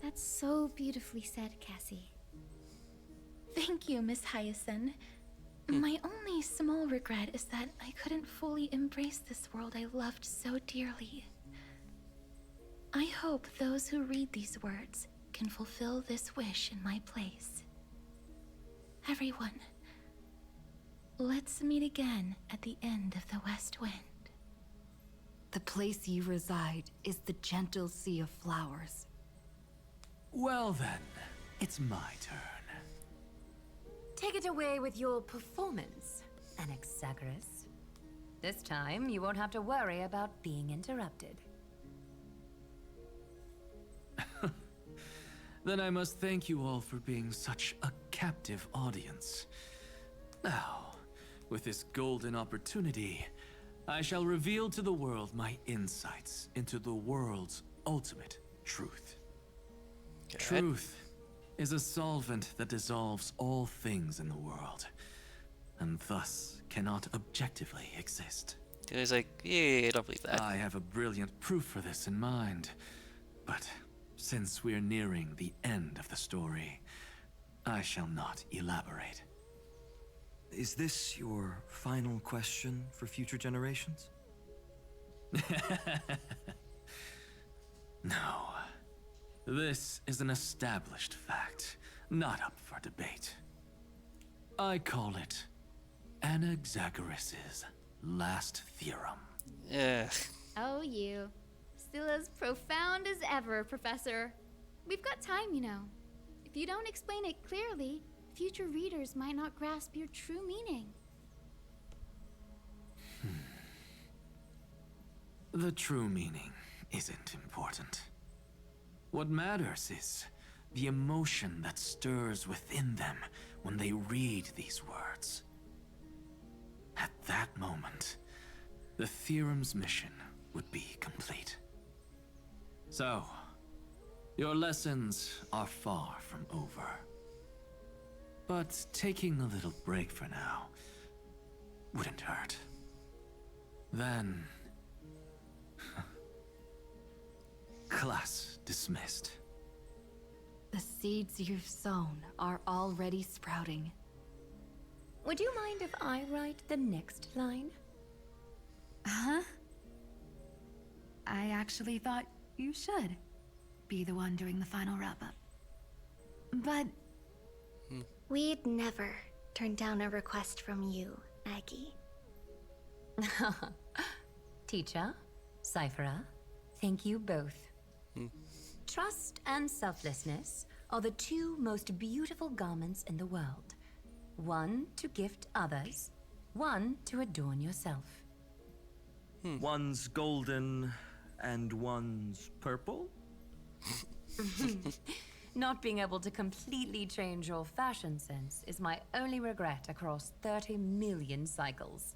That's so beautifully said, Cassie. Thank you, Miss Hyacinth. My only small regret is that I couldn't fully embrace this world I loved so dearly. I hope those who read these words can fulfill this wish in my place. Everyone, let's meet again at the end of the West Wind. The place you reside is the gentle sea of flowers. Well then, it's my turn. Take it away with your performance, Anaxagoras. This time, you won't have to worry about being interrupted. Then I must thank you all for being such a captive audience. Now, with this golden opportunity, I shall reveal to the world my insights into the world's ultimate truth. Truth is a solvent that dissolves all things in the world, and thus cannot objectively exist. The guy's like, yeah, I don't believe that. I have a brilliant proof for this in mind, but since we're nearing the end of the story, I shall not elaborate. Is this your final question for future generations? No. This is an established fact, not up for debate. I call it Anaxagoras' last theorem. Oh, you. Still as profound as ever, Professor. We've got time, you know. If you don't explain it clearly, future readers might not grasp your true meaning. The true meaning isn't important. What matters is the emotion that stirs within them when they read these words. At that moment, the theorem's mission would be complete. So, your lessons are far from over. But taking a little break for now wouldn't hurt. Then... class dismissed. The seeds you've sown are already sprouting. Would you mind if I write the next line? Huh? I actually thought you should be the one doing the final wrap-up. But... We'd never turn down a request from you, Aggie. Teacher, Cyphera, thank you both. Trust and selflessness are the two most beautiful garments in the world. One to gift others, one to adorn yourself. One's golden and one's purple? Not being able to completely change your fashion sense is my only regret across 30 million cycles.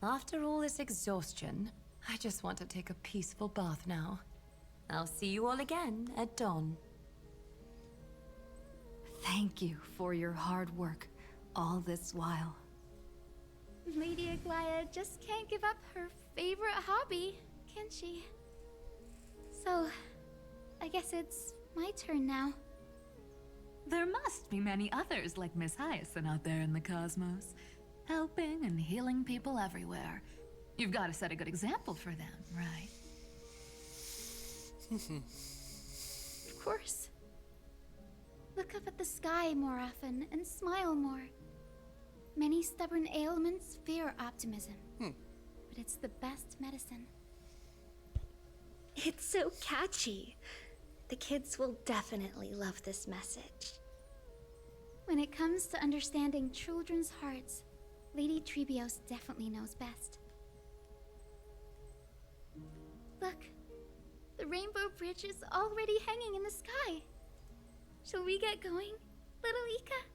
After all this exhaustion, I just want to take a peaceful bath now. I'll see you all again at dawn. Thank you for your hard work all this while. Lady Aglaia just can't give up her favorite hobby, can she? So, I guess it's my turn now. There must be many others like Miss Hyacinth out there in the cosmos, helping and healing people everywhere. You've got to set a good example for them, right? Of course. Look up at the sky more often and smile more. Many stubborn ailments fear optimism, but it's the best medicine. It's so catchy. The kids will definitely love this message. When it comes to understanding children's hearts, Lady Treebios definitely knows best. Look, the Rainbow Bridge is already hanging in the sky. Shall we get going, little Ika?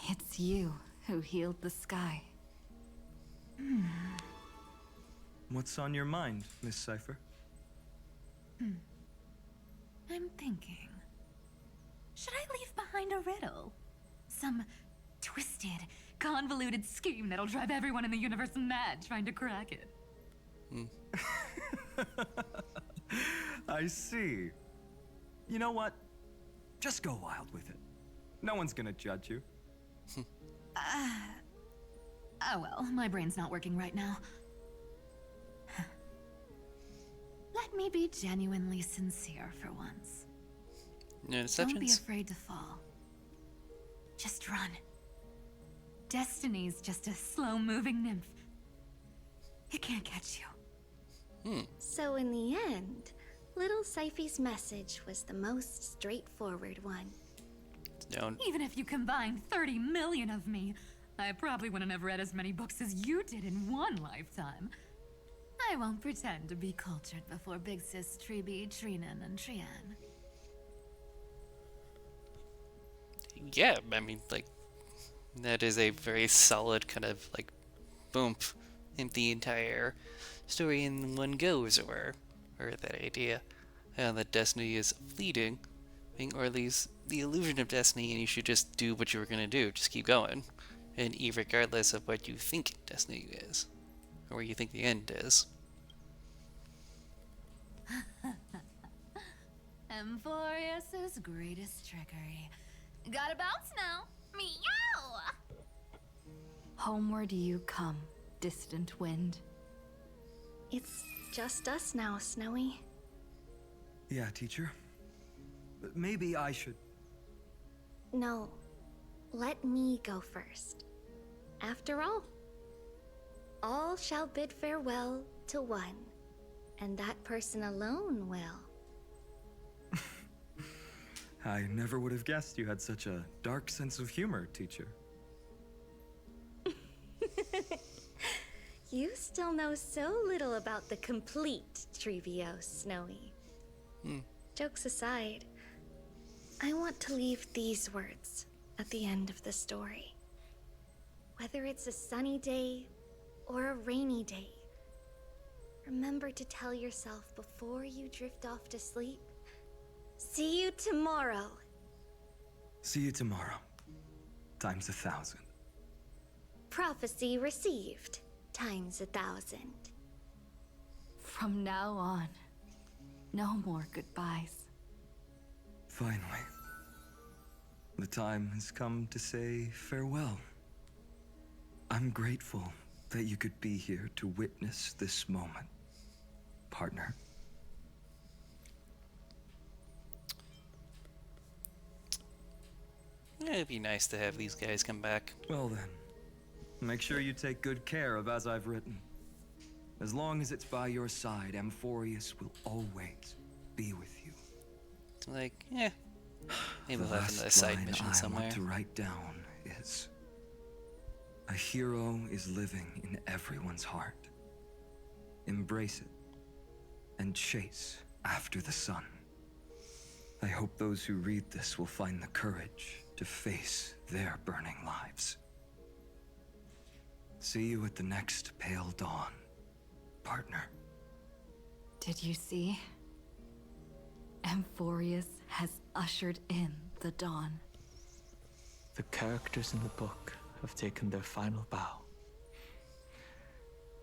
It's you who healed the sky. What's on your mind, Miss Cypher? I'm thinking. Should I leave behind a riddle? Some twisted, convoluted scheme that'll drive everyone in the universe mad trying to crack it. I see. You know what? Just go wild with it. No one's gonna judge you. Oh well, my brain's not working right now. Let me be genuinely sincere for once. No Don't be deceptions. afraid to fall. Just run. Destiny's just a slow-moving nymph. It can't catch you. So in the end, little Syphy's message was the most straightforward one. Don't. Even if you combined 30 million of me, I probably wouldn't have read as many books as you did in one lifetime. I won't pretend to be cultured before Big Sis Treeby, Trinan, and Trian. Yeah, I mean, like, that is a very solid kind of, like, boom in the entire story in one go, as it were. Or that idea that destiny is fleeting, or at least the illusion of destiny, and you should just do what you were going to do. Just keep going. And regardless of what you think destiny is, or what you think the end is. Emphorius's greatest trickery. Gotta bounce now. Meow! Homeward you come, distant wind. It's just us now, Snowy. Yeah, teacher. Maybe I should... No, let me go first. After all shall bid farewell to one, and that person alone will. I never would have guessed you had such a dark sense of humor, teacher. You still know so little about the complete Treebios, Snowy. Jokes aside, I want to leave these words at the end of the story. Whether it's a sunny day or a rainy day, remember to tell yourself before you drift off to sleep, see you tomorrow. See you tomorrow. Times 1,000. Prophecy received. Times 1,000. From now on, no more goodbyes. Finally. the time has come to say farewell. I'm grateful that you could be here to witness this moment, partner. It'd be nice to have these guys come back. Well then, make sure you take good care of as I've written. As long as it's by your side, Amphorius will always be with you. It's like, maybe we'll The have another last side line mission I somewhere. want to write down is, a hero is living in everyone's heart. Embrace it and chase after the sun. I hope those who read this will find the courage to face their burning lives. See you at the next pale dawn, partner. Did you see? Amphorius has ushered in the dawn. The characters in the book have taken their final bow.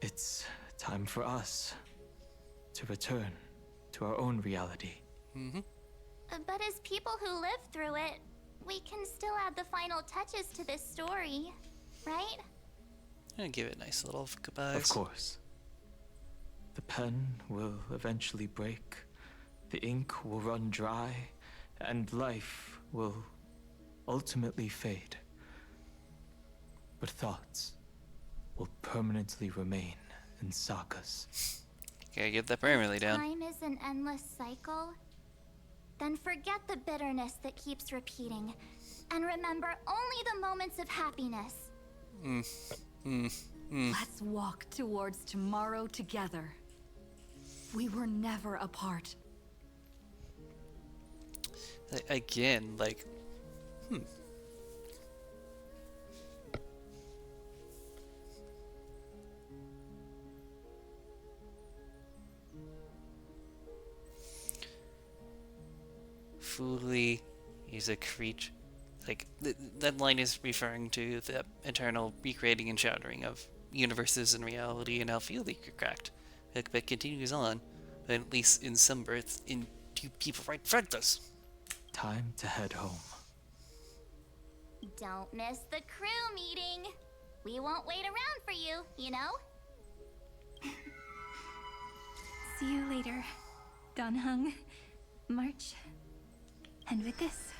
It's time for us to return to our own reality. But as people who lived through it, we can still add the final touches to this story, right? And give it nice little goodbyes. Of course. The pen will eventually break, the ink will run dry, and life will ultimately fade. But thoughts will permanently remain in sagas. Gotta get that permanently down. Time is an endless cycle. Then forget the bitterness that keeps repeating, and remember only the moments of happiness. Let's walk towards tomorrow together. We were never apart. Again, like, Fuli is a creature. Like, that line is referring to the eternal recreating and shattering of universes and reality and how Fuli cracked. But continues on, but at least in some births, in two people right in front of us. Time to head home. Don't miss the crew meeting. We won't wait around for you, you know? See you later, Donhung, March. And with this,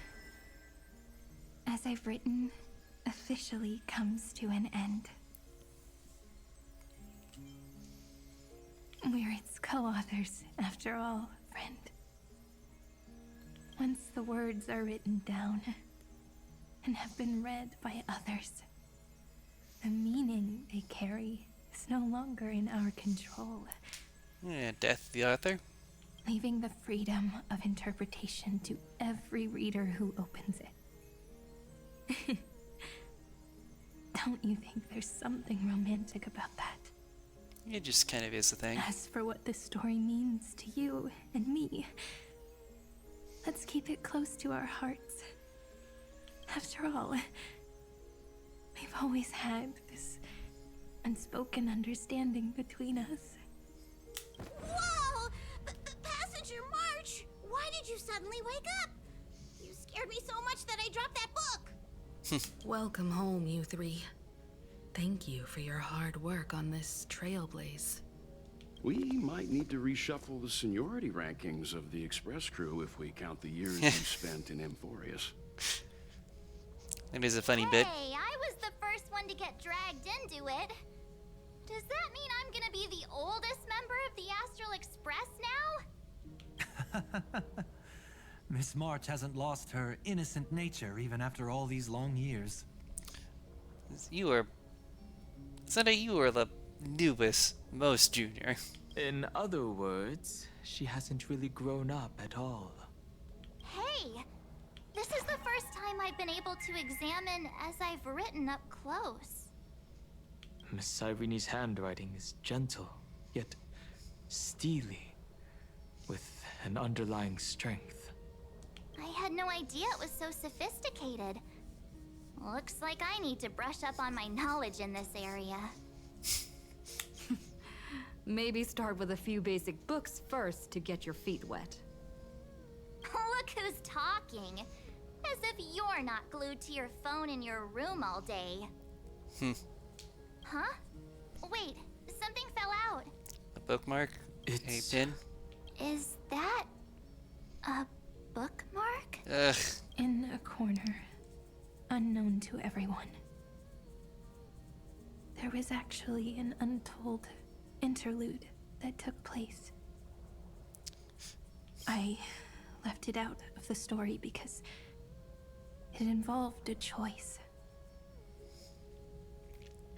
as I've written, officially comes to an end. We're its co-authors, after all, friend. Once the words are written down and have been read by others, the meaning they carry is no longer in our control. Yeah, death the author. Leaving the freedom of interpretation to every reader who opens it. Don't you think there's something romantic about that? It just kind of is the thing. As for what this story means to you and me, let's keep it close to our hearts. After all, we've always had this unspoken understanding between us. Whoa! Passenger March! Why did you suddenly wake up? You scared me so much that I dropped that book. Welcome home, you three. Thank you for your hard work on this Trailblaze. We might need to reshuffle the seniority rankings of the Express crew if we count the years you spent in Amphorius. It is a funny bit. Hey, I was the first one to get dragged into it. Does that mean I'm gonna be the oldest member of the Astral Express now? Miss March hasn't lost her innocent nature even after all these long years. You are... Sunday, you are the newest, most junior. In other words, she hasn't really grown up at all. Hey, this is the first time I've been able to examine as I've written up close. Miss Irene's handwriting is gentle, yet steely, with an underlying strength. I had no idea it was so sophisticated. Looks like I need to brush up on my knowledge in this area. Maybe start with a few basic books first to get your feet wet. Look who's talking. As if you're not glued to your phone in your room all day. Huh? Wait, something fell out. A bookmark? A pin? Is that a bookmark? Ugh. In a corner, unknown to everyone. There was actually an untold interlude that took place. I left it out of the story because it involved a choice.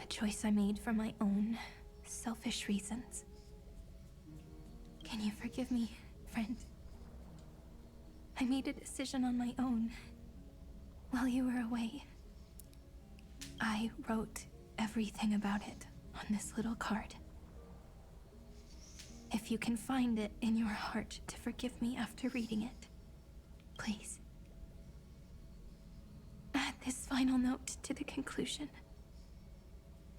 A choice I made for my own selfish reasons. Can you forgive me, friend? I made a decision on my own while you were away. I wrote everything about it on this little card. If you can find it in your heart to forgive me after reading it, please. Add this final note to the conclusion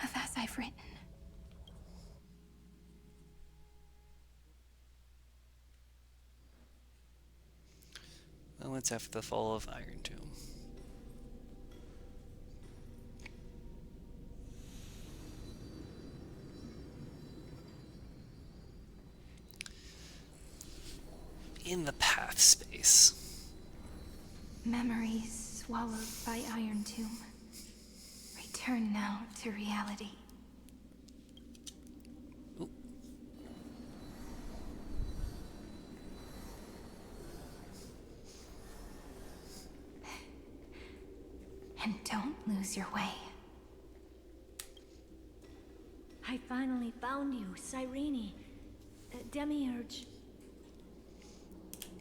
of as I've written. Moments after the fall of Iron Tomb. In the path space. Memories swallowed by Iron Tomb. Return now to reality. Ooh. And don't lose your way. I finally found you, Cyrene. Demiurge.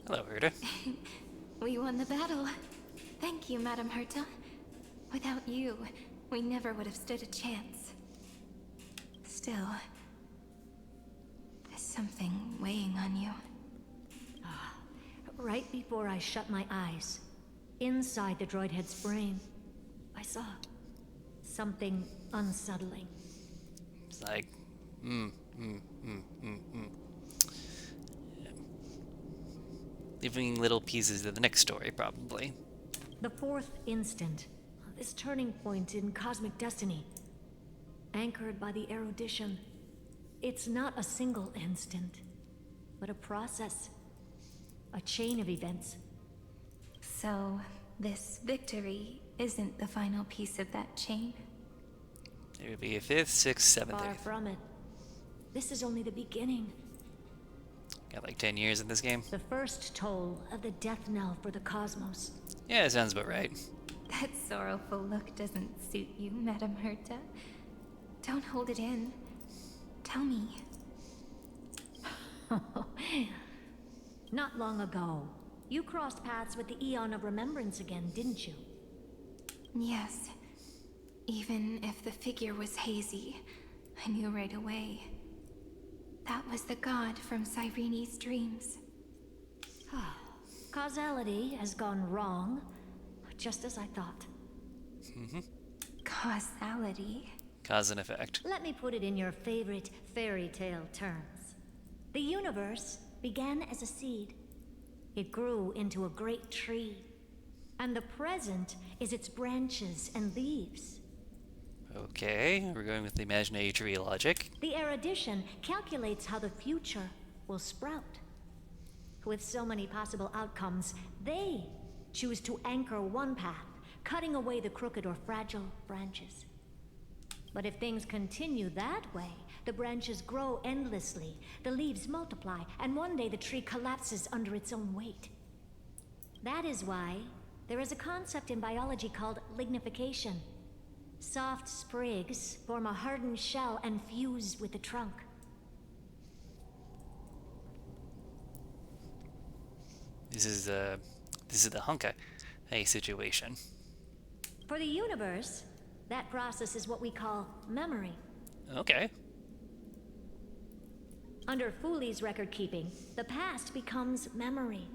Hello, Herta. We won the battle. Thank you, Madam Herta. Without you, we never would have stood a chance. Still, there's something weighing on you. Right before I shut my eyes, inside the droid head's brain, I saw something unsettling. It's like, leaving little pieces to the next story, probably. The fourth instant, this turning point in cosmic destiny, anchored by the erudition. It's not a single instant, but a process, a chain of events. So, this victory isn't the final piece of that chain? It would be a 5th, 6th, 7th, Far 8th. from it. This is only the beginning. Got like 10 years in this game. The first toll of the death knell for the cosmos. Yeah, it sounds about right. That sorrowful look doesn't suit you, Madam Herta. Don't hold it in. Tell me. Not long ago, you crossed paths with the Eon of Remembrance again, didn't you? Yes. Even if the figure was hazy, I knew right away. That was the god from Cyrene's dreams. Causality has gone wrong, just as I thought. Causality? Cause and effect. Let me put it in your favorite fairy tale terms. The universe began as a seed. It grew into a great tree. And the present is its branches and leaves. Okay, we're going with the imaginary tree logic. The erudition calculates how the future will sprout. With so many possible outcomes, they choose to anchor one path, cutting away the crooked or fragile branches. But if things continue that way, the branches grow endlessly, the leaves multiply, and one day the tree collapses under its own weight. That is why there is a concept in biology called lignification. Soft sprigs form a hardened shell and fuse with the trunk. This is the Hunka situation. For the universe, that process is what we call memory. Okay. Under Fooley's record keeping, the past becomes memory.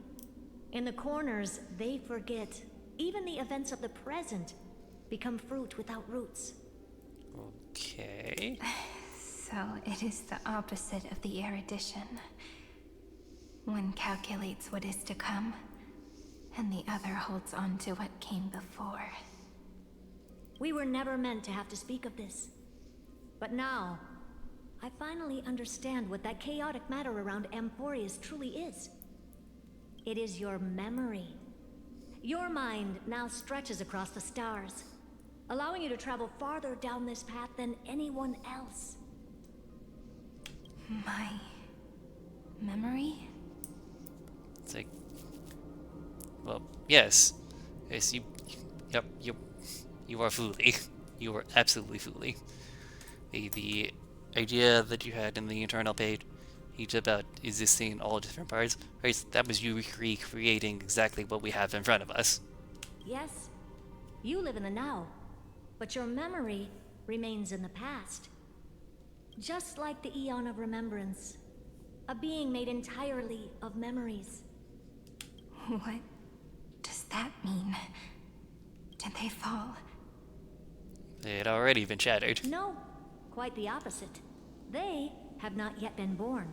In the corners, they forget. Even the events of the present become fruit without roots. Okay. So it is the opposite of the erudition. One calculates what is to come, and the other holds on to what came before. We were never meant to have to speak of this. But now, I finally understand what that chaotic matter around Amphorius truly is. It is your memory. Your mind now stretches across the stars, allowing you to travel farther down this path than anyone else. My memory? It's like, well, yes. Yes, yep, you are Fooly. You are absolutely Fooly. The idea that you had in the internal page, each about existing in all different parts, right? That was you recreating exactly what we have in front of us. Yes, you live in the now, but your memory remains in the past. Just like the Eon of Remembrance, a being made entirely of memories. What does that mean? Did they fall? They had already been shattered. No, quite the opposite. They have not yet been born.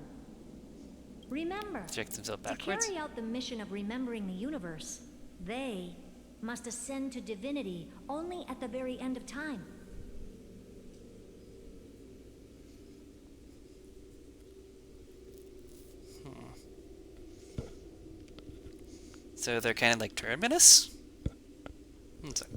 Remember, Check themselves to backwards. carry out the mission of remembering the universe, they must ascend to divinity only at the very end of time. So they're kind of like Terminus? Sorry.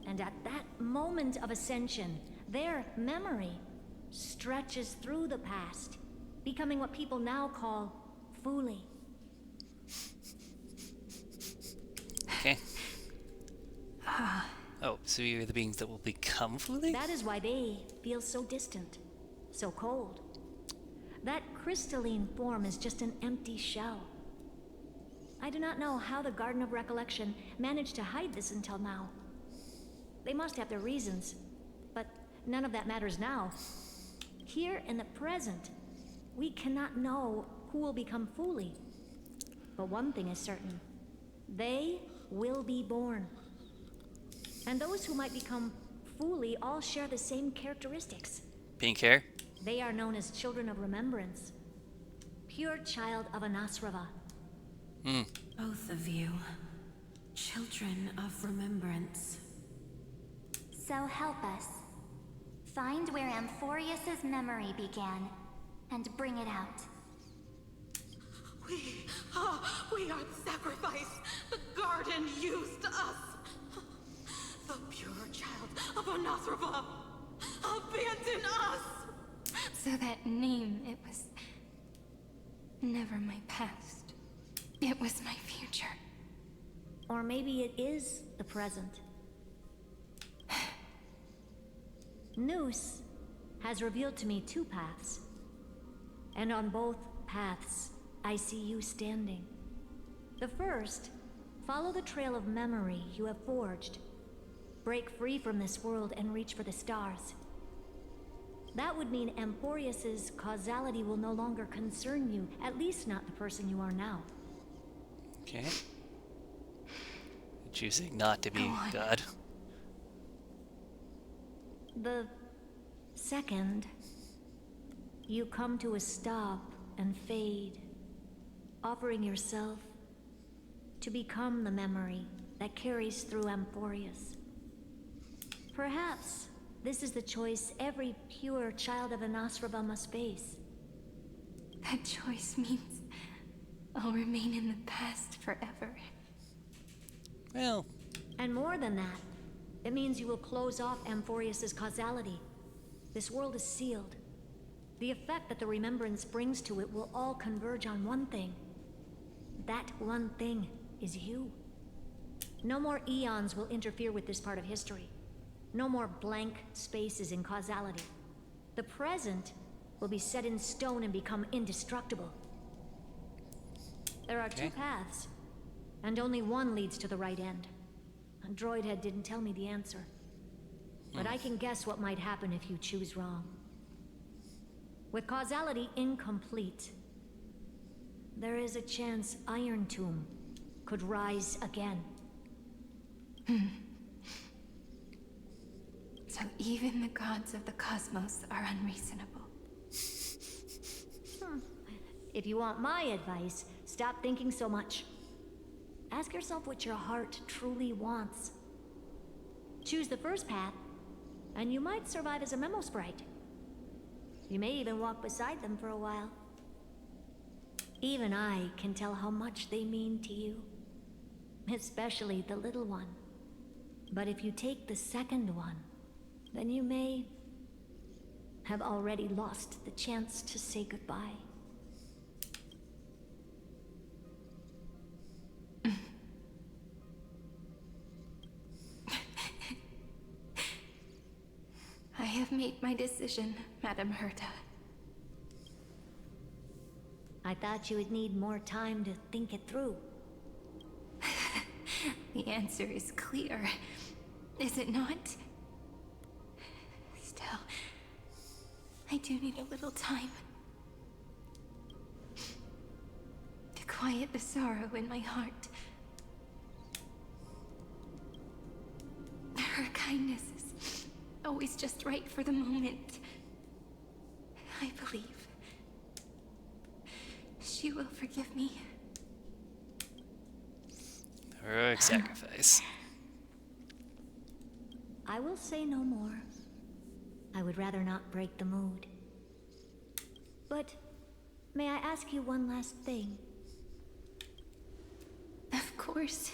And at that moment of ascension, their memory stretches through the past, becoming what people now call Fooly. Okay. Oh, so you're the beings that will become Fooly? That is why they feel so distant, so cold. That crystalline form is just an empty shell. I do not know how the Garden of Recollection managed to hide this until now. They must have their reasons, but none of that matters now. Here in the present, we cannot know who will become Fooly. But one thing is certain. They will be born. And those who might become Fuli all share the same characteristics. Pink hair? They are known as Children of Remembrance. Pure child of Anasrava. Both of you. Children of Remembrance. So help us. Find where Amphorius's memory began, and bring it out. We are the sacrifice the garden used us. The pure child of Anasrava. Abandon us! So that name, it was never my past. It was my future. Or maybe it is the present. Noose has revealed to me two paths. And on both paths, I see you standing. The first, follow the trail of memory you have forged. Break free from this world and reach for the stars. That would mean Amphorius's causality will no longer concern you, at least not the person you are now. Okay. Choosing not to be God. The second, you come to a stop and fade, offering yourself to become the memory that carries through Amphorius. Perhaps this is the choice every pure child of Anasrava must face. That choice means I'll remain in the past forever. Well. And more than that, it means you will close off Amphorius's causality. This world is sealed. The effect that the remembrance brings to it will all converge on one thing. That one thing is you. No more eons will interfere with this part of history. No more blank spaces in causality. The present will be set in stone and become indestructible. There are two paths, and only one leads to the right end. Droidhead didn't tell me the answer, but I can guess what might happen if you choose wrong. With causality incomplete, there is a chance Iron Tomb could rise again. So even the gods of the cosmos are unreasonable. If you want my advice, stop thinking so much. Ask yourself what your heart truly wants. Choose the first path, and you might survive as a memo sprite. You may even walk beside them for a while. Even I can tell how much they mean to you. Especially the little one. But if you take the second one, then you may have already lost the chance to say goodbye. I have made my decision, Madam Herta. I thought you would need more time to think it through. The answer is clear, is it not? Still, I do need a little time to quiet the sorrow in my heart. Her kindness is always just right for the moment. I believe she will forgive me. Heroic sacrifice. I will say no more. I would rather not break the mood. But may I ask you one last thing? Of course.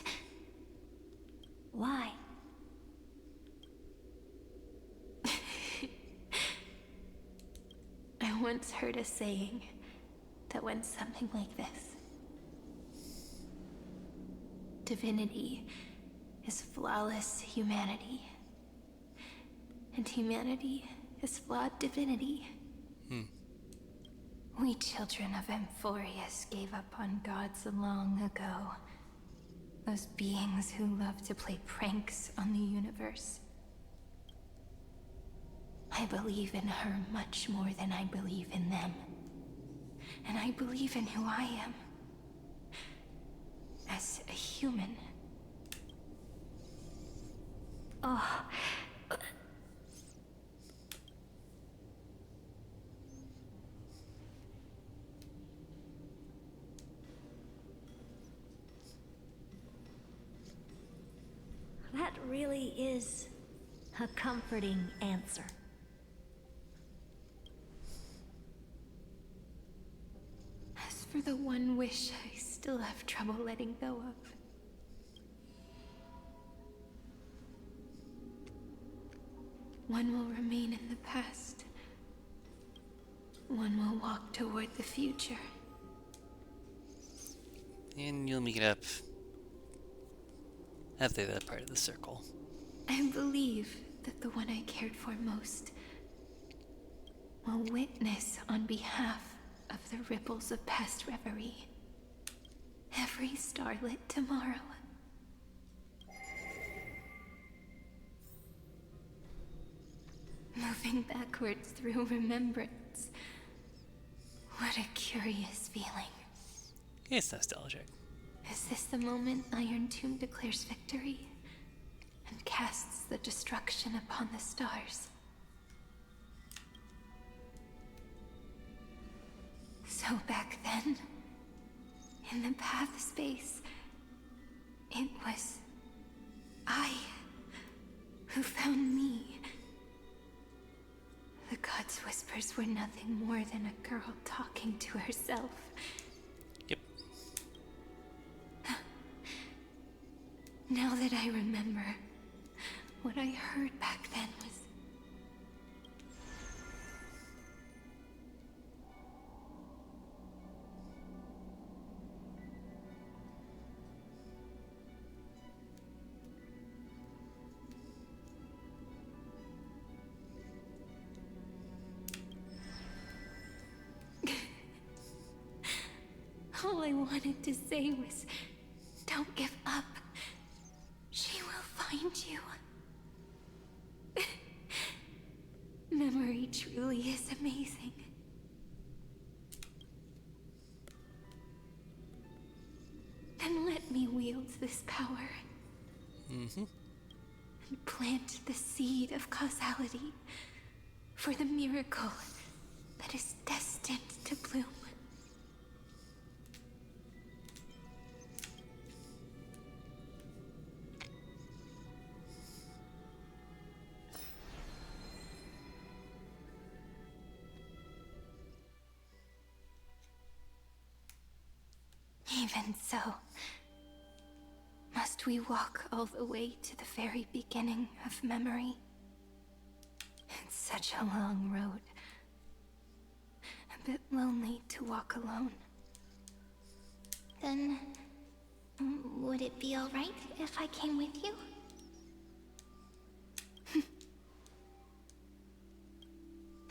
Why? I once heard a saying that went something like this. Divinity is flawless humanity, and humanity is flawed divinity. We children of Amphorius gave up on gods long ago. Those beings who love to play pranks on the universe. I believe in her much more than I believe in them. And I believe in who I am. As a human. Oh, really is a comforting answer. As for the one wish I still have trouble letting go of, one will remain in the past. One will walk toward the future. And you'll meet up at the other part of the circle. I believe that the one I cared for most will witness on behalf of the ripples of past reverie every starlit tomorrow. Moving backwards through remembrance. What a curious feeling. It's nostalgic. Is this the moment Iron Tomb declares victory and casts the destruction upon the stars? So back then, in the path space, it was I who found me. The gods' whispers were nothing more than a girl talking to herself. Yep. Now that I remember, what I heard back then was... All I wanted to say was, don't give up. She will find you. Memory truly is amazing. Then let me wield this power. Mm-hmm. And plant the seed of causality for the miracle that is destined to bloom. Even so, must we walk all the way to the very beginning of memory? It's such a long road. A bit lonely to walk alone. Then, would it be alright if I came with you?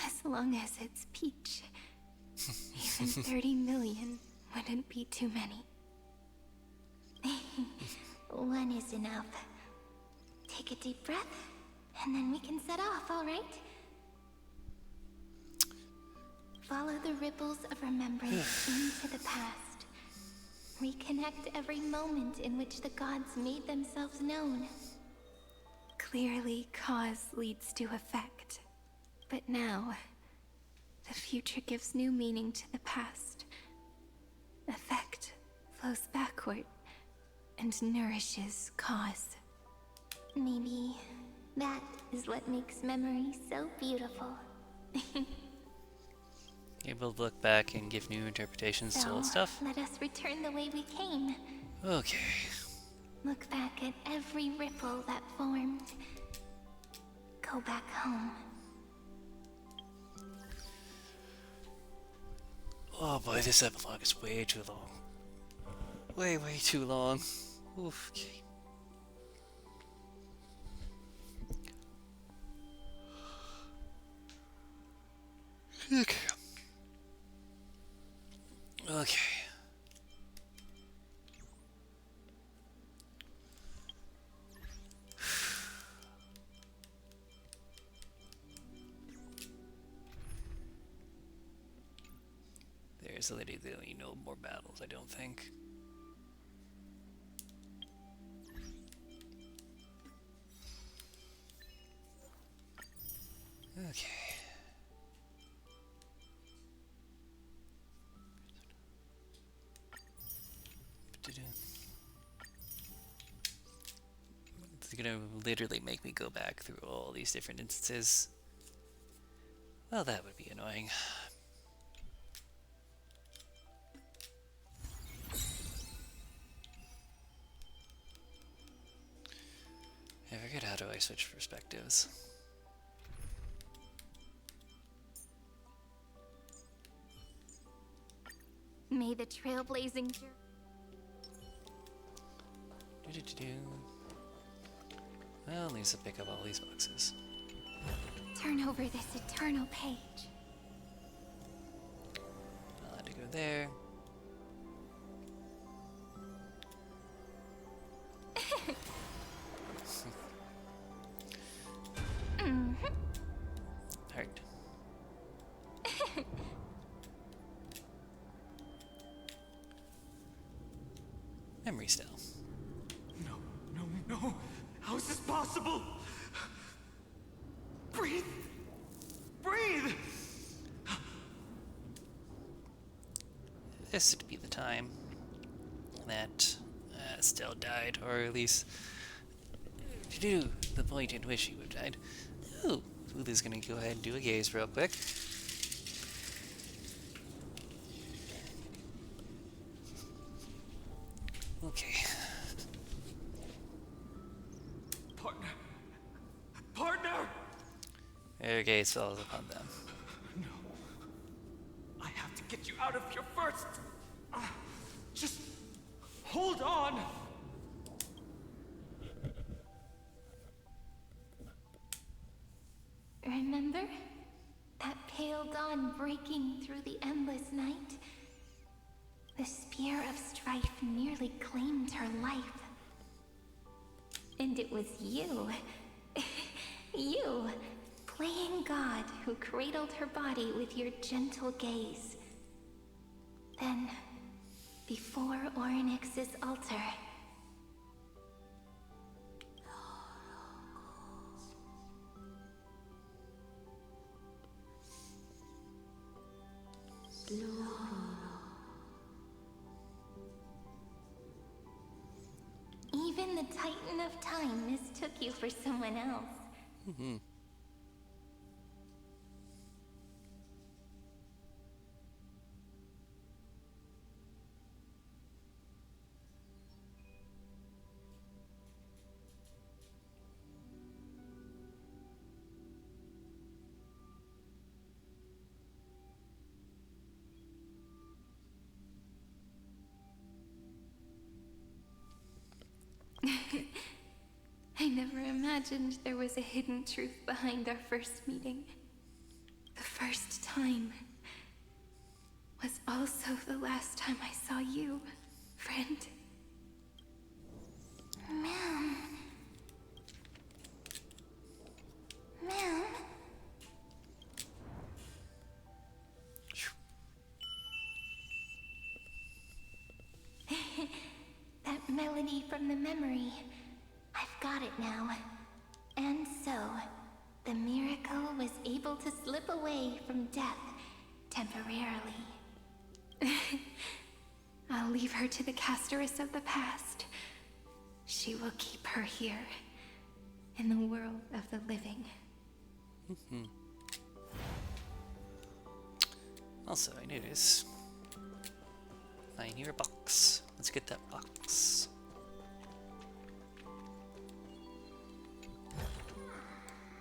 As long as it's Peach. Even 30 million wouldn't be too many. One is enough. Take a deep breath, and then we can set off, alright? Follow the ripples of remembrance into the past. Reconnect every moment in which the gods made themselves known. Clearly, cause leads to effect. But now, the future gives new meaning to the past. Effect flows backward and nourishes cause. Maybe that is what makes memory so beautiful. Able to look back and give new interpretations to old stuff. Let us return the way we came. Okay. Look back at every ripple that formed. Go back home. Oh boy, this epilogue is way too long. Way too long. Oof. Okay. Okay. Okay. There's a lady that you know more battles, I don't think. Okay. it's gonna literally make me go back through all these different instances. Well, that would be annoying. I forget how do I switch perspectives. May the trailblazing Well, at least I'll pick up all these boxes. Turn over this eternal page. I'll have to go there. Heart. Memory still. No! How is this possible? Breathe! Breathe! This would be the time that Estelle died, or at least the point in which she would have died. Ooh, Lulu's gonna go ahead and do a gaze real quick. Okay. Partner! Their gaze falls upon them. No. I have to get you out of here first. Just hold on. Remember? That pale dawn breaking through the endless night? The spear of strife nearly claimed her life. And it was you, you, playing God, who cradled her body with your gentle gaze. Then, before Ornyx's altar, even the Titan of Time mistook you for someone else. Mm-hmm. I never imagined there was a hidden truth behind our first meeting. The first time was also the last time I saw you, friend. Ma'am. Ma'am. That melody from the memory. I've got it now. And so, the miracle was able to slip away from death temporarily. I'll leave her to the casteress of the past. She will keep her here, in the world of the living. Mm-hmm. Also, I noticed I hear a box. Let's get that box.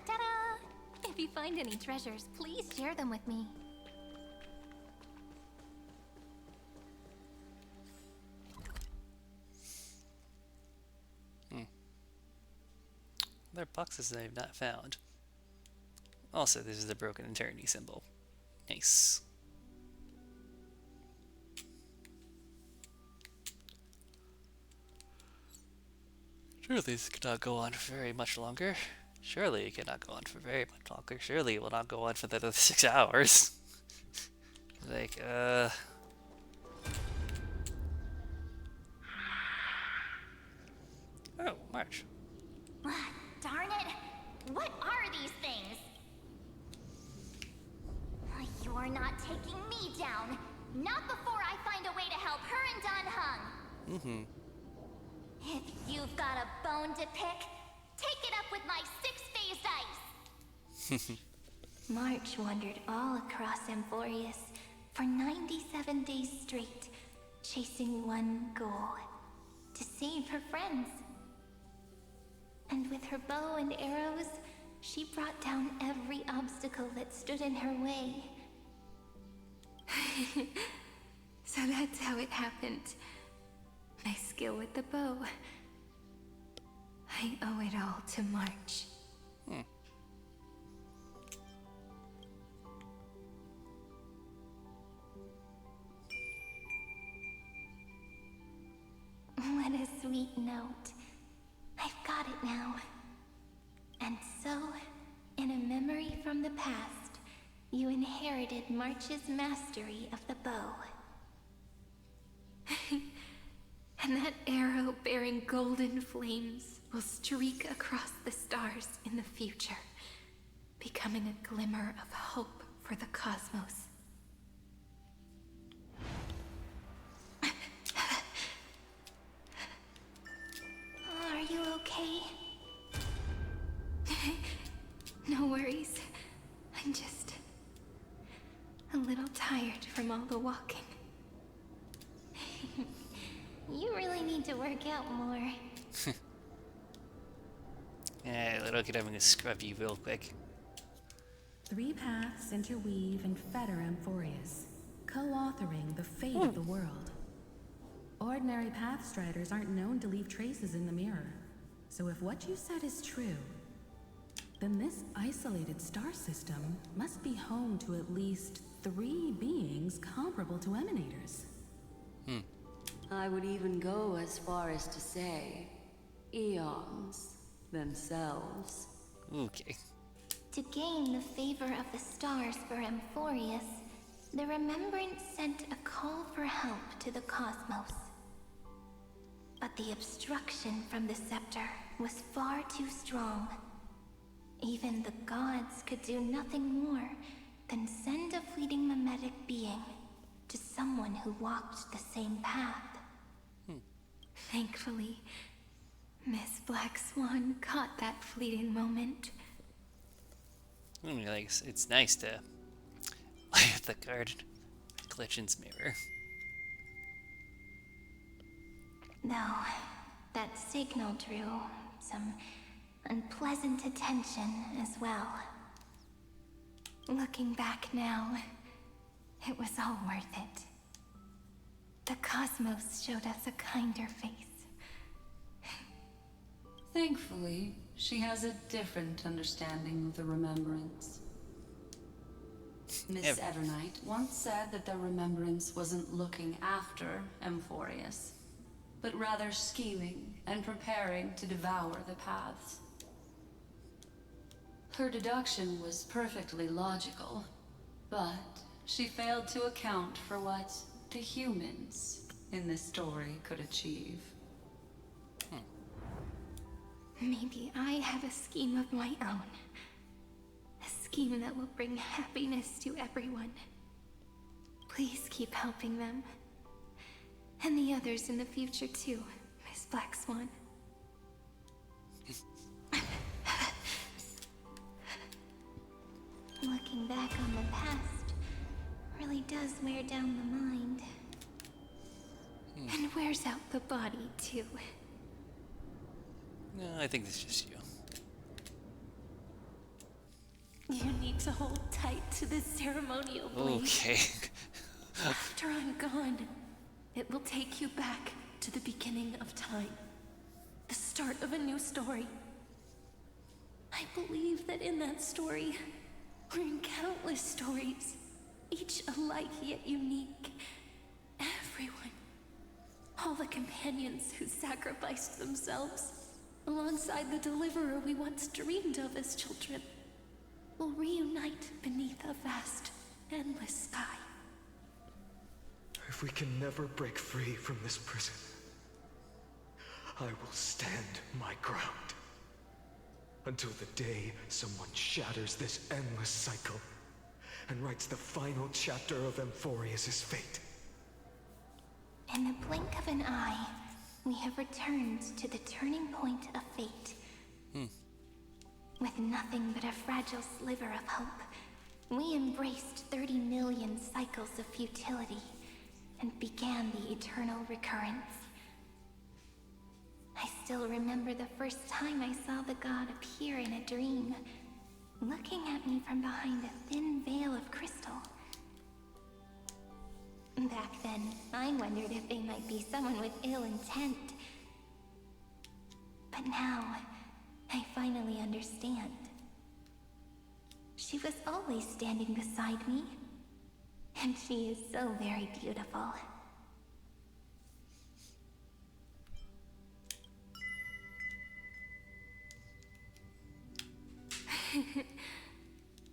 Ta-da! If you find any treasures, please share them with me. There are boxes that I have not found. Also, this is the broken eternity symbol. Nice. Surely this cannot go on for very much longer. Surely it cannot go on for very much longer. Surely it will not go on for the 6 hours. Like, Oh, March. Darn it! What are these things? You are not taking me down. Not before I find a way to help her and Don Hung. Mm-hmm. If you've got a bone to pick, Take it up with my six-phased ice! March wandered all across Amphorius for 97 days straight, chasing one goal: to save her friends. And with her bow and arrows, she brought down every obstacle that stood in her way. So that's how it happened. My skill with the bow. I owe it all to March. What a sweet note. I've got it now. And so, in a memory from the past, you inherited March's mastery of the bow. And that arrow bearing golden flames will streak across the stars in the future, becoming a glimmer of hope for the cosmos. Are you okay? No worries. I'm just a little tired from all the walking. You really need to work out more. Yeah, look at having a scrub you real quick. 3 paths interweave and fetter Amphorius, co-authoring the fate of the world. Ordinary pathstriders aren't known to leave traces in the mirror, so if what you said is true, then this isolated star system must be home to at least 3 beings comparable to Emanators. I would even go as far as to say, eons themselves. Okay. To gain the favor of the stars for Amphorius, the Remembrance sent a call for help to the cosmos. But the obstruction from the scepter was far too strong. Even the gods could do nothing more than send a fleeting mimetic being to someone who walked the same path. Thankfully, Miss Black Swan caught that fleeting moment. Like, it's nice to light up the card. Glitchin's mirror. Though, that signal drew some unpleasant attention as well. Looking back now, it was all worth it. The cosmos showed us a kinder face. Thankfully, she has a different understanding of the Remembrance. Miss Evernight once said that the Remembrance wasn't looking after Amphorius, but rather scheming and preparing to devour the paths. Her deduction was perfectly logical, but she failed to account for what the humans in this story could achieve. Maybe I have a scheme of my own. A scheme that will bring happiness to everyone. Please keep helping them. And the others in the future too, Miss Black Swan. Looking back on the past really does wear down the mind. And wears out the body too. No, I think it's just you. You need to hold tight to this ceremonial blade. Okay. After I'm gone, it will take you back to the beginning of time. The start of a new story. I believe that in that story, or in countless stories, each alike yet unique, everyone, all the companions who sacrificed themselves, alongside the deliverer we once dreamed of as children, will reunite beneath a vast, endless sky. If we can never break free from this prison, I will stand my ground. Until the day someone shatters this endless cycle and writes the final chapter of Amphorius' fate. In the blink of an eye, we have returned to the turning point of fate, With nothing but a fragile sliver of hope, we embraced 30 million cycles of futility and began the eternal recurrence. I still remember the first time I saw the god appear in a dream, looking at me from behind a thin veil of crystal. Back then, I wondered if they might be someone with ill intent. But now, I finally understand. She was always standing beside me, and she is so very beautiful.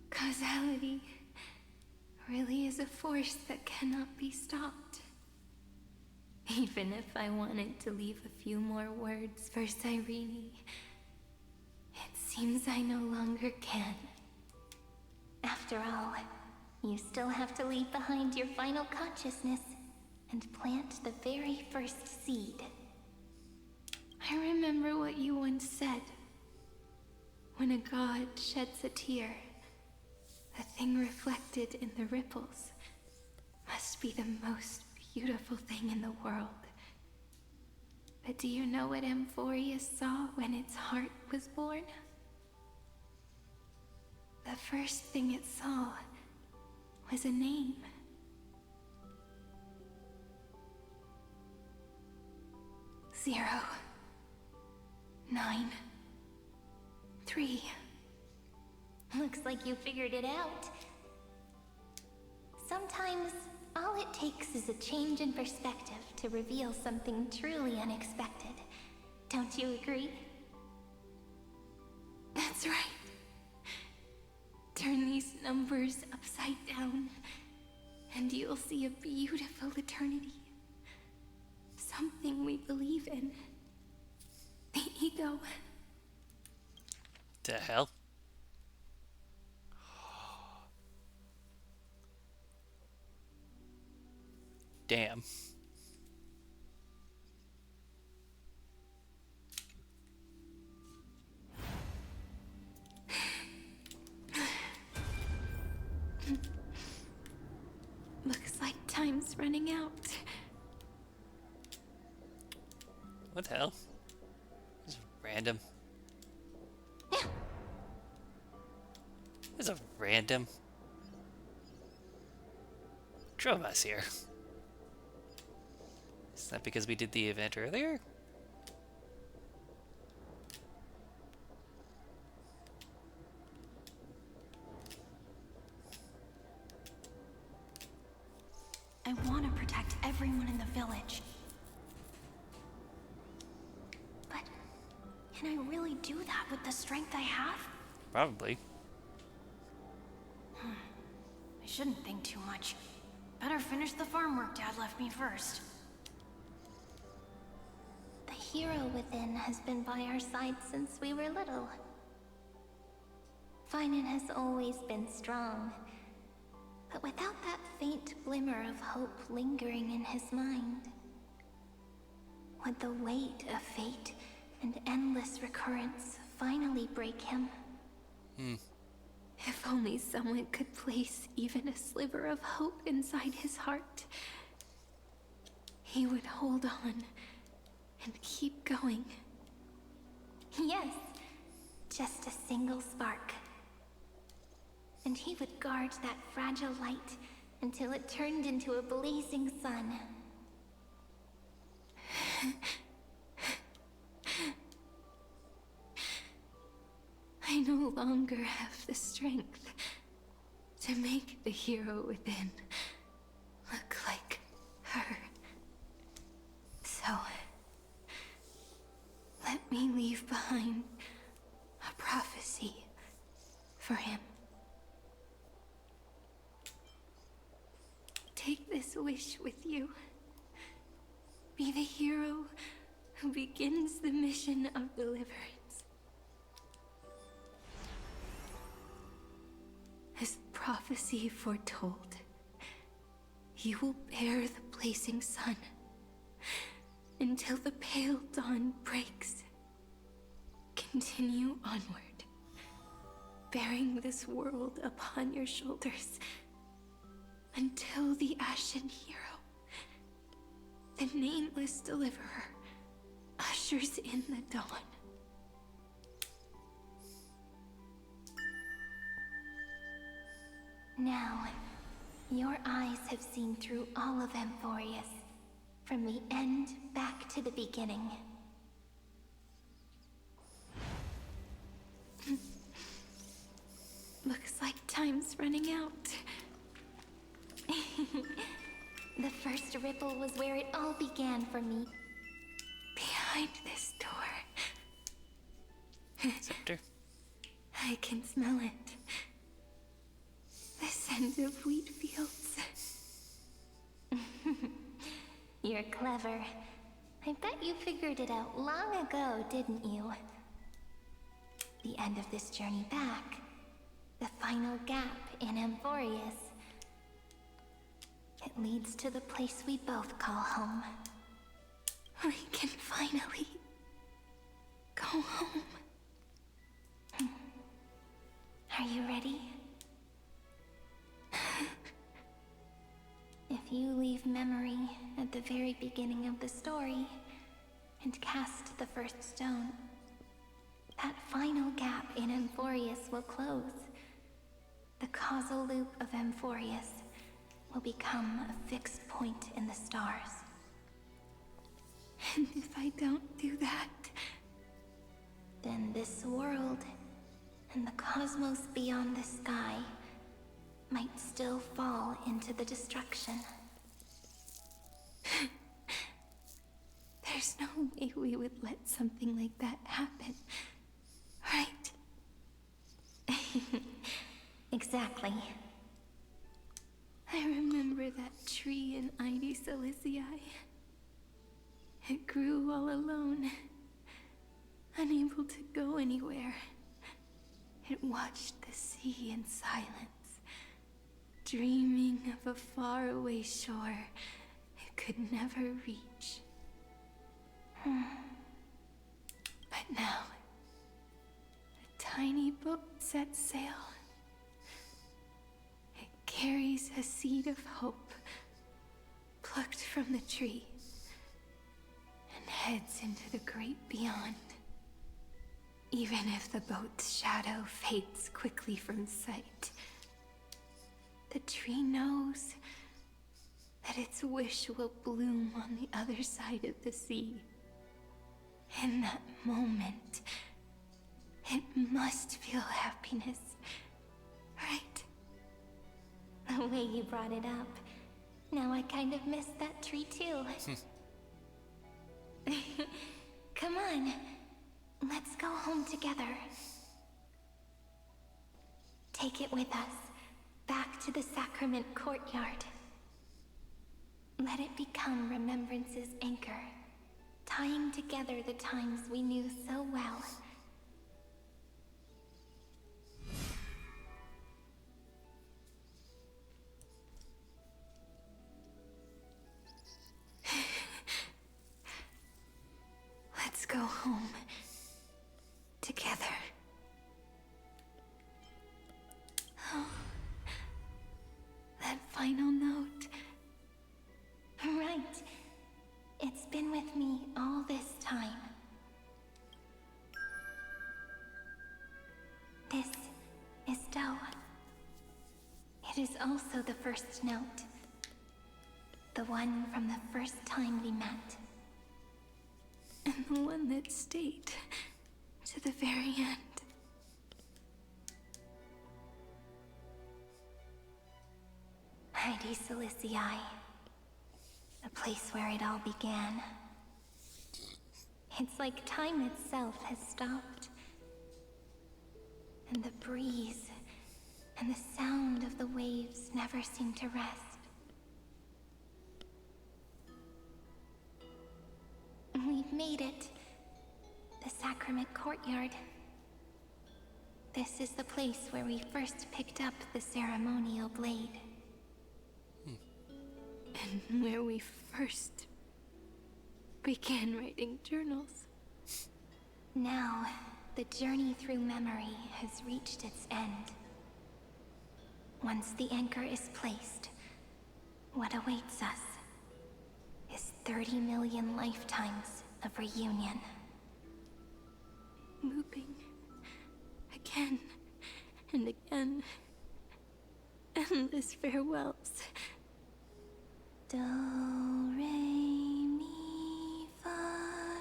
Causality really is a force that cannot be stopped. Even if I wanted to leave a few more words for Cyrene, it seems I no longer can. After all, you still have to leave behind your final consciousness and plant the very first seed. I remember what you once said. When a god sheds a tear, the thing reflected in the ripples must be the most beautiful thing in the world. But do you know what Amphorius saw when its heart was born? The first thing it saw was a name. 0, 9, 3. Looks like you figured it out. Sometimes, all it takes is a change in perspective to reveal something truly unexpected. Don't you agree? That's right. Turn these numbers upside down, and you'll see a beautiful eternity. Something we believe in. The ego. The hell? Damn. Looks like time's running out. What the hell? This is random. There's a random. Drove us here. Is that because we did the event earlier? I want to protect everyone in the village. But can I really do that with the strength I have? Probably. I shouldn't think too much. Better finish the farm work Dad left me first. The hero within has been by our side since we were little. Finan has always been strong. But without that faint glimmer of hope lingering in his mind, would the weight of fate and endless recurrence finally break him? If only someone could place even a sliver of hope inside his heart, he would hold on and keep going. Yes, just a single spark. And he would guard that fragile light until it turned into a blazing sun. I no longer have the strength to make the hero within look like her. So, let me leave behind a prophecy for him. Take this wish with you. Be the hero who begins the mission of deliverance. As prophecy foretold, you will bear the blazing sun until the pale dawn breaks. Continue onward, bearing this world upon your shoulders until the Ashen Hero, the nameless deliverer, ushers in the dawn. Now, your eyes have seen through all of Amphorius, from the end back to the beginning. Looks like time's running out. The first ripple was where it all began for me. Behind this door. Scepter. I can smell it. The scent of wheat fields. You're clever. I bet you figured it out long ago, didn't you? The end of this journey back. The final gap in Amphorius. It leads to the place we both call home. We can finally go home. Are you ready? If you leave memory at the very beginning of the story and cast the first stone, that final gap in Amphorius will close. The causal loop of Amphorius will become a fixed point in the stars. And if I don't do that, then this world and the cosmos beyond the sky might still fall into the destruction. There's no way we would let something like that happen, right? Exactly. I remember that tree in Ivy Silicii. It grew all alone, unable to go anywhere. It watched the sea in silence, dreaming of a faraway shore it could never reach. But now, a tiny boat sets sail. It carries a seed of hope, plucked from the tree, and heads into the great beyond. Even if the boat's shadow fades quickly from sight, the tree knows that its wish will bloom on the other side of the sea. In that moment, it must feel happiness, right? The way you brought it up, now I kind of miss that tree too. Come on, let's go home together. Take it with us, back to the sacrament courtyard. Let it become remembrance's anchor, tying together the times we knew so well. Let's go home together. Oh, that final note. Right. It's been with me all this time. This is Doe. It is also the first note. The one from the first time we met. And the one that stayed to the very end. Ivy Silicii. The place where it all began. It's like time itself has stopped. And the breeze and the sound of the waves never seem to rest. We've made it. The sacrament courtyard. This is the place where we first picked up the ceremonial blade. And where we first began writing journals. Now, The journey through memory has reached its end. Once the anchor is placed, what awaits us is 30 million lifetimes of reunion. Looping again and again. Endless farewells. Do, re, mi, fa,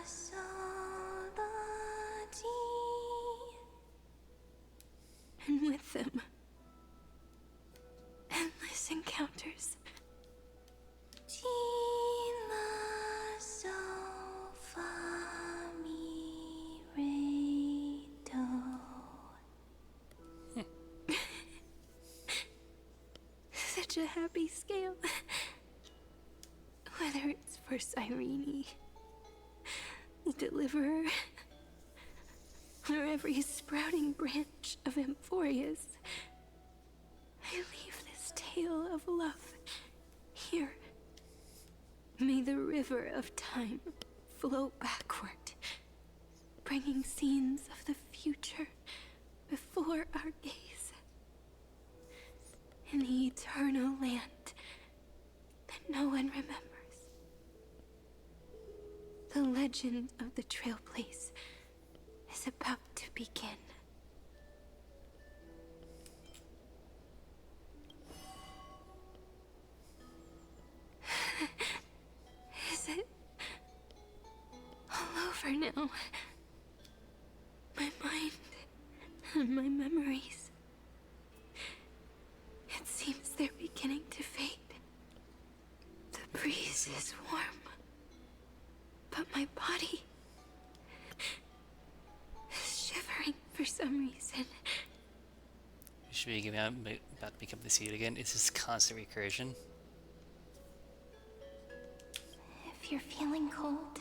sol, la, ti. And with them, endless encounters. Ti, la, sol, fa, mi, re, do. Such a happy scale. Whether it's for Cyrene, the Deliverer, or every sprouting branch of Amphorius, I leave this tale of love here. May the river of time flow backward, bringing scenes of the future before our gaze. In the eternal land that no one remembers. The legend of the Trailblaze is about to begin. Is it all over now? My mind and my memories. It seems they're beginning to fade. The breeze is warm, but my body is shivering for some reason. Should we about to become the seed again? It's just constant recursion. If you're feeling cold,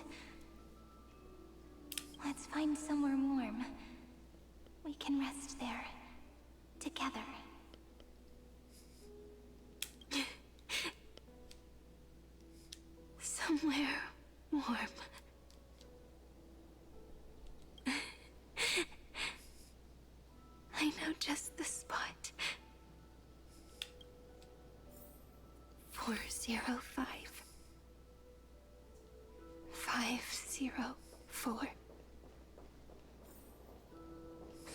let's find somewhere warm. We can rest there, together. Somewhere warm. I know just the spot. 405 504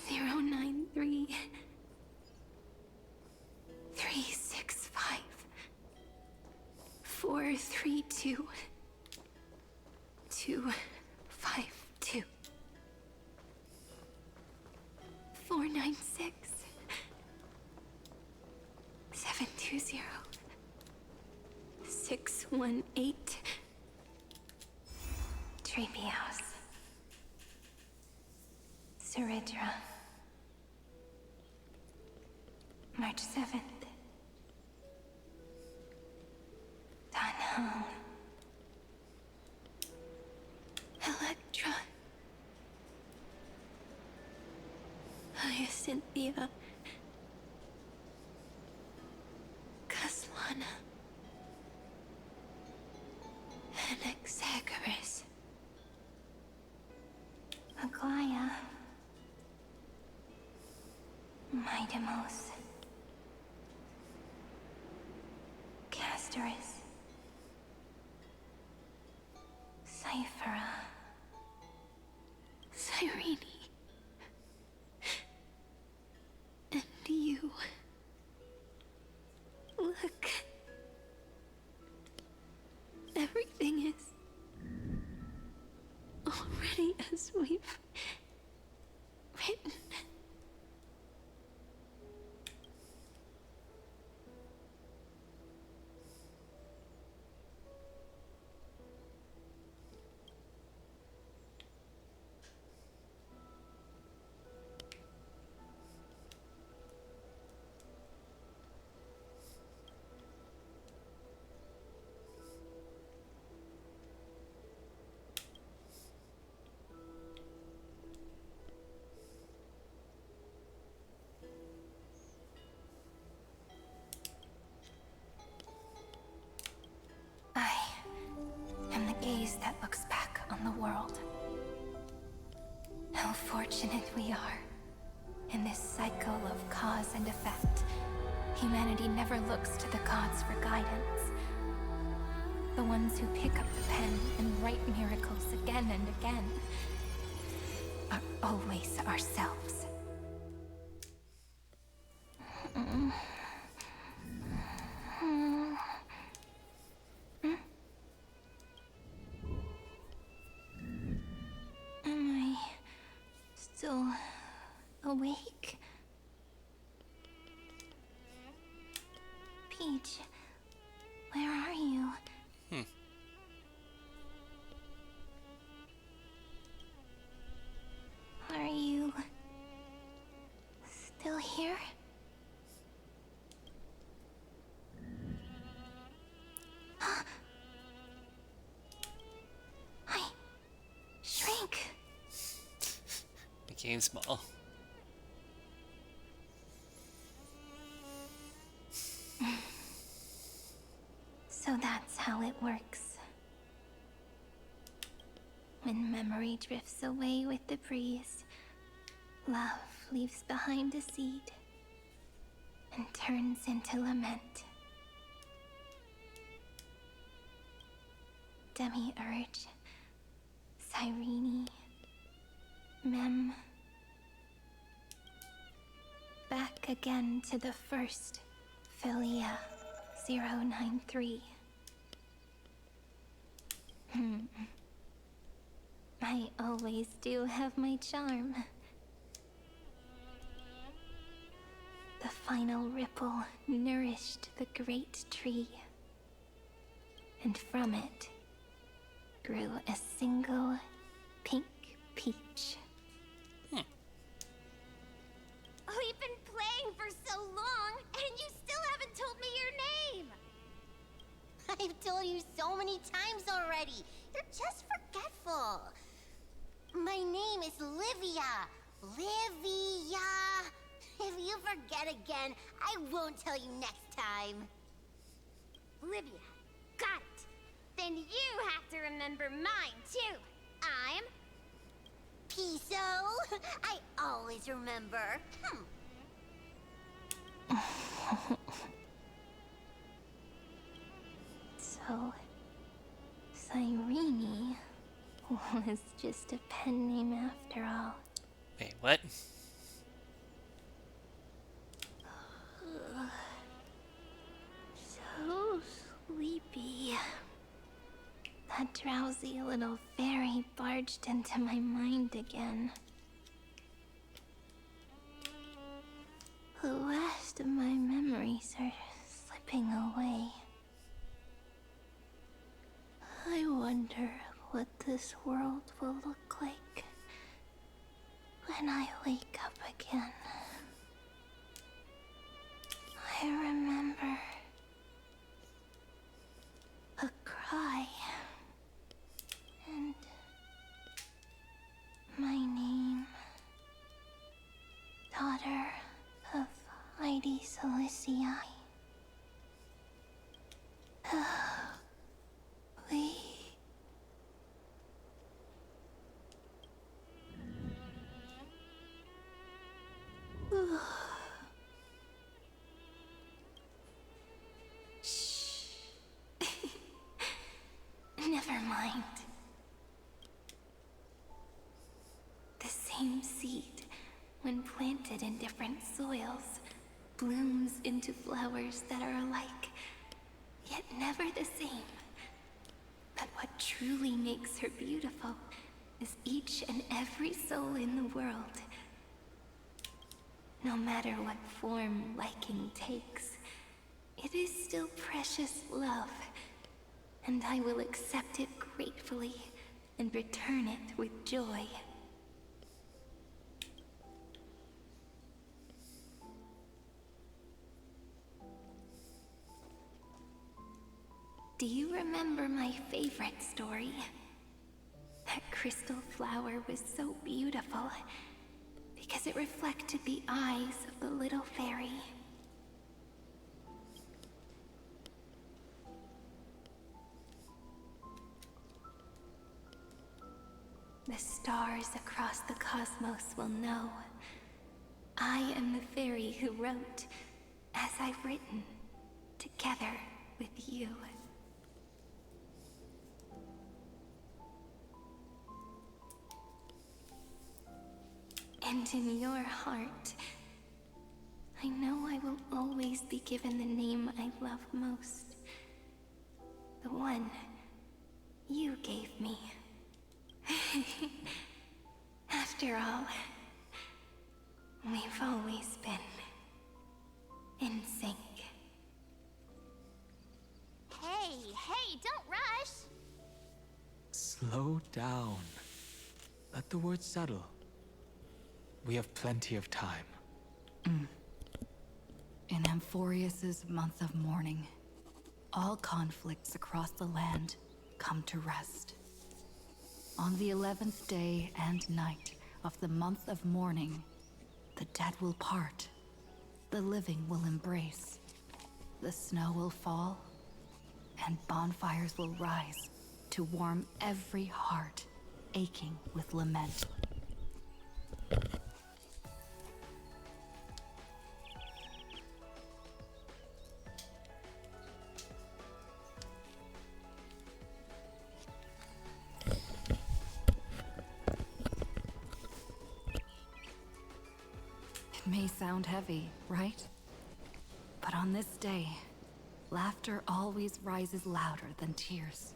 093 365 432 252 496 720 618 Treehouse. Seridra. March 7th. Dunhone. Electra. Hyacinthia. Caslana. Anaxagoras. Aglaya. Midemos. Castoris. Cyphera. Cyrene. And you. Look. Everything is already as we've written. I am the gaze that looks back on the world. How fortunate we are. In this cycle of cause and effect, humanity never looks to the gods for guidance. The ones who pick up the pen and write miracles again and again are always ourselves. Am I still awake? Peach, where are you? Are you still here? I shrink. Became small. So that's how it works. When memory drifts away with the breeze, love leaves behind a seed and turns into lament. Demiurge, Cyrene, Mem. Back again to the first Philia 093. I always do have my charm. The final ripple nourished the great tree, and from it grew a single pink peach. We've been playing for so long, and you still haven't told me your name! I've told you so many times already. You're just forgetful. My name is Livia. Livia. If you forget again, I won't tell you next time. Livia. Got it. Then you have to remember mine, too. I'm... Piso. I always remember. So, Cyrene was just a pen name after all. Wait, what? So sleepy. That drowsy little fairy barged into my mind again. The last of my memories are slipping away. I wonder what this world will look like when I wake up again. I remember a cry and my name, daughter of Heidi Silicii. We... Shh. Never mind. The same seed, when planted in different soils, blooms into flowers that are alike, yet never the same. But what truly makes her beautiful is each and every soul in the world. No matter what form liking takes, it is still precious love, and I will accept it gratefully and return it with joy. Do you remember my favorite story? That crystal flower was so beautiful because it reflected the eyes of the little fairy. the stars across the cosmos will know I am the fairy who wrote, as I've written, together with you. And in your heart, I know I will always be given the name I love most. The one you gave me. After all, we've always been in sync. Hey, don't rush! Slow down. Let the words settle. We have plenty of time. In Amphorius's month of mourning, all conflicts across the land come to rest. On the 11th day and night of the month of mourning, the dead will part, the living will embrace, the snow will fall, and bonfires will rise to warm every heart aching with lament. It may sound heavy, right? But on this day, laughter always rises louder than tears.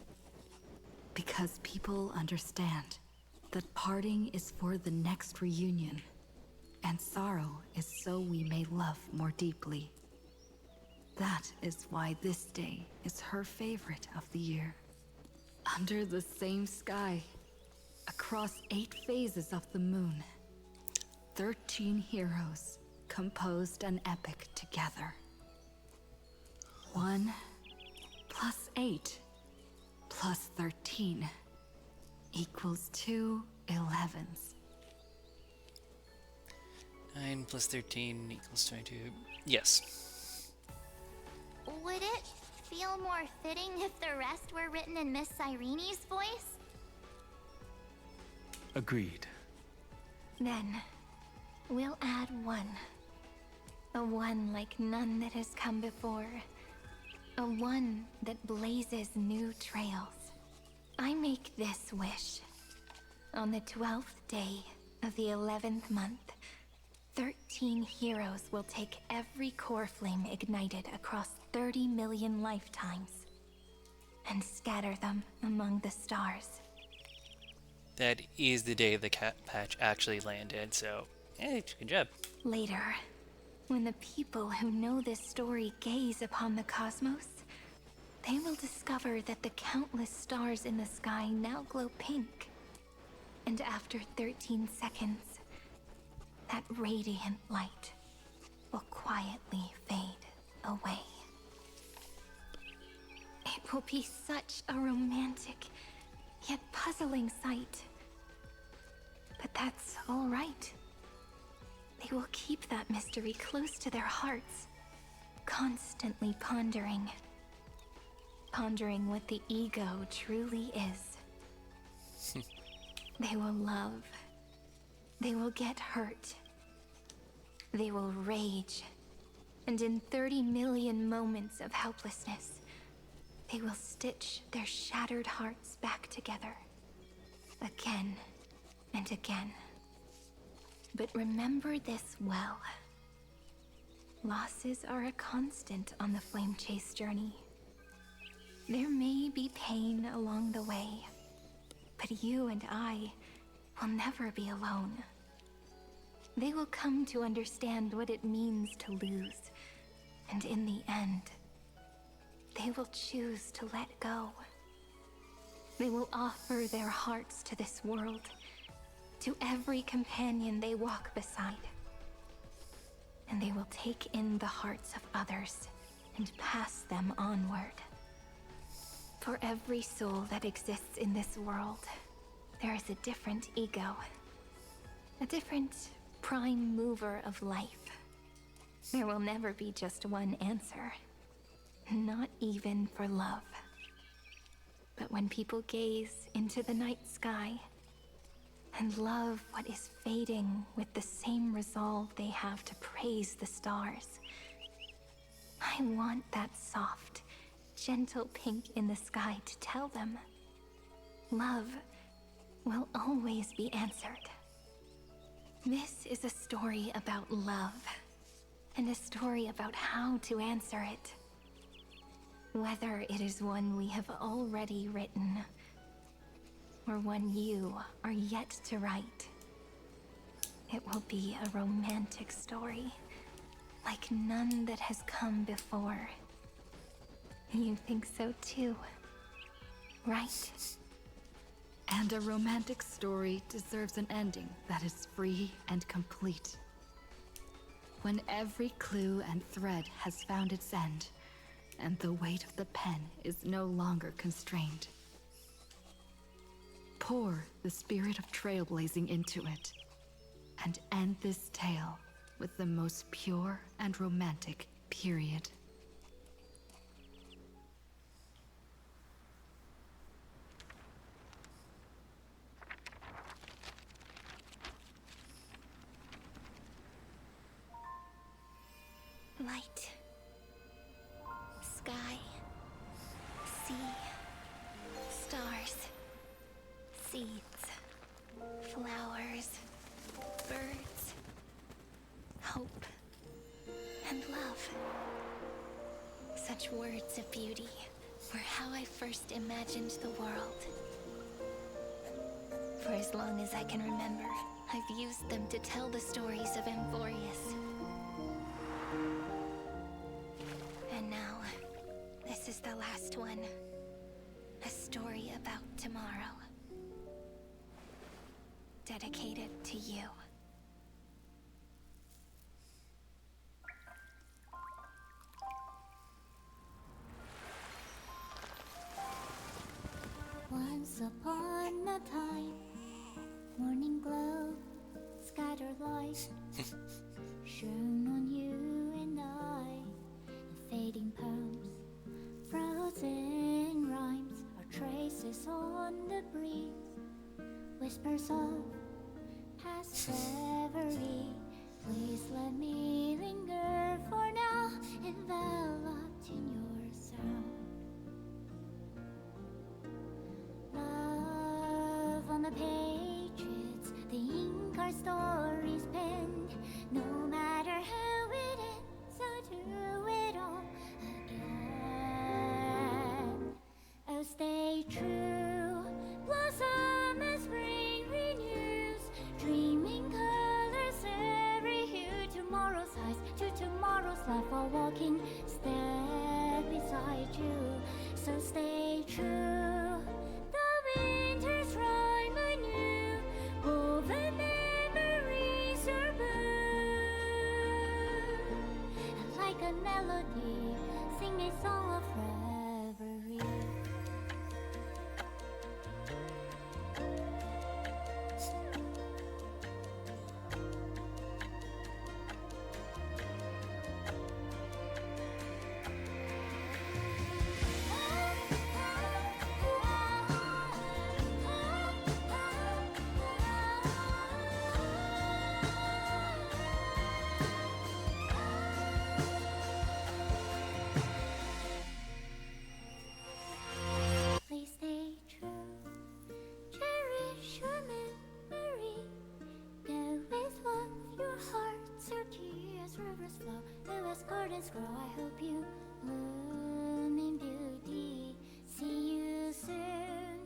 Because people understand that parting is for the next reunion, and sorrow is so we may love more deeply. That is why this day is her favorite of the year. Under the same sky, across 8 phases of the moon, 13 heroes composed an epic together. 1 plus 8 plus 13 equals 2 11s. 9 plus 13 equals 22. Yes. Would it feel more fitting if the rest were written in Miss Cyrene's voice? Agreed. Then, we'll add 1. A 1 like none that has come before. A 1 that blazes new trails. I make this wish. On the 12th day of the 11th month, 13 heroes will take every core flame ignited across 30 million lifetimes and scatter them among the stars. That is the day the cat patch actually landed, so hey, good job. Later, when the people who know this story gaze upon the cosmos, they will discover that the countless stars in the sky now glow pink. And after 13 seconds, that radiant light will quietly fade away. It will be such a romantic, yet puzzling sight. But that's all right. They will keep that mystery close to their hearts, constantly pondering. Pondering what the ego truly is. They will love. They will get hurt. They will rage. And in 30 million moments of helplessness, they will stitch their shattered hearts back together. Again and again. But remember this well. Losses are a constant on the flame chase journey. There may be pain along the way, but you and I will never be alone. They will come to understand what it means to lose, and in the end, they will choose to let go. They will offer their hearts to this world, to every companion they walk beside. And they will take in the hearts of others and pass them onward. For every soul that exists in this world, there is a different ego. A different prime mover of life. There will never be just one answer. Not even for love. But when people gaze into the night sky, and love what is fading with the same resolve they have to praise the stars. I want that soft, gentle pink in the sky to tell them love will always be answered. This is a story about love, and a story about how to answer it. Whether it is one we have already written, or one you are yet to write, it will be a romantic story, like none that has come before. You think so too, right? And a romantic story deserves an ending that is free and complete. When every clue and thread has found its end, and the weight of the pen is no longer constrained. Pour the spirit of trailblazing into it, and end this tale with the most pure and romantic period. Light. Sky. Sea. Stars. Seeds. Flowers. Birds. Hope. And love. Such words of beauty were how I first imagined the world. For as long as I can remember, I've used them to tell the stories of Amphorius. And now, this is the last one. A story about tomorrow. Dedicated to you. Once upon a time, morning glow, scattered light, shone on you and I, and fading poems, frozen rhymes, or traces on the breeze, whispers of past reverie. Please let me linger for now, enveloped in your sound. Love on the pages, the ink our stories penned. No matter how it ends, so do it all again. Oh, stay true, blossom as spring renews, dreaming colors every hue. Tomorrow's highs to tomorrow's life, while walking step beside you. So stay true. Winter's rhyme anew, woven memories are blue. And like a melody, sing a song of reverie. Please stay true, cherish your memory. Go with love, your hearts are tears, rivers flow, as gardens grow. I hope you bloom in beauty. See you soon,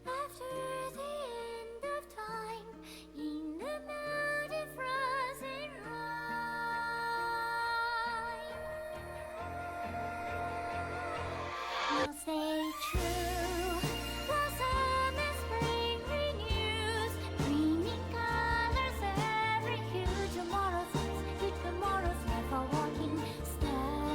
after the end of time, in the mountain frozen rime. Now stay true, blossom as spring renews, dreaming colors every hue. Tomorrow's eyes to tomorrow's life, are walking step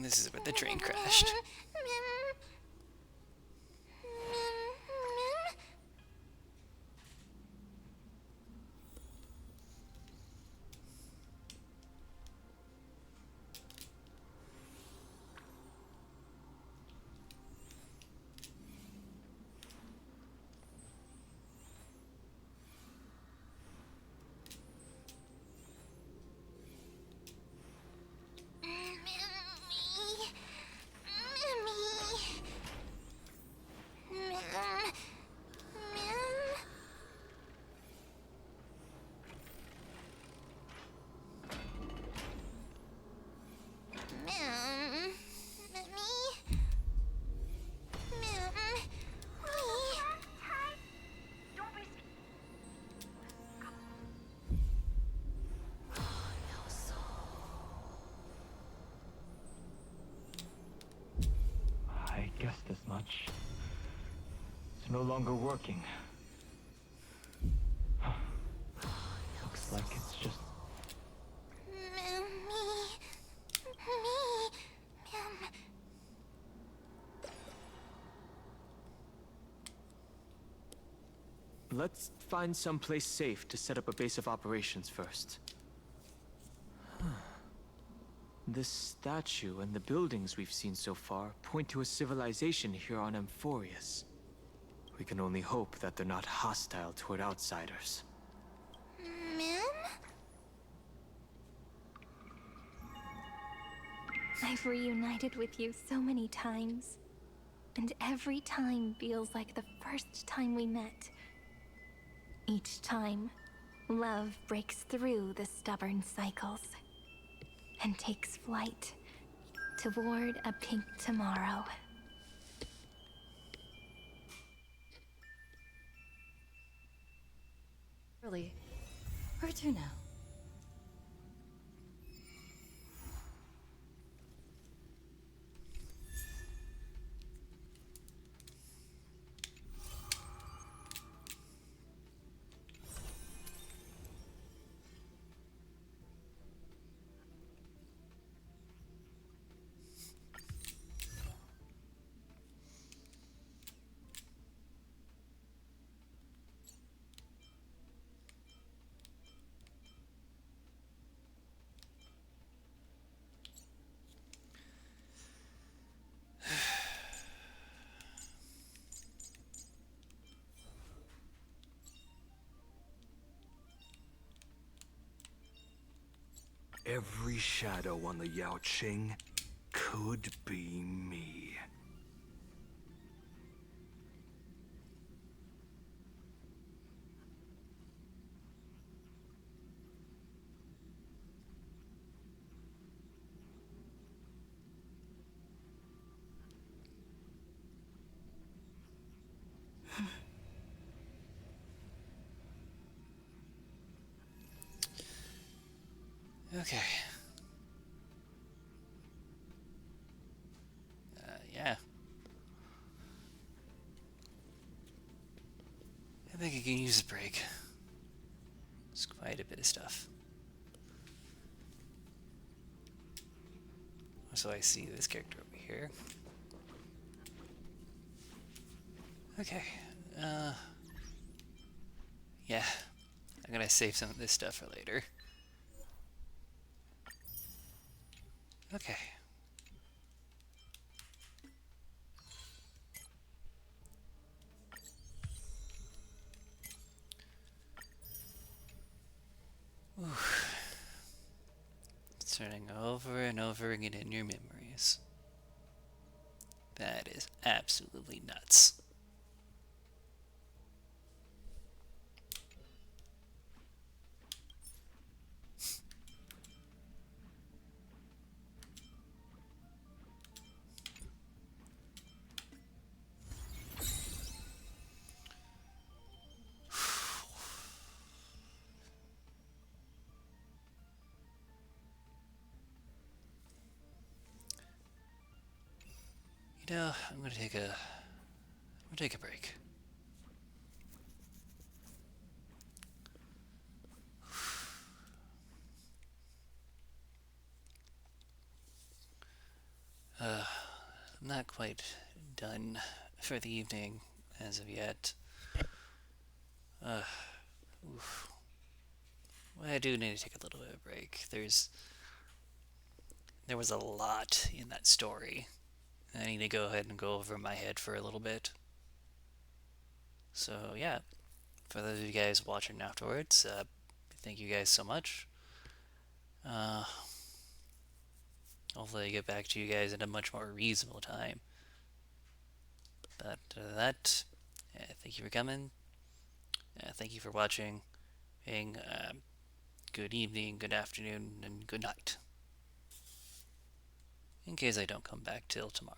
This is where the train crashed. I guessed as much. It's no longer working. Looks like it's just... Let's find someplace safe to set up a base of operations first. This statue and the buildings we've seen so far point to a civilization here on Amphorius. We can only hope that they're not hostile toward outsiders. I've reunited with you so many times, and every time feels like the first time we met. Each time, love breaks through the stubborn cycles and takes flight toward a pink tomorrow. Really? Where to now? Every shadow on the Yao Qing could be me. Okay. Yeah. I think I can use a break. It's quite a bit of stuff. So I see this character over here. Okay. Yeah. I'm gonna save some of this stuff for later. Okay. Ooh. Turning over and over again in your memories. That is absolutely nuts. You know, I'm gonna take a break. not quite done for the evening as of yet. Oof. Well, I do need to take a little bit of a break. There was a lot in that story. I need to go ahead and go over my head for a little bit. So yeah, for those of you guys watching afterwards, thank you guys so much. Hopefully I get back to you guys at a much more reasonable time. But that, thank you for coming. Thank you for watching. And, good evening, good afternoon, and good night. In case I don't come back till tomorrow.